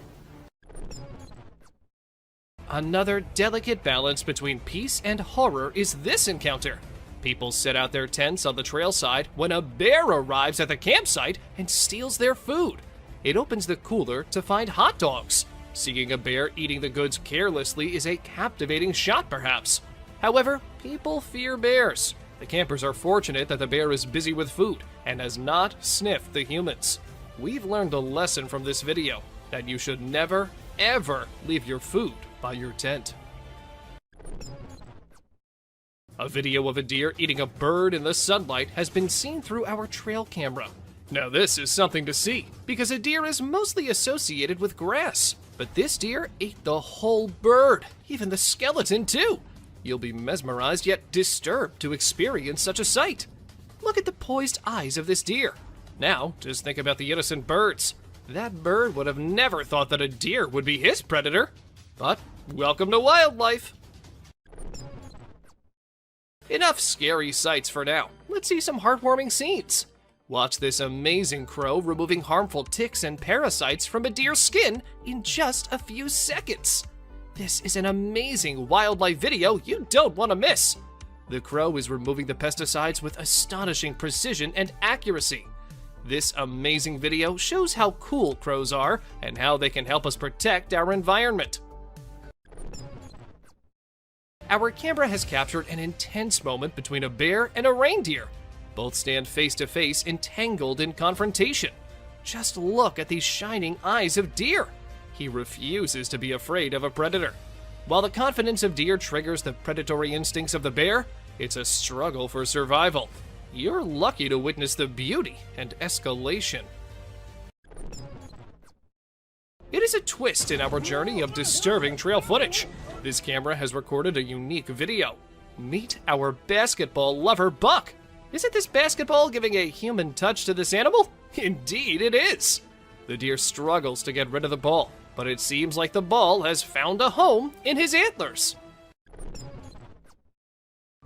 Another delicate balance between peace and horror is this encounter. People set out their tents on the trail side when a bear arrives at the campsite and steals their food. It opens the cooler to find hot dogs. Seeing a bear eating the goods carelessly is a captivating shot, perhaps. However, people fear bears. The campers are fortunate that the bear is busy with food and has not sniffed the humans. We've learned a lesson from this video, that you should never, ever leave your food by your tent. A video of a deer eating a bird in the sunlight has been seen through our trail camera. Now this is something to see, because a deer is mostly associated with grass. But this deer ate the whole bird, even the skeleton too. You'll be mesmerized yet disturbed to experience such a sight. Look at the poised eyes of this deer. Now, just think about the innocent birds. That bird would have never thought that a deer would be his predator. But welcome to wildlife. Enough scary sights for now. Let's see some heartwarming scenes. Watch this amazing crow removing harmful ticks and parasites from a deer's skin in just a few seconds. This is an amazing wildlife video you don't want to miss. The crow is removing the pesticides with astonishing precision and accuracy. This amazing video shows how cool crows are and how they can help us protect our environment. Our camera has captured an intense moment between a bear and a reindeer. Both stand face to face, entangled in confrontation. Just look at these shining eyes of deer. He refuses to be afraid of a predator. While the confidence of deer triggers the predatory instincts of the bear, it's a struggle for survival. You're lucky to witness the beauty and escalation. It is a twist in our journey of disturbing trail footage. This camera has recorded a unique video. Meet our basketball lover, Buck. Isn't this basketball giving a human touch to this animal? Indeed it is. The deer struggles to get rid of the ball, but it seems like the ball has found a home in his antlers.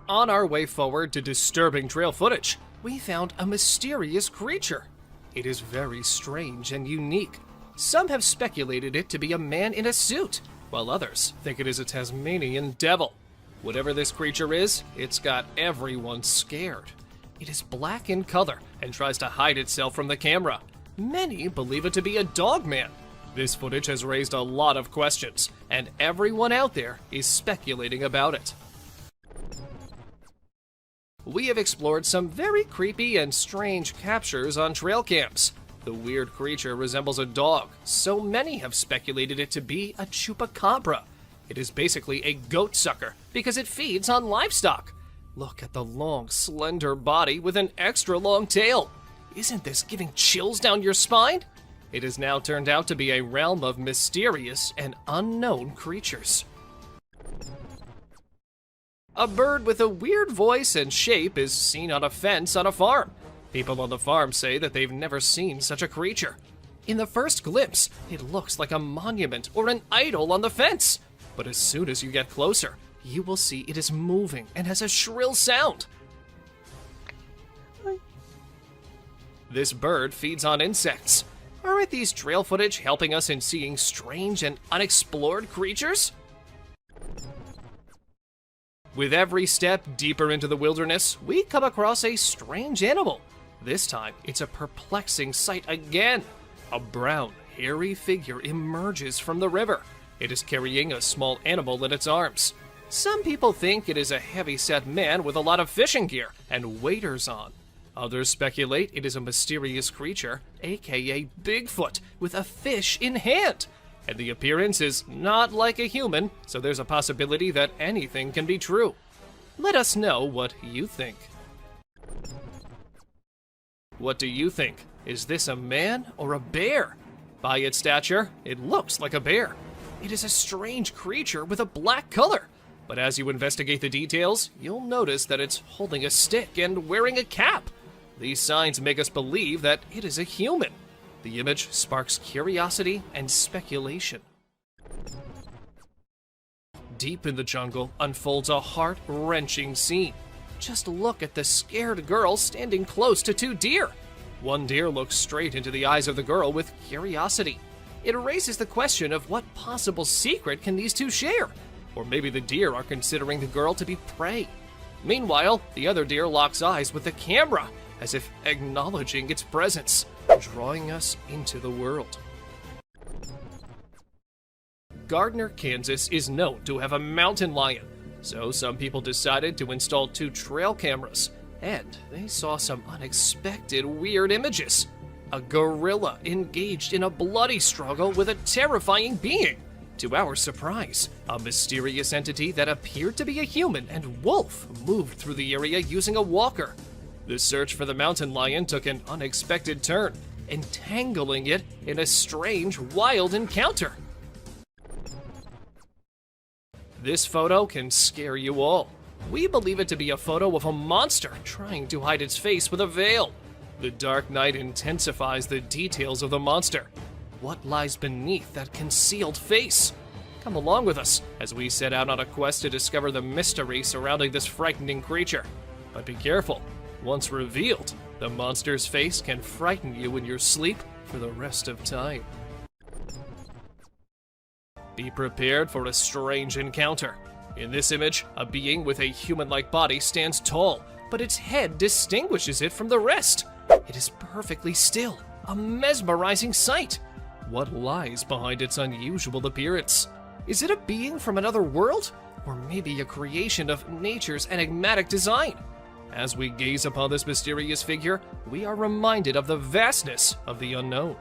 On our way forward to disturbing trail footage, we found a mysterious creature. It is very strange and unique. Some have speculated it to be a man in a suit, while others think it is a Tasmanian devil. Whatever this creature is, it's got everyone scared. It is black in color and tries to hide itself from the camera. Many believe it to be a dog man. This footage has raised a lot of questions, and everyone out there is speculating about it. We have explored some very creepy and strange captures on trail cams. The weird creature resembles a dog, so many have speculated it to be a chupacabra. It is basically a goat sucker because it feeds on livestock. Look at the long, slender body with an extra long tail. Isn't this giving chills down your spine? It has now turned out to be a realm of mysterious and unknown creatures. A bird with a weird voice and shape is seen on a fence on a farm. People on the farm say that they've never seen such a creature. In the first glimpse, it looks like a monument or an idol on the fence. But as soon as you get closer, you will see it is moving and has a shrill sound. This bird feeds on insects. Aren't these trail footage helping us in seeing strange and unexplored creatures? With every step deeper into the wilderness, we come across a strange animal. This time, it's a perplexing sight again. A brown, hairy figure emerges from the river. It is carrying a small animal in its arms. Some people think it is a heavy-set man with a lot of fishing gear and waders on. Others speculate it is a mysterious creature, aka Bigfoot, with a fish in hand. And the appearance is not like a human, so there's a possibility that anything can be true. Let us know what you think. What do you think? Is this a man or a bear? By its stature, it looks like a bear. It is a strange creature with a black color. But as you investigate the details, you'll notice that it's holding a stick and wearing a cap. These signs make us believe that it is a human. The image sparks curiosity and speculation. Deep in the jungle unfolds a heart-wrenching scene. Just look at the scared girl standing close to two deer. One deer looks straight into the eyes of the girl with curiosity. It raises the question of what possible secret can these two share? Or maybe the deer are considering the girl to be prey. Meanwhile, the other deer locks eyes with the camera, as if acknowledging its presence, drawing us into the world. Gardner, Kansas is known to have a mountain lion, so some people decided to install 2 trail cameras, and they saw some unexpected weird images. A gorilla engaged in a bloody struggle with a terrifying being. To our surprise, a mysterious entity that appeared to be a human and wolf moved through the area using a walker. The search for the mountain lion took an unexpected turn, entangling it in a strange, wild encounter. This photo can scare you all. We believe it to be a photo of a monster trying to hide its face with a veil. The dark night intensifies the details of the monster. What lies beneath that concealed face? Come along with us as we set out on a quest to discover the mystery surrounding this frightening creature. But be careful. Once revealed, the monster's face can frighten you in your sleep for the rest of time. Be prepared for a strange encounter. In this image, a being with a human-like body stands tall, but its head distinguishes it from the rest. It is perfectly still, a mesmerizing sight. What lies behind its unusual appearance? Is it a being from another world? Or maybe a creation of nature's enigmatic design? As we gaze upon this mysterious figure, we are reminded of the vastness of the unknown.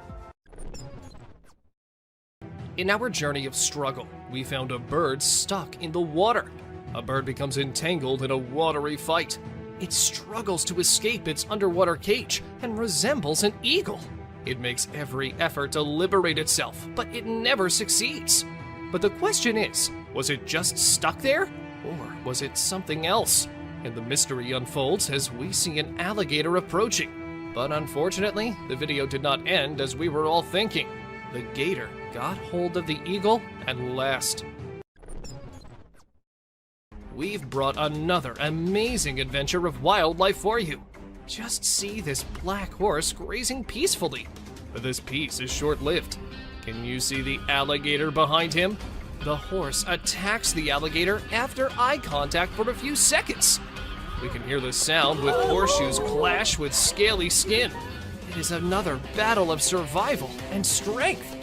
In our journey of struggle, we found a bird stuck in the water. A bird becomes entangled in a watery fight. It struggles to escape its underwater cage and resembles an eagle. It makes every effort to liberate itself, but it never succeeds. But the question is, was it just stuck there? Or was it something else? And the mystery unfolds as we see an alligator approaching. But unfortunately, the video did not end as we were all thinking. The gator got hold of the eagle at last. We've brought another amazing adventure of wildlife for you. Just see this black horse grazing peacefully. But this peace is short-lived. Can you see the alligator behind him? The horse attacks the alligator after eye contact for a few seconds. We can hear the sound with horseshoes clash with scaly skin. It is another battle of survival and strength.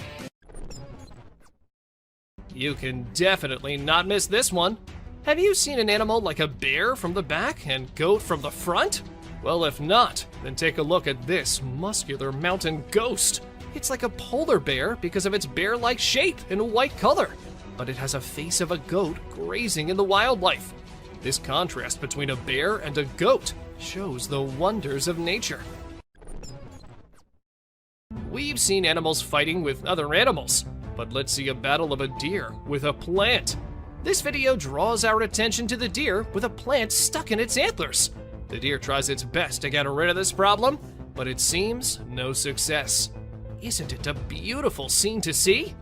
You can definitely not miss this one. Have you seen an animal like a bear from the back and goat from the front? Well, if not, then take a look at this muscular mountain ghost. It's like a polar bear because of its bear-like shape and white color, but it has a face of a goat grazing in the wildlife. This contrast between a bear and a goat shows the wonders of nature. We've seen animals fighting with other animals, but let's see a battle of a deer with a plant. This video draws our attention to the deer with a plant stuck in its antlers. The deer tries its best to get rid of this problem, but it seems no success. Isn't it a beautiful scene to see?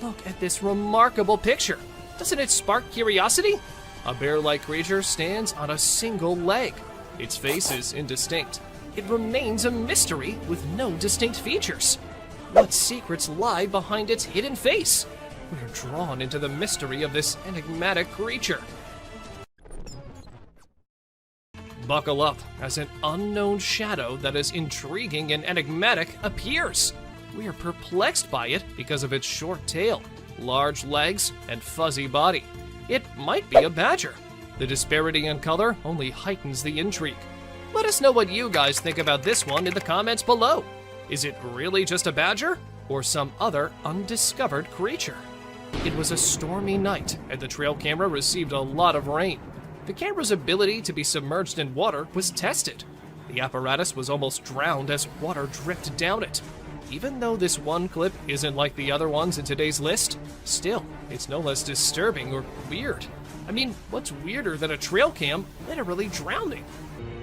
Look at this remarkable picture. Doesn't it spark curiosity? A bear-like creature stands on a single leg. Its face is indistinct. It remains a mystery with no distinct features. What secrets lie behind its hidden face? We're drawn into the mystery of this enigmatic creature. Buckle up as an unknown shadow that is intriguing and enigmatic appears. We are perplexed by it because of its short tail, large legs, and fuzzy body. It might be a badger. The disparity in color only heightens the intrigue. Let us know what you guys think about this one in the comments below. Is it really just a badger or some other undiscovered creature? It was a stormy night and the trail camera received a lot of rain. The camera's ability to be submerged in water was tested. The apparatus was almost drowned as water dripped down it. Even though this one clip isn't like the other ones in today's list, still, it's no less disturbing or weird. I mean, what's weirder than a trail cam literally drowning?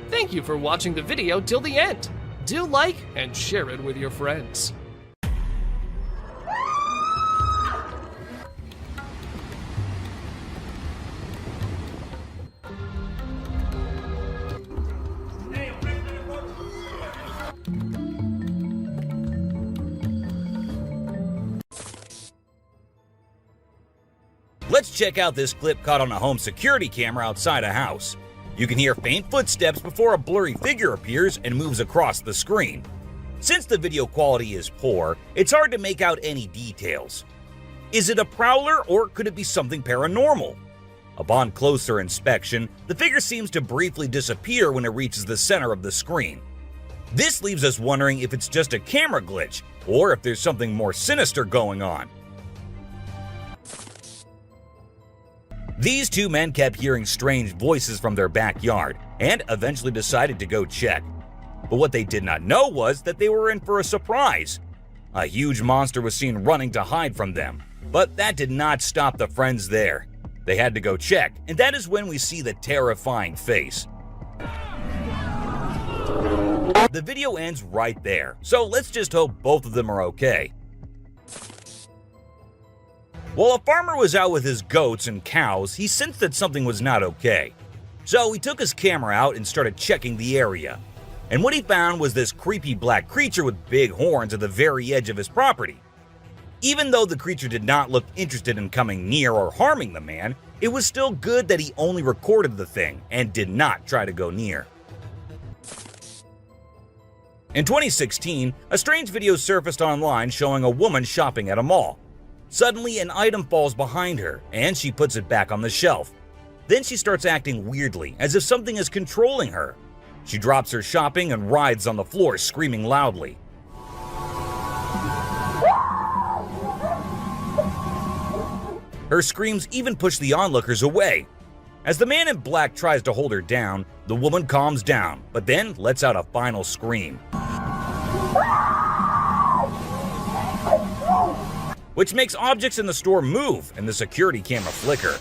Thank you for watching the video till the end. Do like and share it with your friends. Let's check out this clip caught on a home security camera outside a house. You can hear faint footsteps before a blurry figure appears and moves across the screen. Since the video quality is poor, it's hard to make out any details. Is it a prowler or could it be something paranormal? Upon closer inspection, the figure seems to briefly disappear when it reaches the center of the screen. This leaves us wondering if it's just a camera glitch, or if there's something more sinister going on. These two men kept hearing strange voices from their backyard, and eventually decided to go check. But what they did not know was that they were in for a surprise. A huge monster was seen running to hide from them, but that did not stop the friends there. They had to go check, and that is when we see the terrifying face. The video ends right there, so let's just hope both of them are okay. While a farmer was out with his goats and cows, he sensed that something was not okay. So he took his camera out and started checking the area. And what he found was this creepy black creature with big horns at the very edge of his property. Even though the creature did not look interested in coming near or harming the man, it was still good that he only recorded the thing and did not try to go near. In 2016, a strange video surfaced online showing a woman shopping at a mall. Suddenly, an item falls behind her, and she puts it back on the shelf. Then she starts acting weirdly, as if something is controlling her. She drops her shopping and writhes on the floor, screaming loudly. Her screams even push the onlookers away. As the man in black tries to hold her down, the woman calms down, but then lets out a final scream, which makes objects in the store move and the security camera flicker.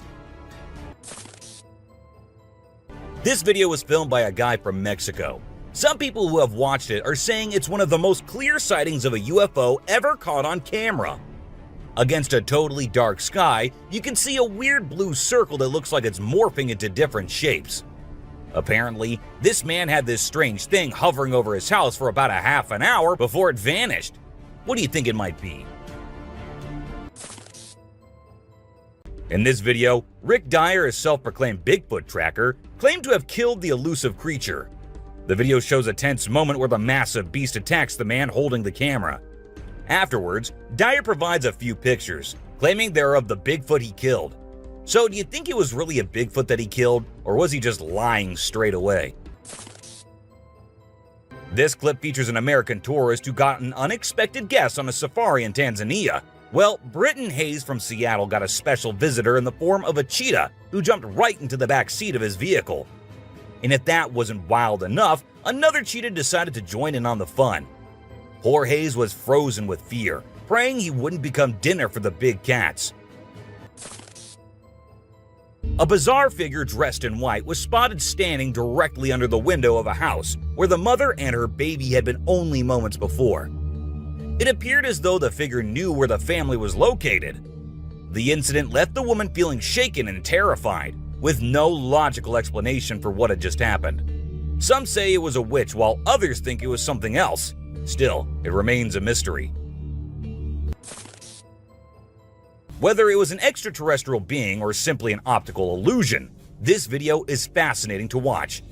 This video was filmed by a guy from Mexico. Some people who have watched it are saying it's one of the most clear sightings of a UFO ever caught on camera. Against a totally dark sky, you can see a weird blue circle that looks like it's morphing into different shapes. Apparently, this man had this strange thing hovering over his house for about a half an hour before it vanished. What do you think it might be? In this video, Rick Dyer, a self-proclaimed Bigfoot tracker, claimed to have killed the elusive creature. The video shows a tense moment where the massive beast attacks the man holding the camera. Afterwards, Dyer provides a few pictures, claiming they're of the Bigfoot he killed. So do you think it was really a Bigfoot that he killed, or was he just lying straight away? This clip features an American tourist who got an unexpected guest on a safari in Tanzania. Well, Britton Hayes from Seattle got a special visitor in the form of a cheetah who jumped right into the back seat of his vehicle. And if that wasn't wild enough, another cheetah decided to join in on the fun. Poor Hayes was frozen with fear, praying he wouldn't become dinner for the big cats. A bizarre figure dressed in white was spotted standing directly under the window of a house where the mother and her baby had been only moments before. It appeared as though the figure knew where the family was located. The incident left the woman feeling shaken and terrified, with no logical explanation for what had just happened. Some say it was a witch, while others think it was something else. Still, it remains a mystery. Whether it was an extraterrestrial being or simply an optical illusion, this video is fascinating to watch.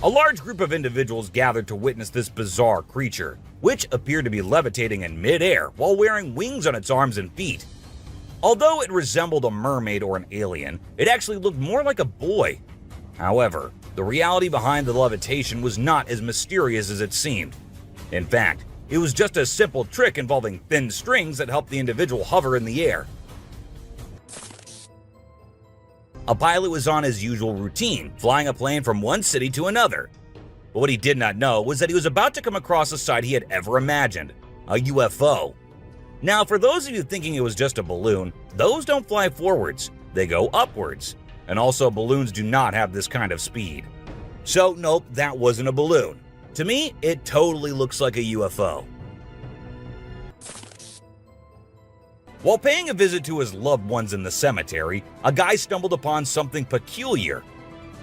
A large group of individuals gathered to witness this bizarre creature, which appeared to be levitating in midair while wearing wings on its arms and feet. Although it resembled a mermaid or an alien, it actually looked more like a boy. However, the reality behind the levitation was not as mysterious as it seemed. In fact, it was just a simple trick involving thin strings that helped the individual hover in the air. A pilot was on his usual routine, flying a plane from one city to another. But what he did not know was that he was about to come across a sight he had ever imagined, a UFO. Now, for those of you thinking it was just a balloon, those don't fly forwards, they go upwards. And also, balloons do not have this kind of speed. So, nope, that wasn't a balloon. To me, it totally looks like a UFO. While paying a visit to his loved ones in the cemetery, a guy stumbled upon something peculiar.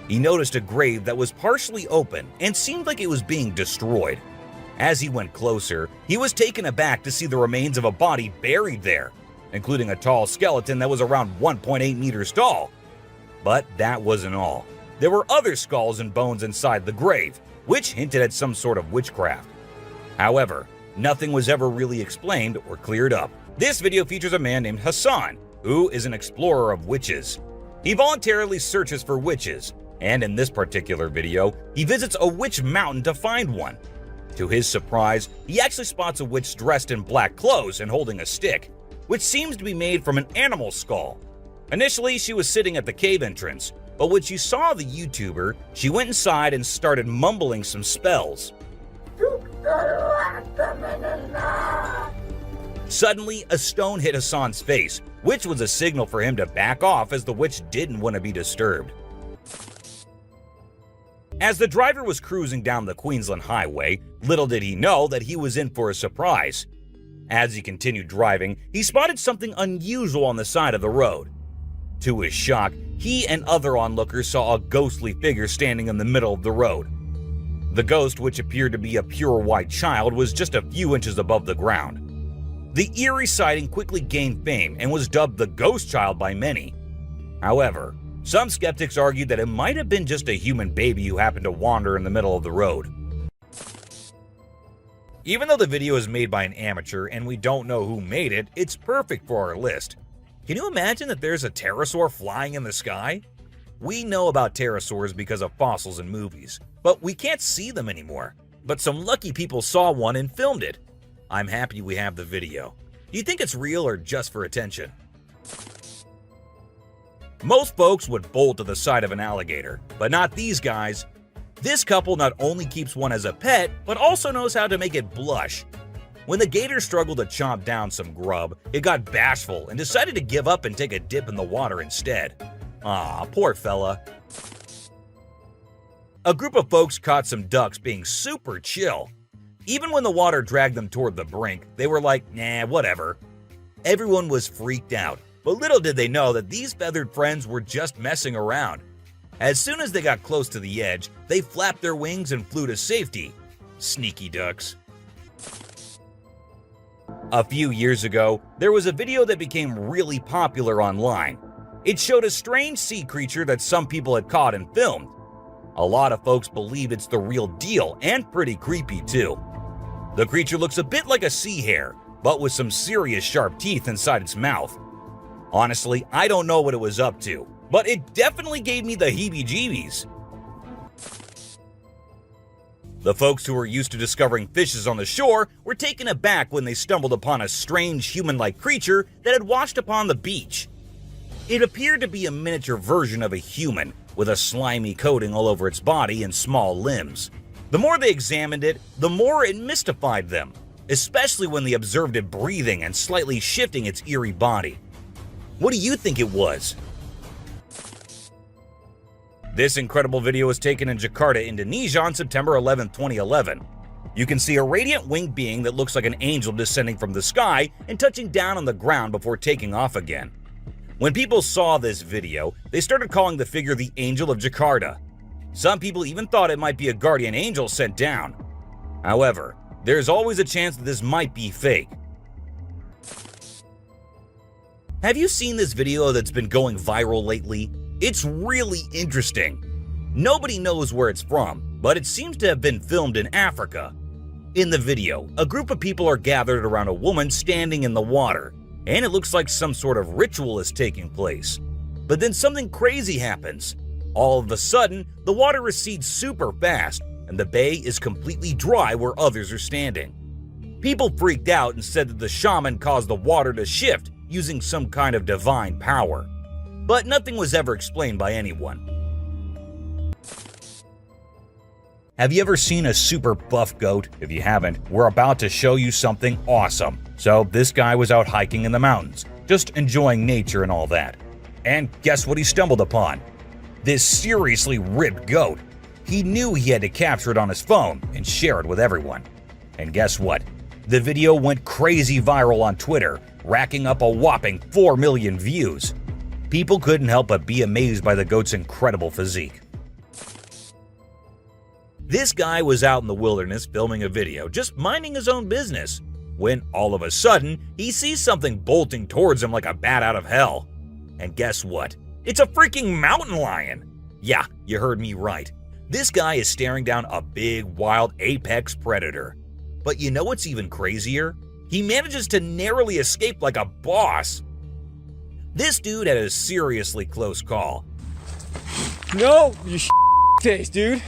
He noticed a grave that was partially open and seemed like it was being destroyed. As he went closer, he was taken aback to see the remains of a body buried there, including a tall skeleton that was around 1.8 meters tall. But that wasn't all. There were other skulls and bones inside the grave, which hinted at some sort of witchcraft. However, nothing was ever really explained or cleared up. This video features a man named Hassan, who is an explorer of witches. He voluntarily searches for witches, and in this particular video, he visits a witch mountain to find one. To his surprise, he actually spots a witch dressed in black clothes and holding a stick, which seems to be made from an animal skull. Initially, she was sitting at the cave entrance, but when she saw the YouTuber, she went inside and started mumbling some spells. Suddenly, a stone hit Hassan's face, which was a signal for him to back off as the witch didn't want to be disturbed. As the driver was cruising down the Queensland highway, little did he know that he was in for a surprise. As he continued driving, he spotted something unusual on the side of the road. To his shock, he and other onlookers saw a ghostly figure standing in the middle of the road. The ghost, which appeared to be a pure white child, was just a few inches above the ground. The eerie sighting quickly gained fame and was dubbed the Ghost Child by many. However, some skeptics argued that it might have been just a human baby who happened to wander in the middle of the road. Even though the video is made by an amateur and we don't know who made it, it's perfect for our list. Can you imagine that there's a pterosaur flying in the sky? We know about pterosaurs because of fossils in movies, but we can't see them anymore. But some lucky people saw one and filmed it. I'm happy we have the video. Do you think it's real or just for attention? Most folks would bolt to the side of an alligator, but not these guys. This couple not only keeps one as a pet, but also knows how to make it blush. When the gator struggled to chomp down some grub, it got bashful and decided to give up and take a dip in the water instead. Aw, poor fella. A group of folks caught some ducks being super chill. Even when the water dragged them toward the brink, they were like, nah, whatever. Everyone was freaked out, but little did they know that these feathered friends were just messing around. As soon as they got close to the edge, they flapped their wings and flew to safety. Sneaky ducks. A few years ago, there was a video that became really popular online. It showed a strange sea creature that some people had caught and filmed. A lot of folks believe it's the real deal and pretty creepy too. The creature looks a bit like a sea hare, but with some serious sharp teeth inside its mouth. Honestly, I don't know what it was up to, but it definitely gave me the heebie-jeebies. The folks who were used to discovering fishes on the shore were taken aback when they stumbled upon a strange human-like creature that had washed upon the beach. It appeared to be a miniature version of a human, with a slimy coating all over its body and small limbs. The more they examined it, the more it mystified them, especially when they observed it breathing and slightly shifting its eerie body. What do you think it was? This incredible video was taken in Jakarta, Indonesia on September 11, 2011. You can see a radiant winged being that looks like an angel descending from the sky and touching down on the ground before taking off again. When people saw this video, they started calling the figure the Angel of Jakarta. Some people even thought it might be a guardian angel sent down. However, there's always a chance that this might be fake. Have you seen this video that's been going viral lately? It's really interesting. Nobody knows where it's from, but it seems to have been filmed in Africa. In the video, a group of people are gathered around a woman standing in the water, and it looks like some sort of ritual is taking place. But then something crazy happens. All of a sudden, the water recedes super fast, and the bay is completely dry where others are standing. People freaked out and said that the shaman caused the water to shift using some kind of divine power. But nothing was ever explained by anyone. Have you ever seen a super buff goat? If you haven't, we're about to show you something awesome. So this guy was out hiking in the mountains, just enjoying nature and all that. And guess what he stumbled upon? This seriously ripped goat. He knew he had to capture it on his phone and share it with everyone. And guess what? The video went crazy viral on Twitter, racking up a whopping 4 million views. People couldn't help but be amazed by the goat's incredible physique. This guy was out in the wilderness filming a video, just minding his own business, when all of a sudden, he sees something bolting towards him like a bat out of hell. And guess what? It's a freaking mountain lion! Yeah, you heard me right. This guy is staring down a big, wild apex predator. But you know what's even crazier? He manages to narrowly escape like a boss. This dude had a seriously close call. No, you taste, dude.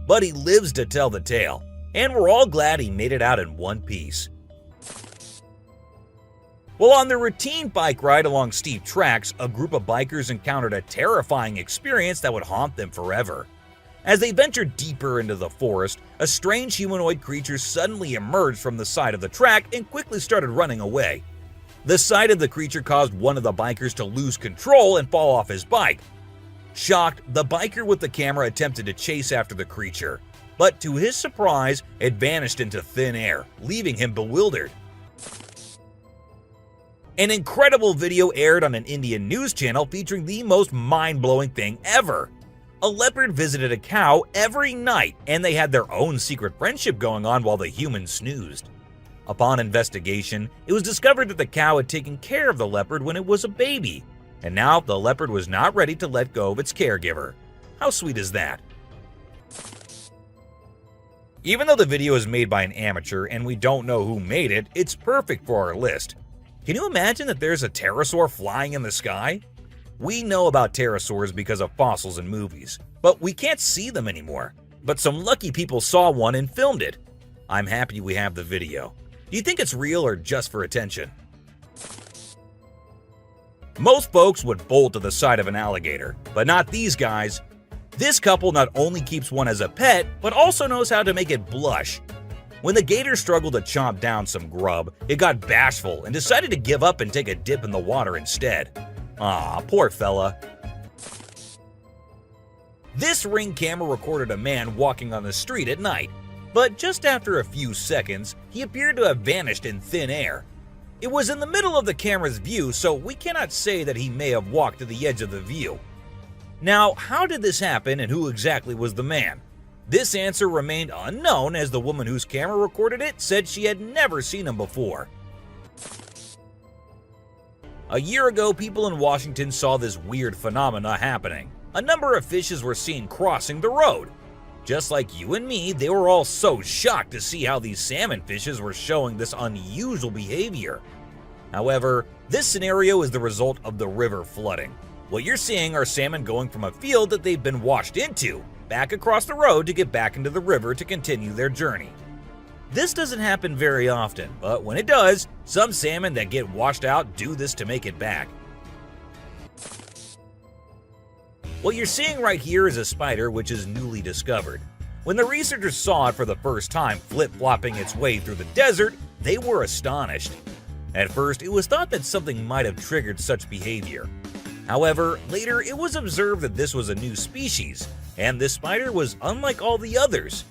But he lives to tell the tale. and we're all glad he made it out in one piece. While on their routine bike ride along steep tracks, a group of bikers encountered a terrifying experience that would haunt them forever. As they ventured deeper into the forest, a strange humanoid creature suddenly emerged from the side of the track and quickly started running away. The sight of the creature caused one of the bikers to lose control and fall off his bike. Shocked, the biker with the camera attempted to chase after the creature, but to his surprise, it vanished into thin air, leaving him bewildered. An incredible video aired on an Indian news channel featuring the most mind-blowing thing ever. A leopard visited a cow every night, and they had their own secret friendship going on while the human snoozed. Upon investigation, it was discovered that the cow had taken care of the leopard when it was a baby, and now the leopard was not ready to let go of its caregiver. How sweet is that? Even though the video is made by an amateur and we don't know who made it, it's perfect for our list. Can you imagine that there's a pterosaur flying in the sky? We know about pterosaurs because of fossils in movies, but we can't see them anymore. But some lucky people saw one and filmed it. I'm happy we have the video. Do you think it's real or just for attention? Most folks would bolt to the side of an alligator, but not these guys. This couple not only keeps one as a pet, but also knows how to make it blush. When the gator struggled to chomp down some grub, it got bashful and decided to give up and take a dip in the water instead. Aw, poor fella. This Ring camera recorded a man walking on the street at night, but just after a few seconds, he appeared to have vanished in thin air. It was in the middle of the camera's view, so we cannot say that he may have walked to the edge of the view. Now, how did this happen and who exactly was the man? This answer remained unknown as the woman whose camera recorded it said she had never seen him before. A year ago, people in Washington saw this weird phenomena happening. A number of fishes were seen crossing the road. Just like you and me, they were all so shocked to see how these salmon fishes were showing this unusual behavior. However, this scenario is the result of the river flooding. What you're seeing are salmon going from a field that they've been washed into, back across the road to get back into the river to continue their journey. This doesn't happen very often, but when it does, some salmon that get washed out do this to make it back. What you're seeing right here is a spider which is newly discovered. When the researchers saw it for the first time flip-flopping its way through the desert, they were astonished. At first, it was thought that something might have triggered such behavior. However, later it was observed that this was a new species, and this spider was unlike all the others,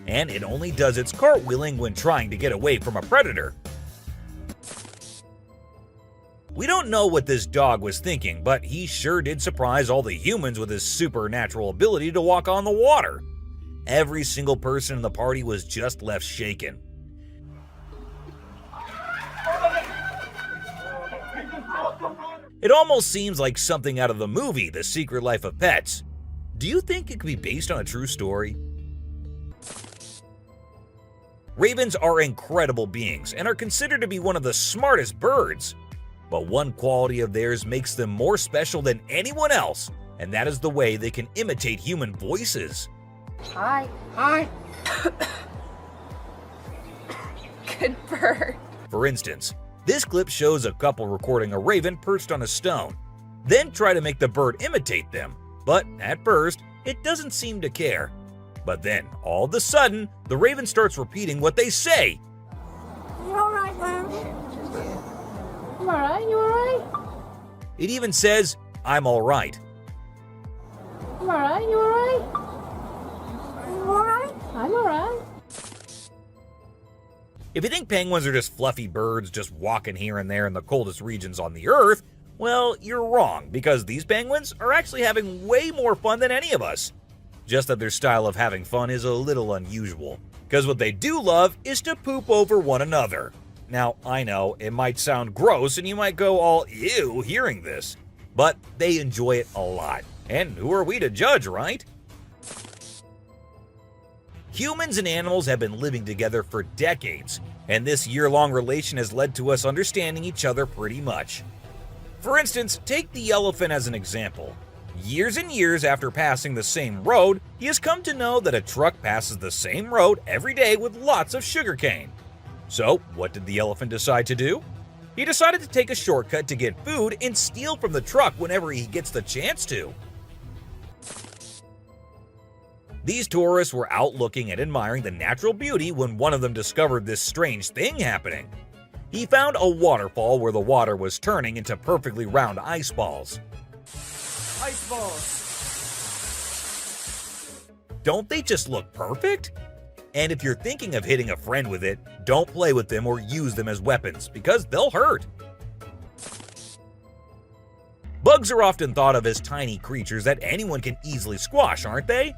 and it only does its cartwheeling when trying to get away from a predator. We don't know what this dog was thinking, but he sure did surprise all the humans with his supernatural ability to walk on the water. Every single person in the party was just left shaken. It almost seems like something out of the movie The Secret Life of Pets. Do you think it could be based on a true story? Ravens are incredible beings and are considered to be one of the smartest birds. But one quality of theirs makes them more special than anyone else, and that is the way they can imitate human voices. Hi. Hi. Good bird. For instance, this clip shows a couple recording a raven perched on a stone, then try to make the bird imitate them, but at first, it doesn't seem to care. But then, all of a sudden, the raven starts repeating what they say. You alright, man? You alright? You alright? It even says, "I'm alright." You alright? You alright? You alright? I'm alright. If you think penguins are just fluffy birds just walking here and there in the coldest regions on the Earth, well, you're wrong, because these penguins are actually having way more fun than any of us. Just that their style of having fun is a little unusual, because what they do love is to poop over one another. Now, I know, it might sound gross and you might go all ew hearing this, but they enjoy it a lot. And who are we to judge, right? Humans and animals have been living together for decades, and this year-long relation has led to us understanding each other pretty much. For instance, take the elephant as an example. Years and years after passing the same road, he has come to know that a truck passes the same road every day with lots of sugarcane. So, what did the elephant decide to do? He decided to take a shortcut to get food and steal from the truck whenever he gets the chance to. These tourists were out looking and admiring the natural beauty when one of them discovered this strange thing happening. He found a waterfall where the water was turning into perfectly round ice balls. Ice balls. Don't they just look perfect? And if you're thinking of hitting a friend with it, don't play with them or use them as weapons because they'll hurt. Bugs are often thought of as tiny creatures that anyone can easily squash, aren't they?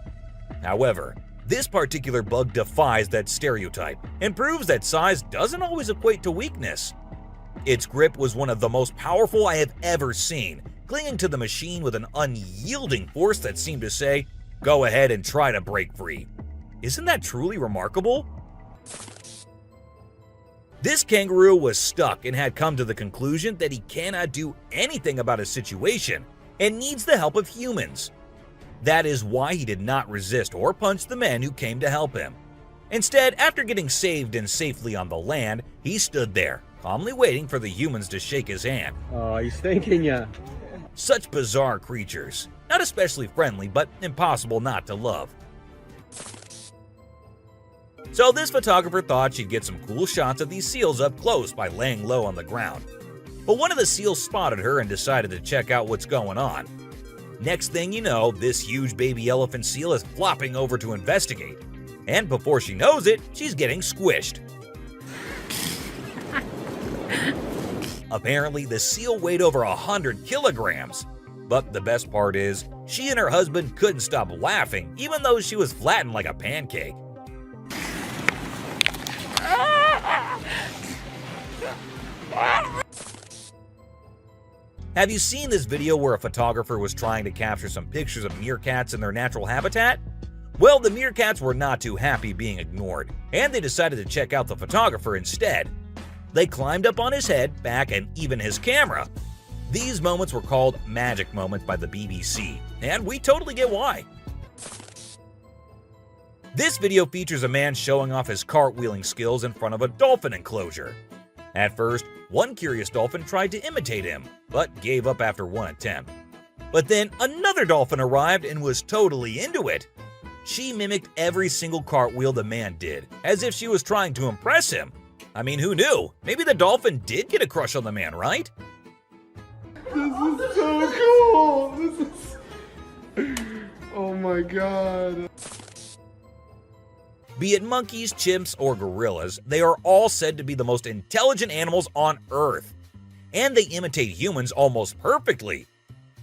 However, this particular bug defies that stereotype and proves that size doesn't always equate to weakness. Its grip was one of the most powerful I have ever seen, clinging to the machine with an unyielding force that seemed to say, "Go ahead and try to break free." Isn't that truly remarkable? This kangaroo was stuck and had come to the conclusion that he cannot do anything about his situation and needs the help of humans. That is why he did not resist or punch the men who came to help him. Instead, after getting saved and safely on the land, he stood there, calmly waiting for the humans to shake his hand. Oh, he's thanking ya. Such bizarre creatures. Not especially friendly, but impossible not to love. So this photographer thought she'd get some cool shots of these seals up close by laying low on the ground. But one of the seals spotted her and decided to check out what's going on. Next thing you know, this huge baby elephant seal is flopping over to investigate. And before she knows it, she's getting squished. Apparently, the seal weighed over 100 kilograms. But the best part is, she and her husband couldn't stop laughing even though she was flattened like a pancake. Have you seen this video where a photographer was trying to capture some pictures of meerkats in their natural habitat? Well, the meerkats were not too happy being ignored, and they decided to check out the photographer instead. They climbed up on his head, back, and even his camera. These moments were called magic moments by the BBC, and we totally get why. This video features a man showing off his cartwheeling skills in front of a dolphin enclosure. At first, one curious dolphin tried to imitate him, but gave up after one attempt. But then another dolphin arrived and was totally into it. She mimicked every single cartwheel the man did, as if she was trying to impress him. I mean, who knew? Maybe the dolphin did get a crush on the man, right? This is so cool! This is... Oh my god. Be it monkeys, chimps, or gorillas, they are all said to be the most intelligent animals on Earth. And they imitate humans almost perfectly.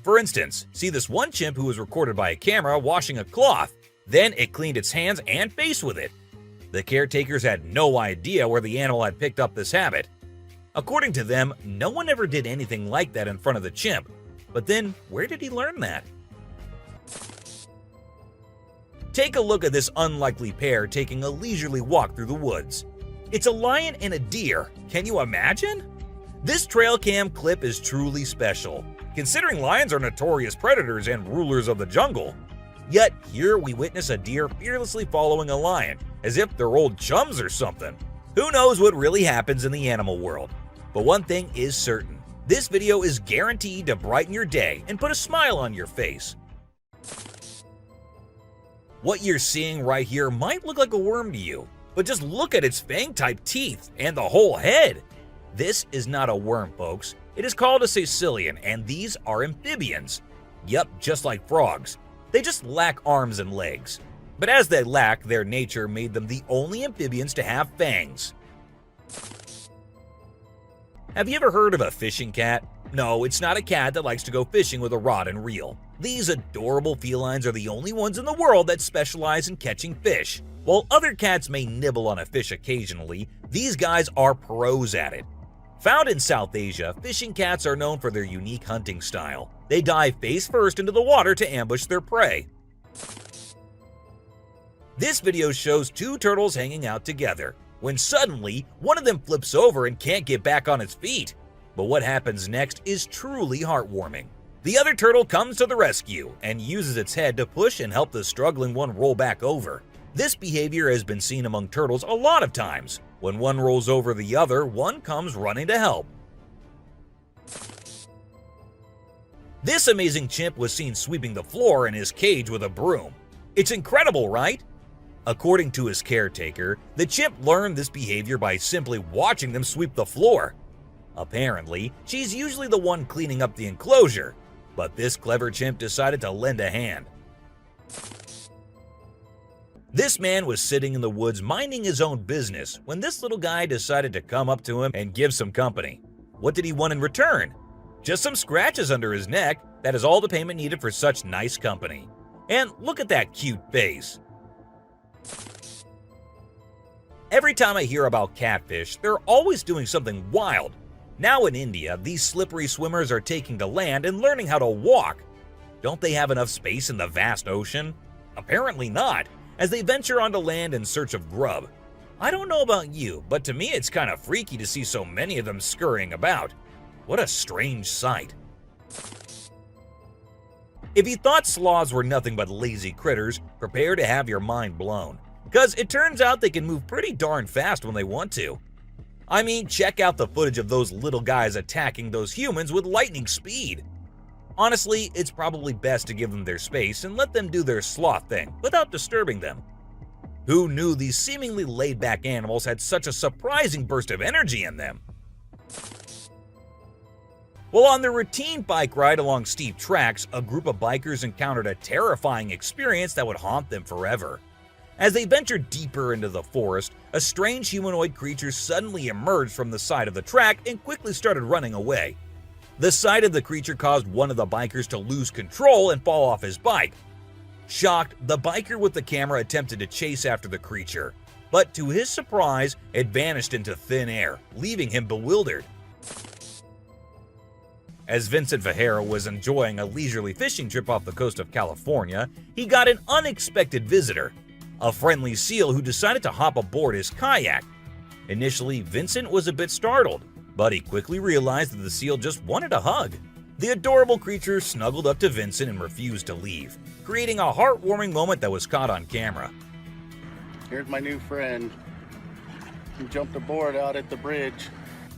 For instance, see this one chimp who was recorded by a camera washing a cloth. Then it cleaned its hands and face with it. The caretakers had no idea where the animal had picked up this habit. According to them, no one ever did anything like that in front of the chimp. But then, where did he learn that? Take a look at this unlikely pair taking a leisurely walk through the woods. It's a lion and a deer. Can you imagine? This trail cam clip is truly special, considering lions are notorious predators and rulers of the jungle. Yet here we witness a deer fearlessly following a lion, as if they're old chums or something. Who knows what really happens in the animal world? But one thing is certain, this video is guaranteed to brighten your day and put a smile on your face. What you're seeing right here might look like a worm to you, but just look at its fang-type teeth and the whole head. This is not a worm, folks. It is called a caecilian, and these are amphibians. Yup, just like frogs. They just lack arms and legs. But as they lack, their nature made them the only amphibians to have fangs. Have you ever heard of a fishing cat? No, it's not a cat that likes to go fishing with a rod and reel. These adorable felines are the only ones in the world that specialize in catching fish. While other cats may nibble on a fish occasionally, these guys are pros at it. Found in South Asia, fishing cats are known for their unique hunting style. They dive face first into the water to ambush their prey. This video shows two turtles hanging out together, when suddenly one of them flips over and can't get back on its feet. But what happens next is truly heartwarming. The other turtle comes to the rescue and uses its head to push and help the struggling one roll back over. This behavior has been seen among turtles a lot of times. When one rolls over the other, one comes running to help. This amazing chimp was seen sweeping the floor in his cage with a broom. It's incredible, right? According to his caretaker, the chimp learned this behavior by simply watching them sweep the floor. Apparently, she's usually the one cleaning up the enclosure, but this clever chimp decided to lend a hand. This man was sitting in the woods minding his own business when this little guy decided to come up to him and give some company. What did he want in return? Just some scratches under his neck. That is all the payment needed for such nice company. And look at that cute face. Every time I hear about catfish, they're always doing something wild. Now in India, these slippery swimmers are taking to land and learning how to walk. Don't they have enough space in the vast ocean? Apparently not, as they venture onto land in search of grub. I don't know about you, but to me it's kind of freaky to see so many of them scurrying about. What a strange sight. If you thought sloths were nothing but lazy critters, prepare to have your mind blown. Because it turns out they can move pretty darn fast when they want to. I mean, check out the footage of those little guys attacking those humans with lightning speed. Honestly, it's probably best to give them their space and let them do their sloth thing without disturbing them. Who knew these seemingly laid-back animals had such a surprising burst of energy in them? Well, on their routine bike ride along steep tracks, a group of bikers encountered a terrifying experience that would haunt them forever. As they ventured deeper into the forest, a strange humanoid creature suddenly emerged from the side of the track and quickly started running away. The sight of the creature caused one of the bikers to lose control and fall off his bike. Shocked, the biker with the camera attempted to chase after the creature, but to his surprise, it vanished into thin air, leaving him bewildered. As Vincent Vajera was enjoying a leisurely fishing trip off the coast of California, he got an unexpected visitor. A friendly seal who decided to hop aboard his kayak. Initially, Vincent was a bit startled, but he quickly realized that the seal just wanted a hug. The adorable creature snuggled up to Vincent and refused to leave, creating a heartwarming moment that was caught on camera. Here's my new friend. He jumped aboard out at the bridge.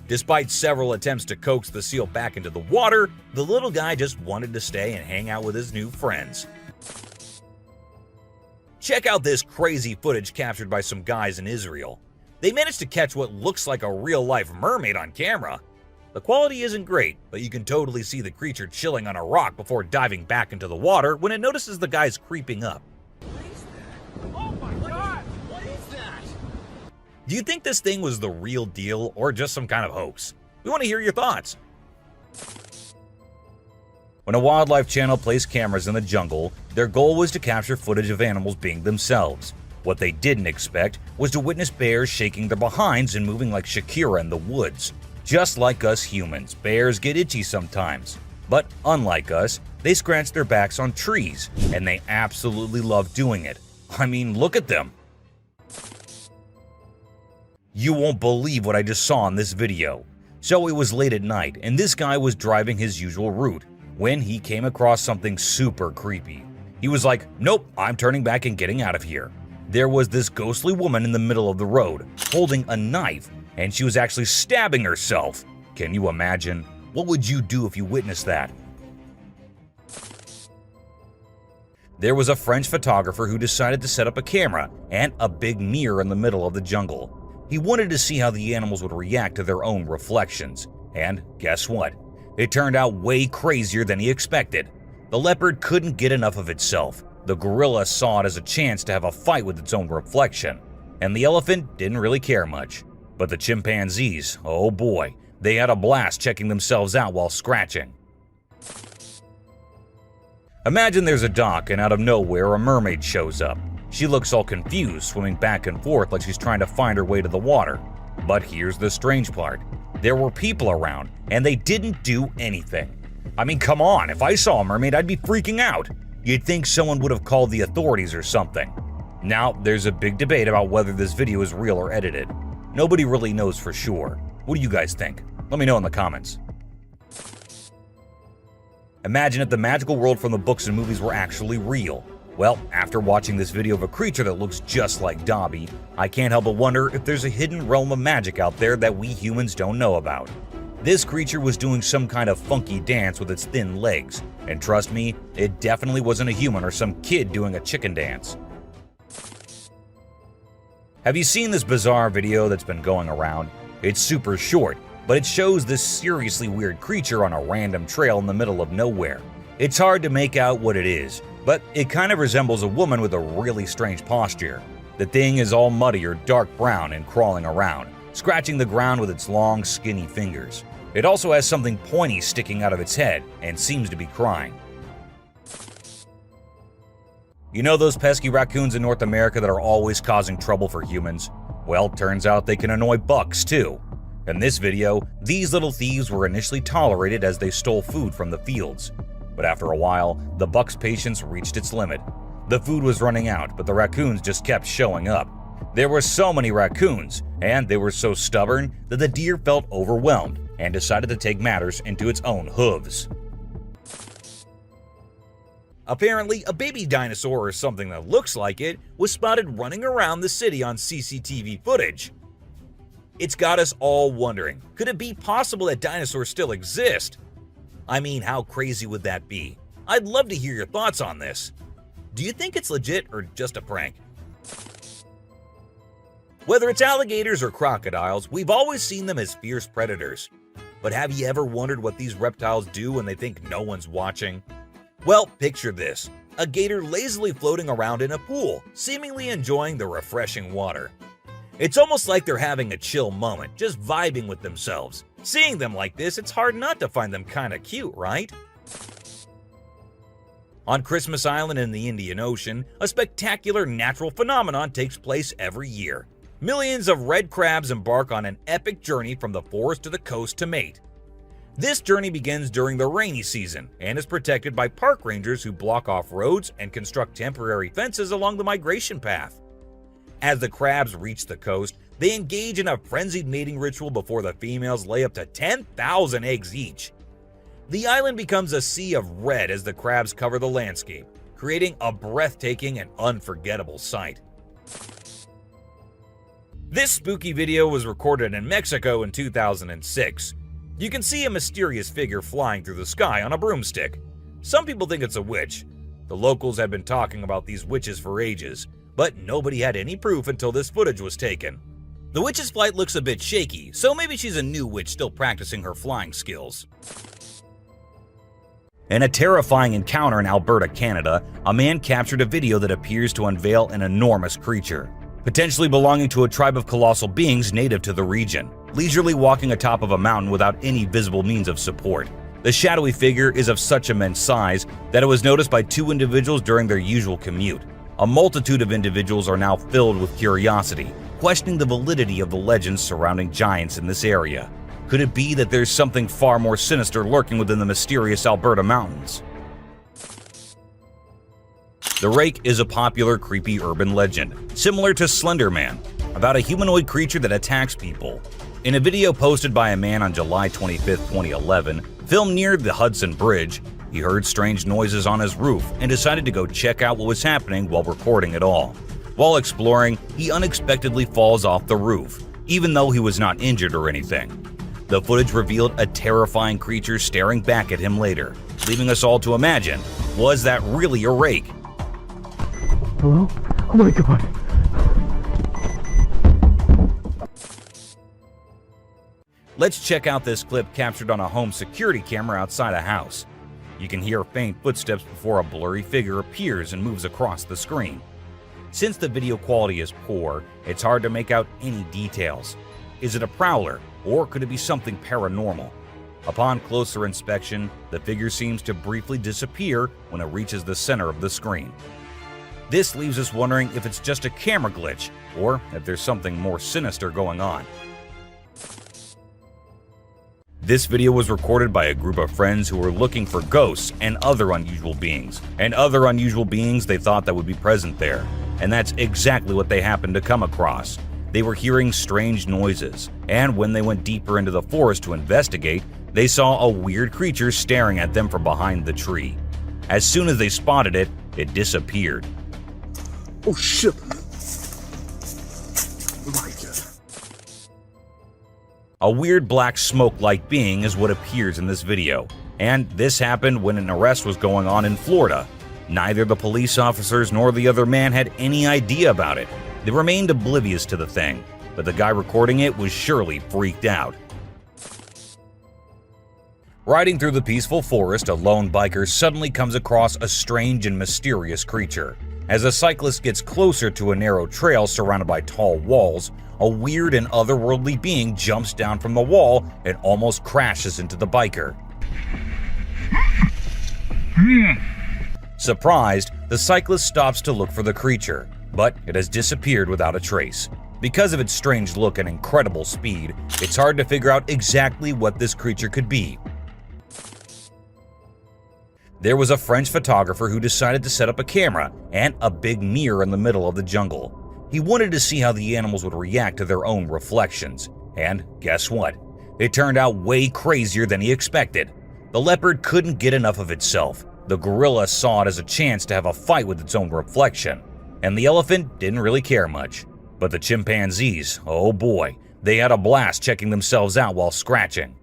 Despite several attempts to coax the seal back into the water, the little guy just wanted to stay and hang out with his new friends. Check out this crazy footage captured by some guys in Israel. They managed to catch what looks like a real-life mermaid on camera. The quality isn't great, but you can totally see the creature chilling on a rock before diving back into the water when it notices the guys creeping up. Oh my god! What is that? Do you think this thing was the real deal or just some kind of hoax? We want to hear your thoughts. When a wildlife channel placed cameras in the jungle, their goal was to capture footage of animals being themselves. What they didn't expect was to witness bears shaking their behinds and moving like Shakira in the woods. Just like us humans, bears get itchy sometimes. But unlike us, they scratch their backs on trees, and they absolutely love doing it. I mean, look at them. You won't believe what I just saw in this video. So it was late at night, and this guy was driving his usual route when he came across something super creepy. He was like, nope, I'm turning back and getting out of here. There was this ghostly woman in the middle of the road, holding a knife, and she was actually stabbing herself. Can you imagine? What would you do if you witnessed that? There was a French photographer who decided to set up a camera and a big mirror in the middle of the jungle. He wanted to see how the animals would react to their own reflections. And guess what? It turned out way crazier than he expected. The leopard couldn't get enough of itself. The gorilla saw it as a chance to have a fight with its own reflection. And the elephant didn't really care much. But the chimpanzees, oh boy, they had a blast checking themselves out while scratching. Imagine there's a dock and out of nowhere a mermaid shows up. She looks all confused, swimming back and forth like she's trying to find her way to the water. But here's the strange part. There were people around, and they didn't do anything. I mean, come on, if I saw a mermaid, I'd be freaking out. You'd think someone would have called the authorities or something. Now, there's a big debate about whether this video is real or edited. Nobody really knows for sure. What do you guys think? Let me know in the comments. Imagine if the magical world from the books and movies were actually real. Well, after watching this video of a creature that looks just like Dobby, I can't help but wonder if there's a hidden realm of magic out there that we humans don't know about. This creature was doing some kind of funky dance with its thin legs, and trust me, it definitely wasn't a human or some kid doing a chicken dance. Have you seen this bizarre video that's been going around? It's super short, but it shows this seriously weird creature on a random trail in the middle of nowhere. It's hard to make out what it is, but it kind of resembles a woman with a really strange posture. The thing is all muddy or dark brown and crawling around, scratching the ground with its long, skinny fingers. It also has something pointy sticking out of its head and seems to be crying. You know those pesky raccoons in North America that are always causing trouble for humans? Well, turns out they can annoy bucks too. In this video, these little thieves were initially tolerated as they stole food from the fields. But after a while, the buck's patience reached its limit. The food was running out, but the raccoons just kept showing up. There were so many raccoons, and they were so stubborn that the deer felt overwhelmed and decided to take matters into its own hooves. Apparently, a baby dinosaur or something that looks like it was spotted running around the city on CCTV footage. It's got us all wondering, could it be possible that dinosaurs still exist? I mean, how crazy would that be? I'd love to hear your thoughts on this. Do you think it's legit or just a prank? Whether it's alligators or crocodiles, we've always seen them as fierce predators. But have you ever wondered what these reptiles do when they think no one's watching? Well, picture this. A gator lazily floating around in a pool, seemingly enjoying the refreshing water. It's almost like they're having a chill moment, just vibing with themselves. Seeing them like this, it's hard not to find them kinda cute, right? On Christmas Island in the Indian Ocean, a spectacular natural phenomenon takes place every year. Millions of red crabs embark on an epic journey from the forest to the coast to mate. This journey begins during the rainy season and is protected by park rangers who block off roads and construct temporary fences along the migration path. As the crabs reach the coast, they engage in a frenzied mating ritual before the females lay up to 10,000 eggs each. The island becomes a sea of red as the crabs cover the landscape, creating a breathtaking and unforgettable sight. This spooky video was recorded in Mexico in 2006. You can see a mysterious figure flying through the sky on a broomstick. Some people think it's a witch. The locals have been talking about these witches for ages, but nobody had any proof until this footage was taken. The witch's flight looks a bit shaky, so maybe she's a new witch still practicing her flying skills. In a terrifying encounter in Alberta, Canada, a man captured a video that appears to unveil an enormous creature, potentially belonging to a tribe of colossal beings native to the region, leisurely walking atop of a mountain without any visible means of support. The shadowy figure is of such immense size that it was noticed by two individuals during their usual commute. A multitude of individuals are now filled with curiosity, questioning the validity of the legends surrounding giants in this area. Could it be that there's something far more sinister lurking within the mysterious Alberta mountains? The Rake is a popular creepy urban legend, similar to Slender Man, about a humanoid creature that attacks people. In a video posted by a man on July 25, 2011, filmed near the Hudson Bridge, he heard strange noises on his roof and decided to go check out what was happening while recording it all. While exploring, he unexpectedly falls off the roof, even though he was not injured or anything. The footage revealed a terrifying creature staring back at him later, leaving us all to imagine, was that really a rake? Hello? Oh my god. Let's check out this clip captured on a home security camera outside a house. You can hear faint footsteps before a blurry figure appears and moves across the screen. Since the video quality is poor, it's hard to make out any details. Is it a prowler, or could it be something paranormal? Upon closer inspection, the figure seems to briefly disappear when it reaches the center of the screen. This leaves us wondering if it's just a camera glitch, or if there's something more sinister going on. This video was recorded by a group of friends who were looking for ghosts and other unusual beings they thought that would be present there. And that's exactly what they happened to come across. They were hearing strange noises, and when they went deeper into the forest to investigate, They saw a weird creature staring at them from behind the tree. As soon as they spotted it, it disappeared. Oh shit! My God. A weird black smoke-like being is what appears in this video, and this happened when an arrest was going on in Florida. Neither the police officers nor the other man had any idea about it. They remained oblivious to the thing, but the guy recording it was surely freaked out. Riding through the peaceful forest, a lone biker suddenly comes across a strange and mysterious creature. As a cyclist gets closer to a narrow trail surrounded by tall walls, a weird and otherworldly being jumps down from the wall and almost crashes into the biker. Surprised, the cyclist stops to look for the creature, but it has disappeared without a trace. Because of its strange look and incredible speed, it's hard to figure out exactly what this creature could be. There was a French photographer who decided to set up a camera and a big mirror in the middle of the jungle. He wanted to see how the animals would react to their own reflections. And guess what? It turned out way crazier than he expected. The leopard couldn't get enough of itself. The gorilla saw it as a chance to have a fight with its own reflection. And the elephant didn't really care much. But the chimpanzees, oh boy, they had a blast checking themselves out while scratching.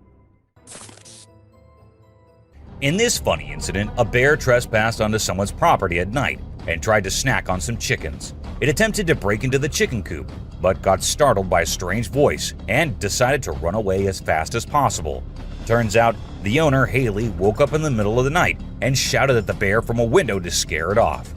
In this funny incident, a bear trespassed onto someone's property at night and tried to snack on some chickens. It attempted to break into the chicken coop, but got startled by a strange voice and decided to run away as fast as possible. Turns out, the owner, Haley, woke up in the middle of the night and shouted at the bear from a window to scare it off.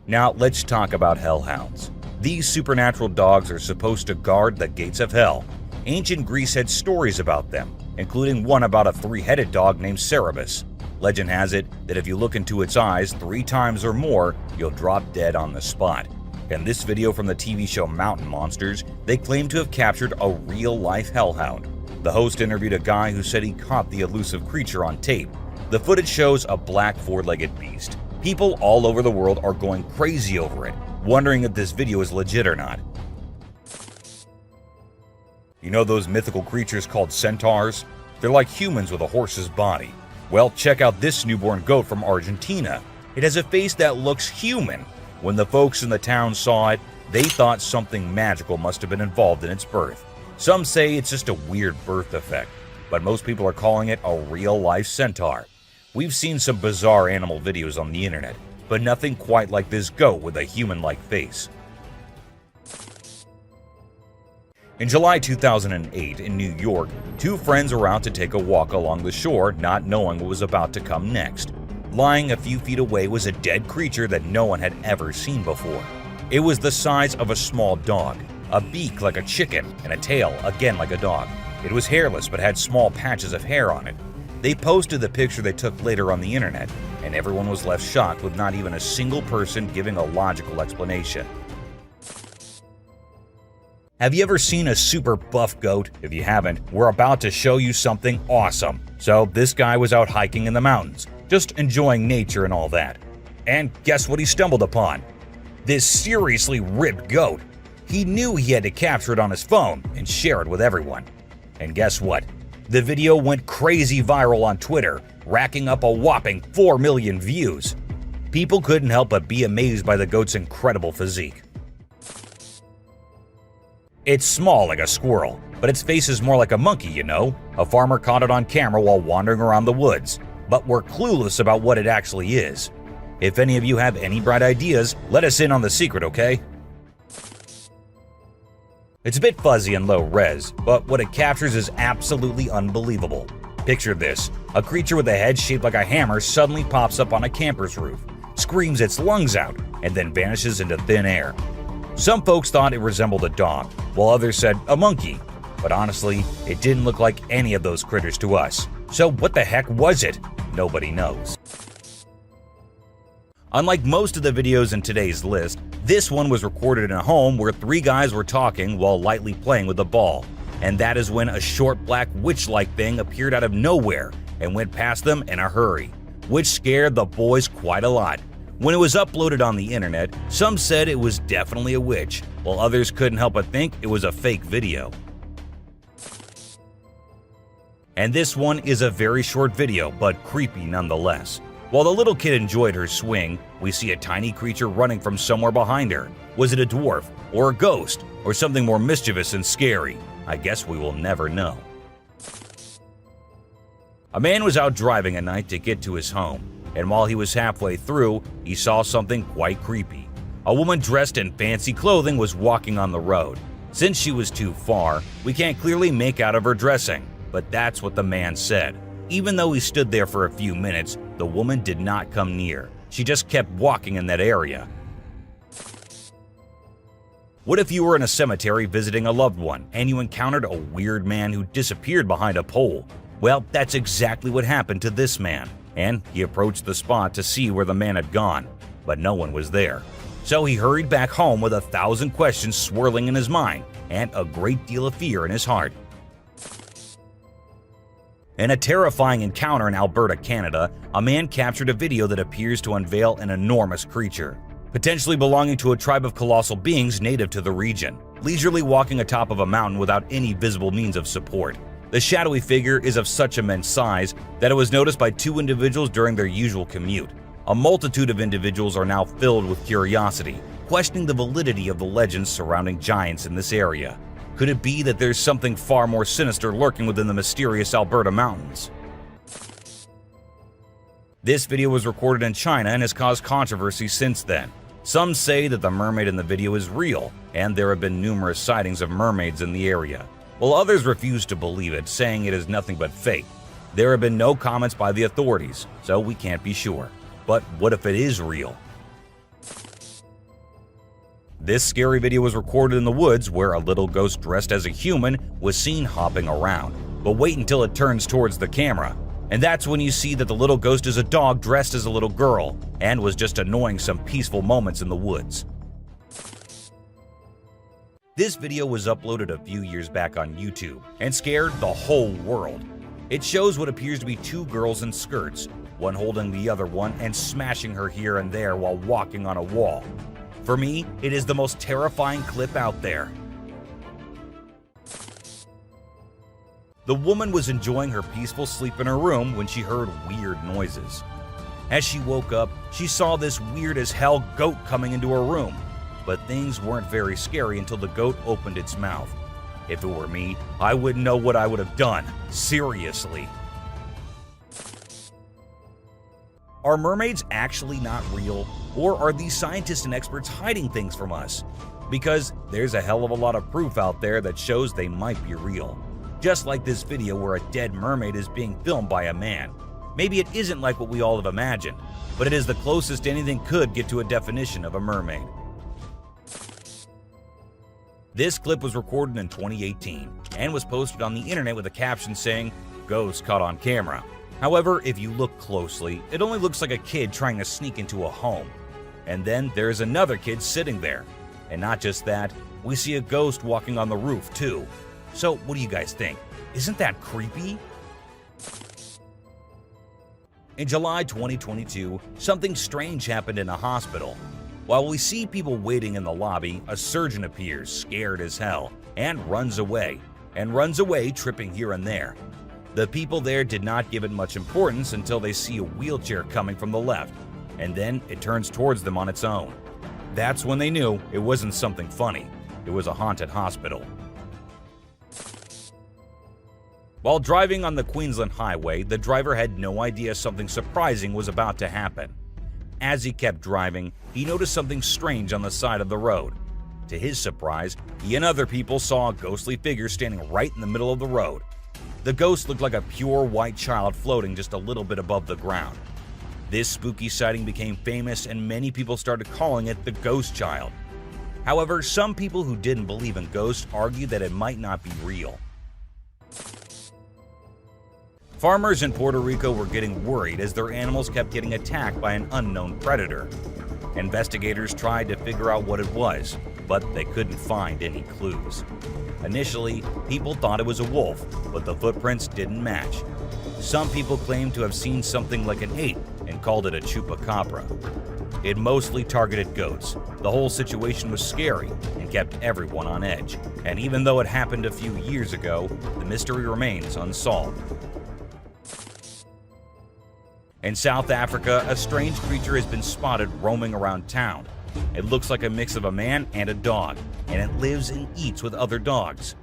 Now let's talk about hellhounds. These supernatural dogs are supposed to guard the gates of hell. Ancient Greece had stories about them, including one about a three-headed dog named Cerberus. Legend has it that if you look into its eyes 3 times or more, you'll drop dead on the spot. In this video from the TV show Mountain Monsters, they claim to have captured a real-life hellhound. The host interviewed a guy who said he caught the elusive creature on tape. The footage shows a black 4-legged beast. People all over the world are going crazy over it, wondering if this video is legit or not. You know those mythical creatures called centaurs? They're like humans with a horse's body. Well, check out this newborn goat from Argentina. It has a face that looks human. When the folks in the town saw it, they thought something magical must have been involved in its birth. Some say it's just a weird birth defect, but most people are calling it a real-life centaur. We've seen some bizarre animal videos on the internet, but nothing quite like this goat with a human-like face. In July 2008 in New York, 2 friends were out to take a walk along the shore, not knowing what was about to come next. Lying a few feet away was a dead creature that no one had ever seen before. It was the size of a small dog, a beak like a chicken, and a tail again like a dog. It was hairless but had small patches of hair on it. They posted the picture they took later on the internet, and everyone was left shocked with not even a single person giving a logical explanation. Have you ever seen a super buff goat? If you haven't, we're about to show you something awesome. So this guy was out hiking in the mountains, just enjoying nature and all that. And guess what he stumbled upon? This seriously ripped goat. He knew he had to capture it on his phone and share it with everyone. And guess what? The video went crazy viral on Twitter, racking up a whopping 4 million views. People couldn't help but be amazed by the goat's incredible physique. It's small like a squirrel, but its face is more like a monkey, you know? A farmer caught it on camera while wandering around the woods, but we're clueless about what it actually is. If any of you have any bright ideas, let us in on the secret, okay? It's a bit fuzzy and low res, but what it captures is absolutely unbelievable. Picture this: a creature with a head shaped like a hammer suddenly pops up on a camper's roof, screams its lungs out, and then vanishes into thin air. Some folks thought it resembled a dog, while others said a monkey. But honestly, it didn't look like any of those critters to us. So what the heck was it? Nobody knows. Unlike most of the videos in today's list, this one was recorded in a home where 3 guys were talking while lightly playing with a ball. And that is when a short black witch-like thing appeared out of nowhere and went past them in a hurry, which scared the boys quite a lot. When it was uploaded on the internet, some said it was definitely a witch, while others couldn't help but think it was a fake video. And this one is a very short video, but creepy nonetheless. While the little kid enjoyed her swing, we see a tiny creature running from somewhere behind her. Was it a dwarf, or a ghost, or something more mischievous and scary? I guess we will never know. A man was out driving at night to get to his home, and while he was halfway through, he saw something quite creepy. A woman dressed in fancy clothing was walking on the road. Since she was too far, we can't clearly make out of her dressing, but that's what the man said. Even though he stood there for a few minutes, the woman did not come near. She just kept walking in that area. What if you were in a cemetery visiting a loved one and you encountered a weird man who disappeared behind a pole? Well, that's exactly what happened to this man, and he approached the spot to see where the man had gone, but no one was there. So he hurried back home with 1,000 questions swirling in his mind and a great deal of fear in his heart. In a terrifying encounter in Alberta, Canada, a man captured a video that appears to unveil an enormous creature, potentially belonging to a tribe of colossal beings native to the region, leisurely walking atop of a mountain without any visible means of support. The shadowy figure is of such immense size that it was noticed by 2 individuals during their usual commute. A multitude of individuals are now filled with curiosity, questioning the validity of the legends surrounding giants in this area. Could it be that there's something far more sinister lurking within the mysterious Alberta mountains? This video was recorded in China and has caused controversy since then. Some say that the mermaid in the video is real, and there have been numerous sightings of mermaids in the area, while others refuse to believe it, saying it is nothing but fake. There have been no comments by the authorities, so we can't be sure. But what if it is real? This scary video was recorded in the woods where a little ghost dressed as a human was seen hopping around. But wait until it turns towards the camera, and that's when you see that the little ghost is a dog dressed as a little girl and was just annoying some peaceful moments in the woods. This video was uploaded a few years back on YouTube and scared the whole world. It shows what appears to be 2 girls in skirts, one holding the other one and smashing her here and there while walking on a wall. For me, it is the most terrifying clip out there. The woman was enjoying her peaceful sleep in her room when she heard weird noises. As she woke up, she saw this weird as hell goat coming into her room, but things weren't very scary until the goat opened its mouth. If it were me, I wouldn't know what I would have done. Seriously. Are mermaids actually not real, or are these scientists and experts hiding things from us? Because there's a hell of a lot of proof out there that shows they might be real. Just like this video where a dead mermaid is being filmed by a man. Maybe it isn't like what we all have imagined, but it is the closest anything could get to a definition of a mermaid. This clip was recorded in 2018 and was posted on the internet with a caption saying, "Ghost caught on camera." However, if you look closely, it only looks like a kid trying to sneak into a home. And then there's another kid sitting there. And not just that, we see a ghost walking on the roof too. So what do you guys think? Isn't that creepy? In July 2022, something strange happened in a hospital. While we see people waiting in the lobby, a surgeon appears, scared as hell, and runs away tripping here and there. The people there did not give it much importance until they see a wheelchair coming from the left, and then it turns towards them on its own. That's when they knew it wasn't something funny. It was a haunted hospital. While driving on the Queensland Highway, the driver had no idea something surprising was about to happen. As he kept driving, he noticed something strange on the side of the road. To his surprise, he and other people saw a ghostly figure standing right in the middle of the road. The ghost looked like a pure white child floating just a little bit above the ground. This spooky sighting became famous and many people started calling it the ghost child. However, some people who didn't believe in ghosts argued that it might not be real. Farmers in Puerto Rico were getting worried as their animals kept getting attacked by an unknown predator. Investigators tried to figure out what it was, but they couldn't find any clues. Initially, people thought it was a wolf, but the footprints didn't match. Some people claimed to have seen something like an ape and called it a chupacabra. It mostly targeted goats. The whole situation was scary and kept everyone on edge. And even though it happened a few years ago, the mystery remains unsolved. In South Africa, a strange creature has been spotted roaming around town. It looks like a mix of a man and a dog, and it lives and eats with other dogs.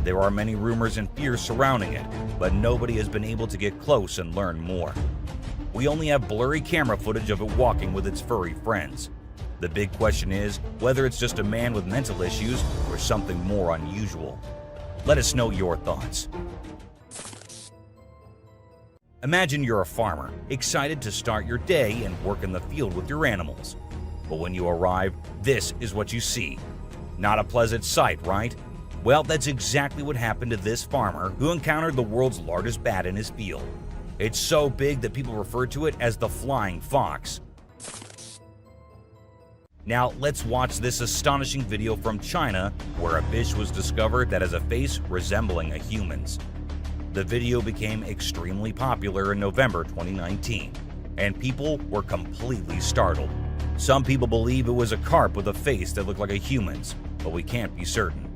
There are many rumors and fears surrounding it, but nobody has been able to get close and learn more. We only have blurry camera footage of it walking with its furry friends. The big question is whether it's just a man with mental issues or something more unusual. Let us know your thoughts. Imagine you're a farmer, excited to start your day and work in the field with your animals. But when you arrive, this is what you see. Not a pleasant sight, right? Well, that's exactly what happened to this farmer who encountered the world's largest bat in his field. It's so big that people refer to it as the flying fox. Now, let's watch this astonishing video from China where a fish was discovered that has a face resembling a human's. The video became extremely popular in November 2019, and people were completely startled. Some people believe it was a carp with a face that looked like a human's, but we can't be certain.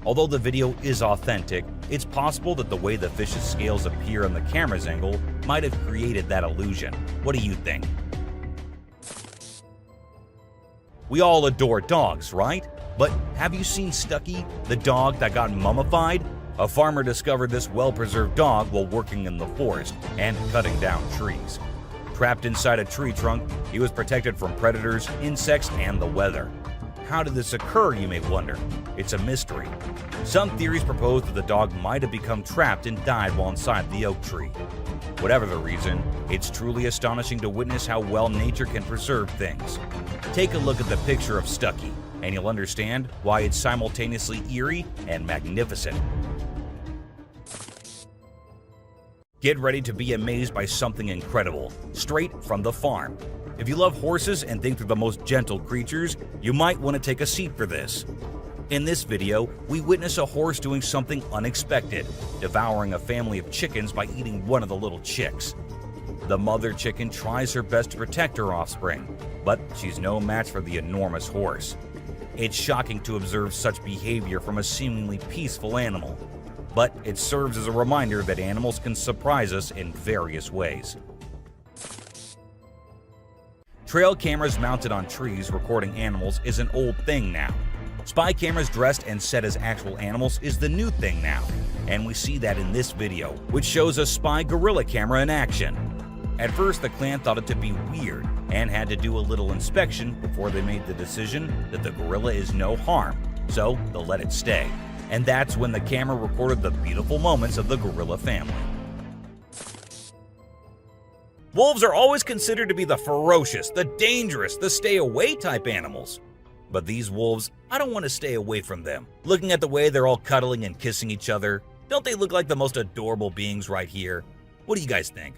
Although the video is authentic, it's possible that the way the fish's scales appear on the camera's angle might have created that illusion. What do you think? We all adore dogs, right? But have you seen Stucky, the dog that got mummified? A farmer discovered this well-preserved dog while working in the forest and cutting down trees. Trapped inside a tree trunk, he was protected from predators, insects, and the weather. How did this occur, you may wonder? It's a mystery. Some theories propose that the dog might have become trapped and died while inside the oak tree. Whatever the reason, it's truly astonishing to witness how well nature can preserve things. Take a look at the picture of Stucky, and you'll understand why it's simultaneously eerie and magnificent. Get ready to be amazed by something incredible, straight from the farm. If you love horses and think they're the most gentle creatures, you might want to take a seat for this. In this video, we witness a horse doing something unexpected, devouring a family of chickens by eating one of the little chicks. The mother chicken tries her best to protect her offspring, but she's no match for the enormous horse. It's shocking to observe such behavior from a seemingly peaceful animal, but it serves as a reminder that animals can surprise us in various ways. Trail cameras mounted on trees recording animals is an old thing now. Spy cameras dressed and set as actual animals is the new thing now, and we see that in this video, which shows a spy gorilla camera in action. At first, the clan thought it to be weird and had to do a little inspection before they made the decision that the gorilla is no harm, so they'll let it stay. And that's when the camera recorded the beautiful moments of the gorilla family. Wolves are always considered to be the ferocious, the dangerous, the stay-away type animals. But these wolves, I don't want to stay away from them. Looking at the way they're all cuddling and kissing each other, don't they look like the most adorable beings right here? What do you guys think?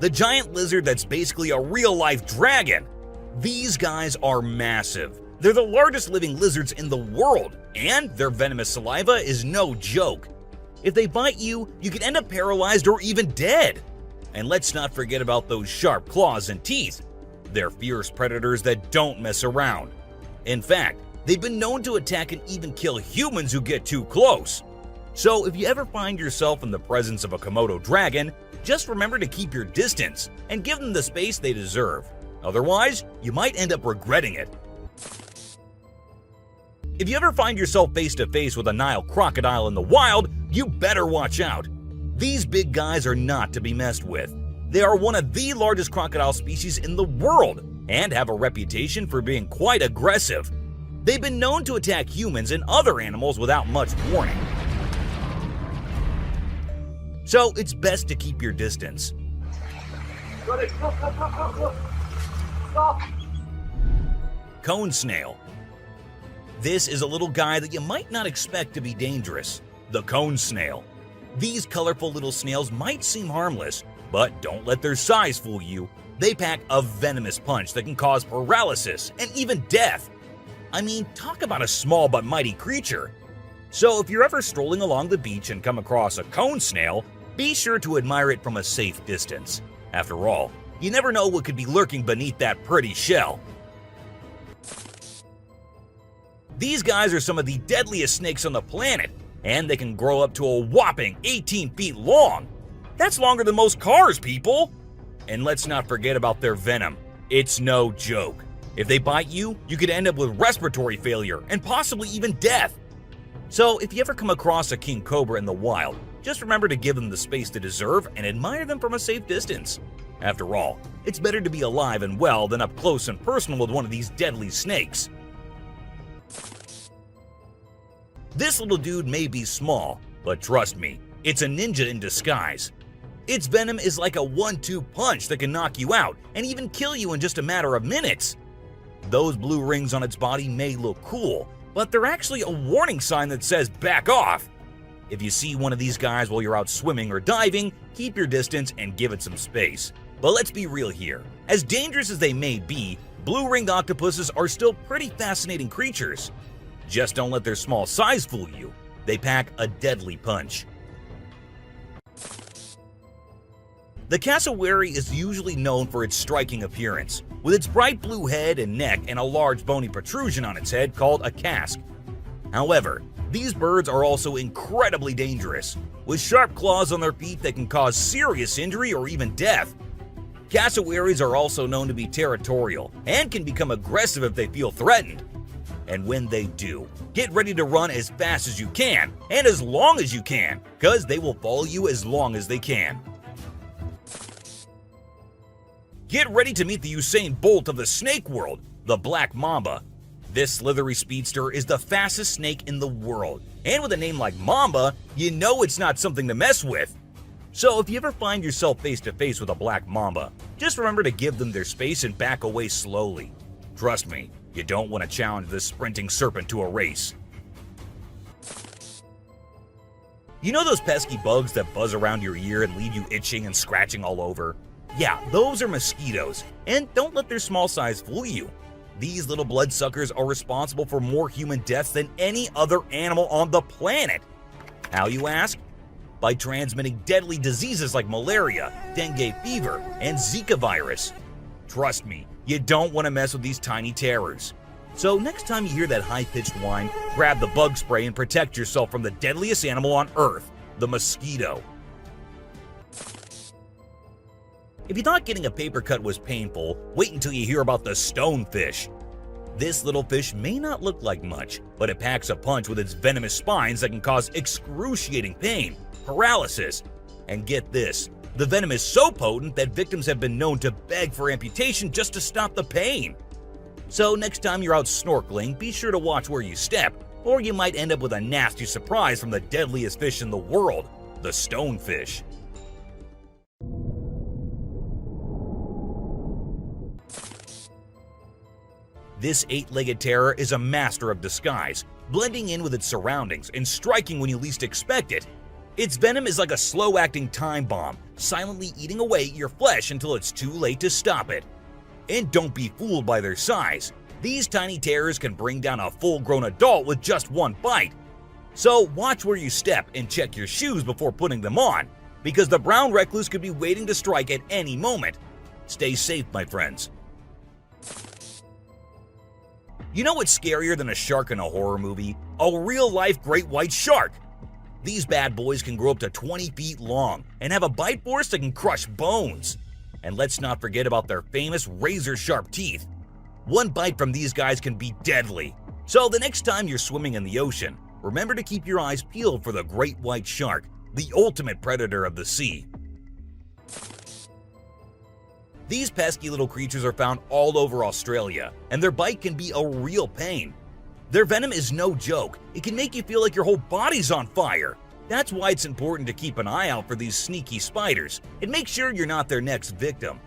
The giant lizard that's basically a real-life dragon. These guys are massive. They're the largest living lizards in the world, and their venomous saliva is no joke. If they bite you, you could end up paralyzed or even dead. And let's not forget about those sharp claws and teeth. They're fierce predators that don't mess around. In fact, they've been known to attack and even kill humans who get too close. So if you ever find yourself in the presence of a Komodo dragon, just remember to keep your distance and give them the space they deserve. Otherwise, you might end up regretting it. If you ever find yourself face to face with a Nile crocodile in the wild, you better watch out. These big guys are not to be messed with. They are one of the largest crocodile species in the world and have a reputation for being quite aggressive. They've been known to attack humans and other animals without much warning. So it's best to keep your distance. Cone snail. This is a little guy that you might not expect to be dangerous. The cone snail. These colorful little snails might seem harmless, but don't let their size fool you. They pack a venomous punch that can cause paralysis and even death. I mean, talk about a small but mighty creature. So if you're ever strolling along the beach and come across a cone snail, be sure to admire it from a safe distance. After all, you never know what could be lurking beneath that pretty shell. These guys are some of the deadliest snakes on the planet, and they can grow up to a whopping 18 feet long. That's longer than most cars, people! And let's not forget about their venom. It's no joke. If they bite you, you could end up with respiratory failure and possibly even death. So if you ever come across a king cobra in the wild, just remember to give them the space they deserve and admire them from a safe distance. After all, it's better to be alive and well than up close and personal with one of these deadly snakes. This little dude may be small, but trust me, it's a ninja in disguise. Its venom is like a 1-2 punch that can knock you out and even kill you in just a matter of minutes. Those blue rings on its body may look cool, but they're actually a warning sign that says back off. If you see one of these guys while you're out swimming or diving, keep your distance and give it some space. But let's be real here. As dangerous as they may be, blue-ringed octopuses are still pretty fascinating creatures. Just don't let their small size fool you. They pack a deadly punch. The cassowary is usually known for its striking appearance, with its bright blue head and neck and a large bony protrusion on its head called a casque. However, these birds are also incredibly dangerous, with sharp claws on their feet that can cause serious injury or even death. Cassowaries are also known to be territorial and can become aggressive if they feel threatened. And when they do, get ready to run as fast as you can and as long as you can, because they will follow you as long as they can. Get ready to meet the Usain Bolt of the snake world, the black mamba. This slithery speedster is the fastest snake in the world, and with a name like Mamba, you know it's not something to mess with. So if you ever find yourself face to face with a black mamba, just remember to give them their space and back away slowly. Trust me, you don't want to challenge this sprinting serpent to a race. You know those pesky bugs that buzz around your ear and leave you itching and scratching all over? Yeah, those are mosquitoes, and don't let their small size fool you. These little bloodsuckers are responsible for more human deaths than any other animal on the planet. How, you ask? By transmitting deadly diseases like malaria, dengue fever, and Zika virus. Trust me, you don't want to mess with these tiny terrors. So next time you hear that high-pitched whine, grab the bug spray and protect yourself from the deadliest animal on Earth, the mosquito. If you thought getting a paper cut was painful, wait until you hear about the stonefish. This little fish may not look like much, but it packs a punch with its venomous spines that can cause excruciating pain, paralysis, and get this, the venom is so potent that victims have been known to beg for amputation just to stop the pain. So next time you're out snorkeling, be sure to watch where you step, or you might end up with a nasty surprise from the deadliest fish in the world, the stonefish. This eight-legged terror is a master of disguise, blending in with its surroundings and striking when you least expect it. Its venom is like a slow-acting time bomb, silently eating away at your flesh until it's too late to stop it. And don't be fooled by their size. These tiny terrors can bring down a full-grown adult with just one bite. So watch where you step and check your shoes before putting them on, because the brown recluse could be waiting to strike at any moment. Stay safe, my friends. You know what's scarier than a shark in a horror movie? A real-life great white shark. These bad boys can grow up to 20 feet long and have a bite force that can crush bones. And let's not forget about their famous razor-sharp teeth. One bite from these guys can be deadly. So the next time you're swimming in the ocean, remember to keep your eyes peeled for the great white shark, the ultimate predator of the sea. These pesky little creatures are found all over Australia, and their bite can be a real pain. Their venom is no joke. It can make you feel like your whole body's on fire. That's why it's important to keep an eye out for these sneaky spiders and make sure you're not their next victim.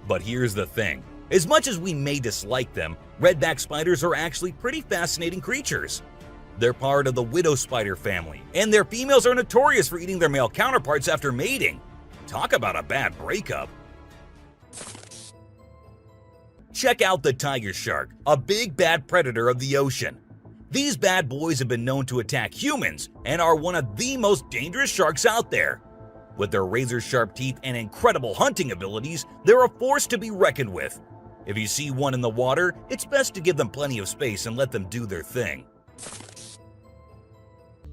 But here's the thing. As much as we may dislike them, redback spiders are actually pretty fascinating creatures. They're part of the widow spider family, and their females are notorious for eating their male counterparts after mating. Talk about a bad breakup. Check out the tiger shark, a big bad predator of the ocean. These bad boys have been known to attack humans and are one of the most dangerous sharks out there. With their razor-sharp teeth and incredible hunting abilities, they're a force to be reckoned with. If you see one in the water, it's best to give them plenty of space and let them do their thing.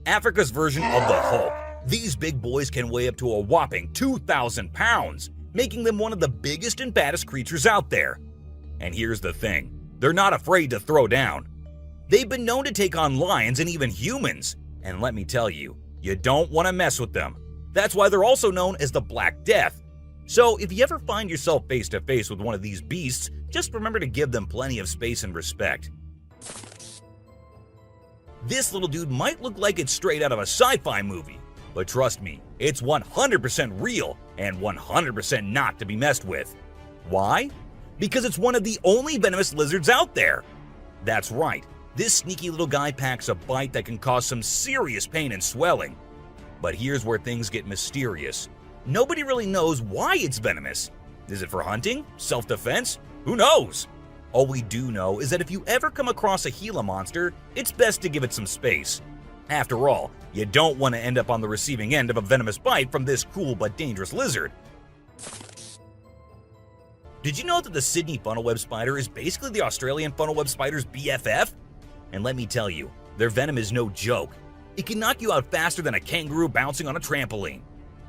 Africa's version of the Hulk. These big boys can weigh up to a whopping 2,000 pounds, making them one of the biggest and baddest creatures out there. And here's the thing, they're not afraid to throw down. They've been known to take on lions and even humans, and let me tell you, you don't want to mess with them. That's why they're also known as the Black Death. So if you ever find yourself face to face with one of these beasts, just remember to give them plenty of space and respect. This little dude might look like it's straight out of a sci-fi movie, but trust me, it's 100% real and 100% not to be messed with. Why? Because it's one of the only venomous lizards out there. That's right, this sneaky little guy packs a bite that can cause some serious pain and swelling. But here's where things get mysterious. Nobody really knows why it's venomous. Is it for hunting? Self-defense? Who knows? All we do know is that if you ever come across a Gila monster, it's best to give it some space. After all, you don't want to end up on the receiving end of a venomous bite from this cool but dangerous lizard. Did you know that the Sydney funnel-web spider is basically the Australian funnel-web spider's BFF? And let me tell you, their venom is no joke. It can knock you out faster than a kangaroo bouncing on a trampoline.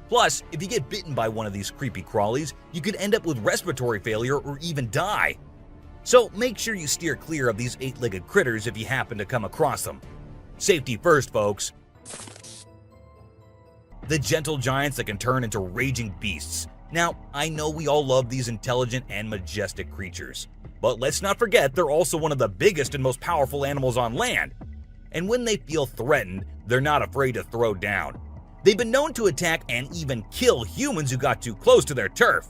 Plus, if you get bitten by one of these creepy crawlies, you could end up with respiratory failure or even die. So make sure you steer clear of these 8-legged critters if you happen to come across them. Safety first, folks. The gentle giants that can turn into raging beasts. Now, I know we all love these intelligent and majestic creatures, but let's not forget they're also one of the biggest and most powerful animals on land. And when they feel threatened, they're not afraid to throw down. They've been known to attack and even kill humans who got too close to their turf.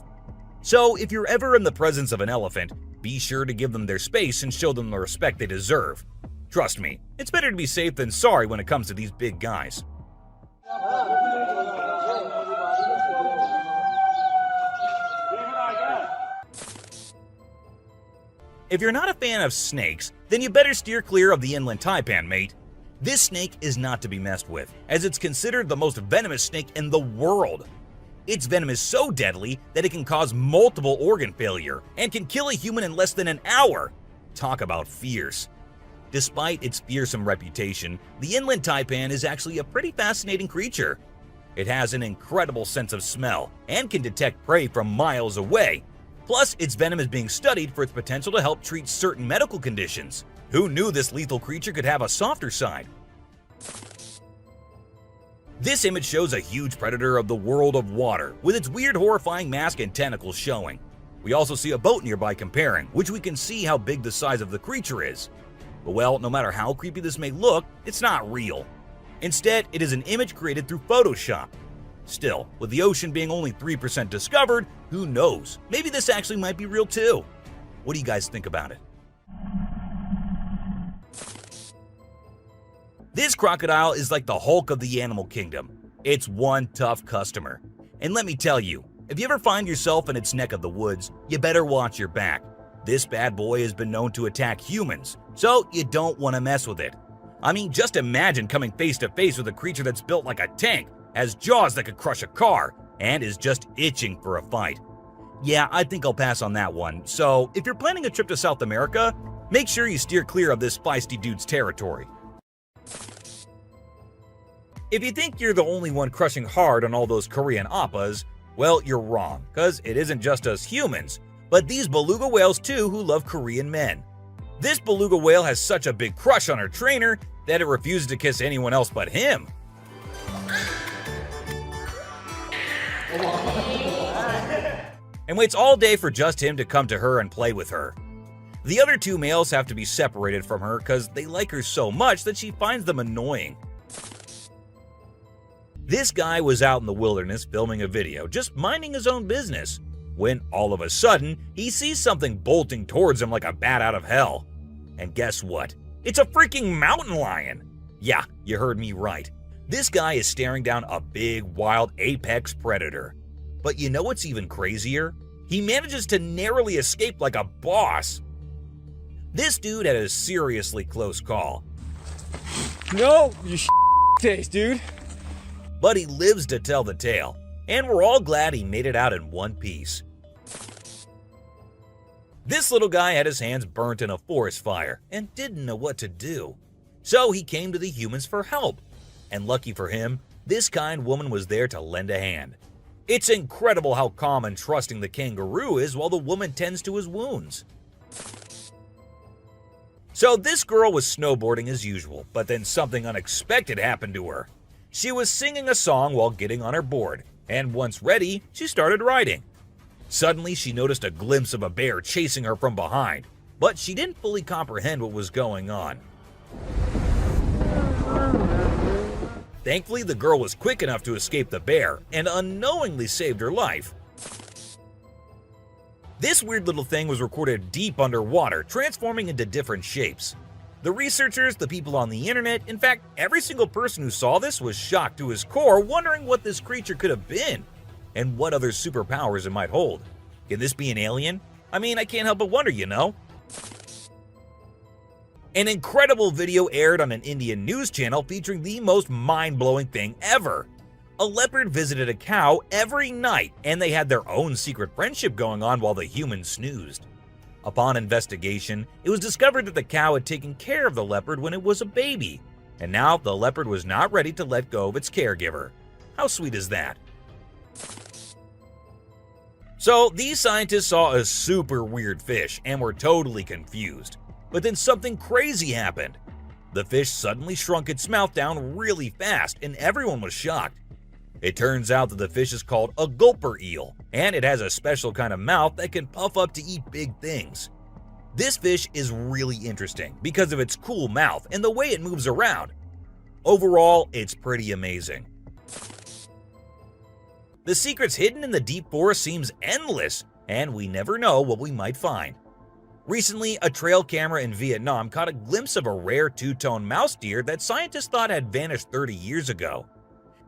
So if you're ever in the presence of an elephant, be sure to give them their space and show them the respect they deserve. Trust me, it's better to be safe than sorry when it comes to these big guys. If you're not a fan of snakes, then you better steer clear of the inland taipan, mate. This snake is not to be messed with, as it's considered the most venomous snake in the world. Its venom is so deadly that it can cause multiple organ failure and can kill a human in less than an hour. Talk about fierce. Despite its fearsome reputation, the inland taipan is actually a pretty fascinating creature. It has an incredible sense of smell and can detect prey from miles away. Plus, its venom is being studied for its potential to help treat certain medical conditions. Who knew this lethal creature could have a softer side? This image shows a huge predator of the world of water, with its weird horrifying mask and tentacles showing. We also see a boat nearby comparing, which we can see how big the size of the creature is. But well, no matter how creepy this may look, it's not real. Instead, it is an image created through Photoshop. Still, with the ocean being only 3% discovered, who knows? Maybe this actually might be real too. What do you guys think about it? This crocodile is like the Hulk of the animal kingdom. It's one tough customer. And let me tell you, if you ever find yourself in its neck of the woods, you better watch your back. This bad boy has been known to attack humans, so you don't want to mess with it. I mean, just imagine coming face to face with a creature that's built like a tank, has jaws that could crush a car, and is just itching for a fight. Yeah, I think I'll pass on that one. So if you're planning a trip to South America, make sure you steer clear of this feisty dude's territory. If you think you're the only one crushing hard on all those Korean oppas, well, you're wrong, because it isn't just us humans, but these beluga whales too who love Korean men. This beluga whale has such a big crush on her trainer that it refuses to kiss anyone else but him. And waits all day for just him to come to her and play with her. The other two males have to be separated from her because they like her so much that she finds them annoying. This guy was out in the wilderness filming a video, just minding his own business, when all of a sudden, he sees something bolting towards him like a bat out of hell. And guess what? It's a freaking mountain lion! Yeah, you heard me right. This guy is staring down a big, wild apex predator. But you know what's even crazier? He manages to narrowly escape like a boss. This dude had a seriously close call. No, you taste, dude. But he lives to tell the tale, and we're all glad he made it out in one piece. This little guy had his hands burnt in a forest fire and didn't know what to do. So he came to the humans for help. And lucky for him, this kind woman was there to lend a hand. It's incredible how calm and trusting the kangaroo is while the woman tends to his wounds. So this girl was snowboarding as usual, but then something unexpected happened to her. She was singing a song while getting on her board, and once ready, she started riding. Suddenly, she noticed a glimpse of a bear chasing her from behind, but she didn't fully comprehend what was going on. Thankfully, the girl was quick enough to escape the bear and unknowingly saved her life. This weird little thing was recorded deep underwater, transforming into different shapes. The researchers, the people on the internet, in fact, every single person who saw this was shocked to his core, wondering what this creature could have been and what other superpowers it might hold. Can this be an alien? I mean, I can't help but wonder, you know? An incredible video aired on an Indian news channel featuring the most mind-blowing thing ever. A leopard visited a cow every night, and they had their own secret friendship going on while the human snoozed. Upon investigation, it was discovered that the cow had taken care of the leopard when it was a baby, and now the leopard was not ready to let go of its caregiver. How sweet is that? So, these scientists saw a super weird fish and were totally confused. But then something crazy happened. The fish suddenly shrunk its mouth down really fast, and everyone was shocked. It turns out that the fish is called a gulper eel, and it has a special kind of mouth that can puff up to eat big things. This fish is really interesting because of its cool mouth and the way it moves around. Overall, it's pretty amazing. The secrets hidden in the deep forest seems endless, and we never know what we might find. Recently, a trail camera in Vietnam caught a glimpse of a rare two-tone mouse deer that scientists thought had vanished 30 years ago.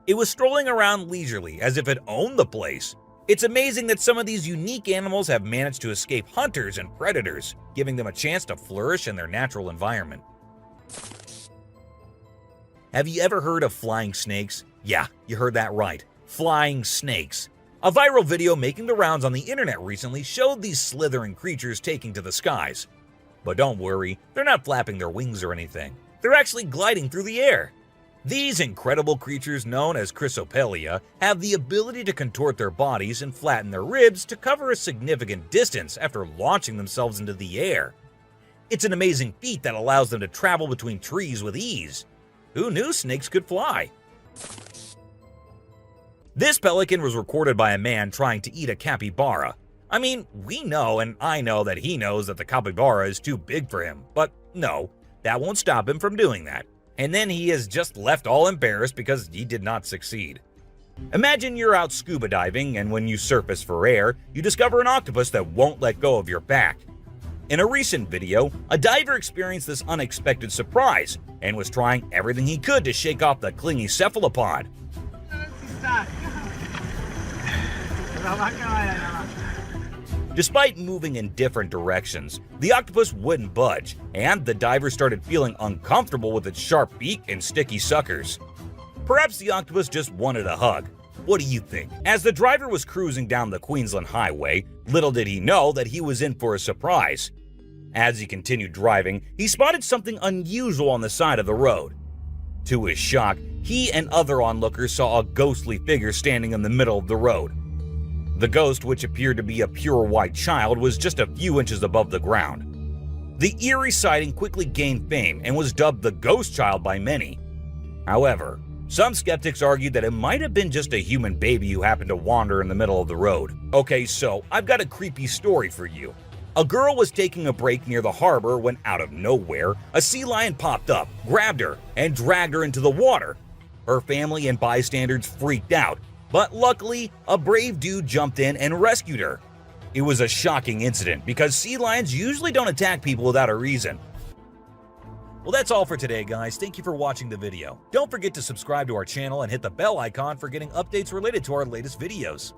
It was strolling around leisurely as if it owned the place. It's amazing that some of these unique animals have managed to escape hunters and predators, giving them a chance to flourish in their natural environment. Have you ever heard of flying snakes? Yeah, you heard that right. Flying snakes. A viral video making the rounds on the internet recently showed these slithering creatures taking to the skies. But don't worry, they're not flapping their wings or anything. They're actually gliding through the air. These incredible creatures, known as Chrysopelia, have the ability to contort their bodies and flatten their ribs to cover a significant distance after launching themselves into the air. It's an amazing feat that allows them to travel between trees with ease. Who knew snakes could fly? This pelican was recorded by a man trying to eat a capybara. I mean, we know, and I know that he knows that the capybara is too big for him, but no, that won't stop him from doing that. And then he is just left all embarrassed because he did not succeed. Imagine you're out scuba diving, and when you surface for air, you discover an octopus that won't let go of your back. In a recent video, a diver experienced this unexpected surprise and was trying everything he could to shake off the clingy cephalopod. Despite moving in different directions, the octopus wouldn't budge, and the diver started feeling uncomfortable with its sharp beak and sticky suckers. Perhaps the octopus just wanted a hug. What do you think? As the driver was cruising down the Queensland highway, little did he know that he was in for a surprise. As he continued driving, he spotted something unusual on the side of the road. To his shock, he and other onlookers saw a ghostly figure standing in the middle of the road. The ghost, which appeared to be a pure white child, was just a few inches above the ground. The eerie sighting quickly gained fame and was dubbed the Ghost Child by many. However, some skeptics argued that it might have been just a human baby who happened to wander in the middle of the road. Okay, so I've got a creepy story for you. A girl was taking a break near the harbor when, out of nowhere, a sea lion popped up, grabbed her, and dragged her into the water. Her family and bystanders freaked out, but luckily, a brave dude jumped in and rescued her. It was a shocking incident because sea lions usually don't attack people without a reason. Well, that's all for today, guys. Thank you for watching the video. Don't forget to subscribe to our channel and hit the bell icon for getting updates related to our latest videos.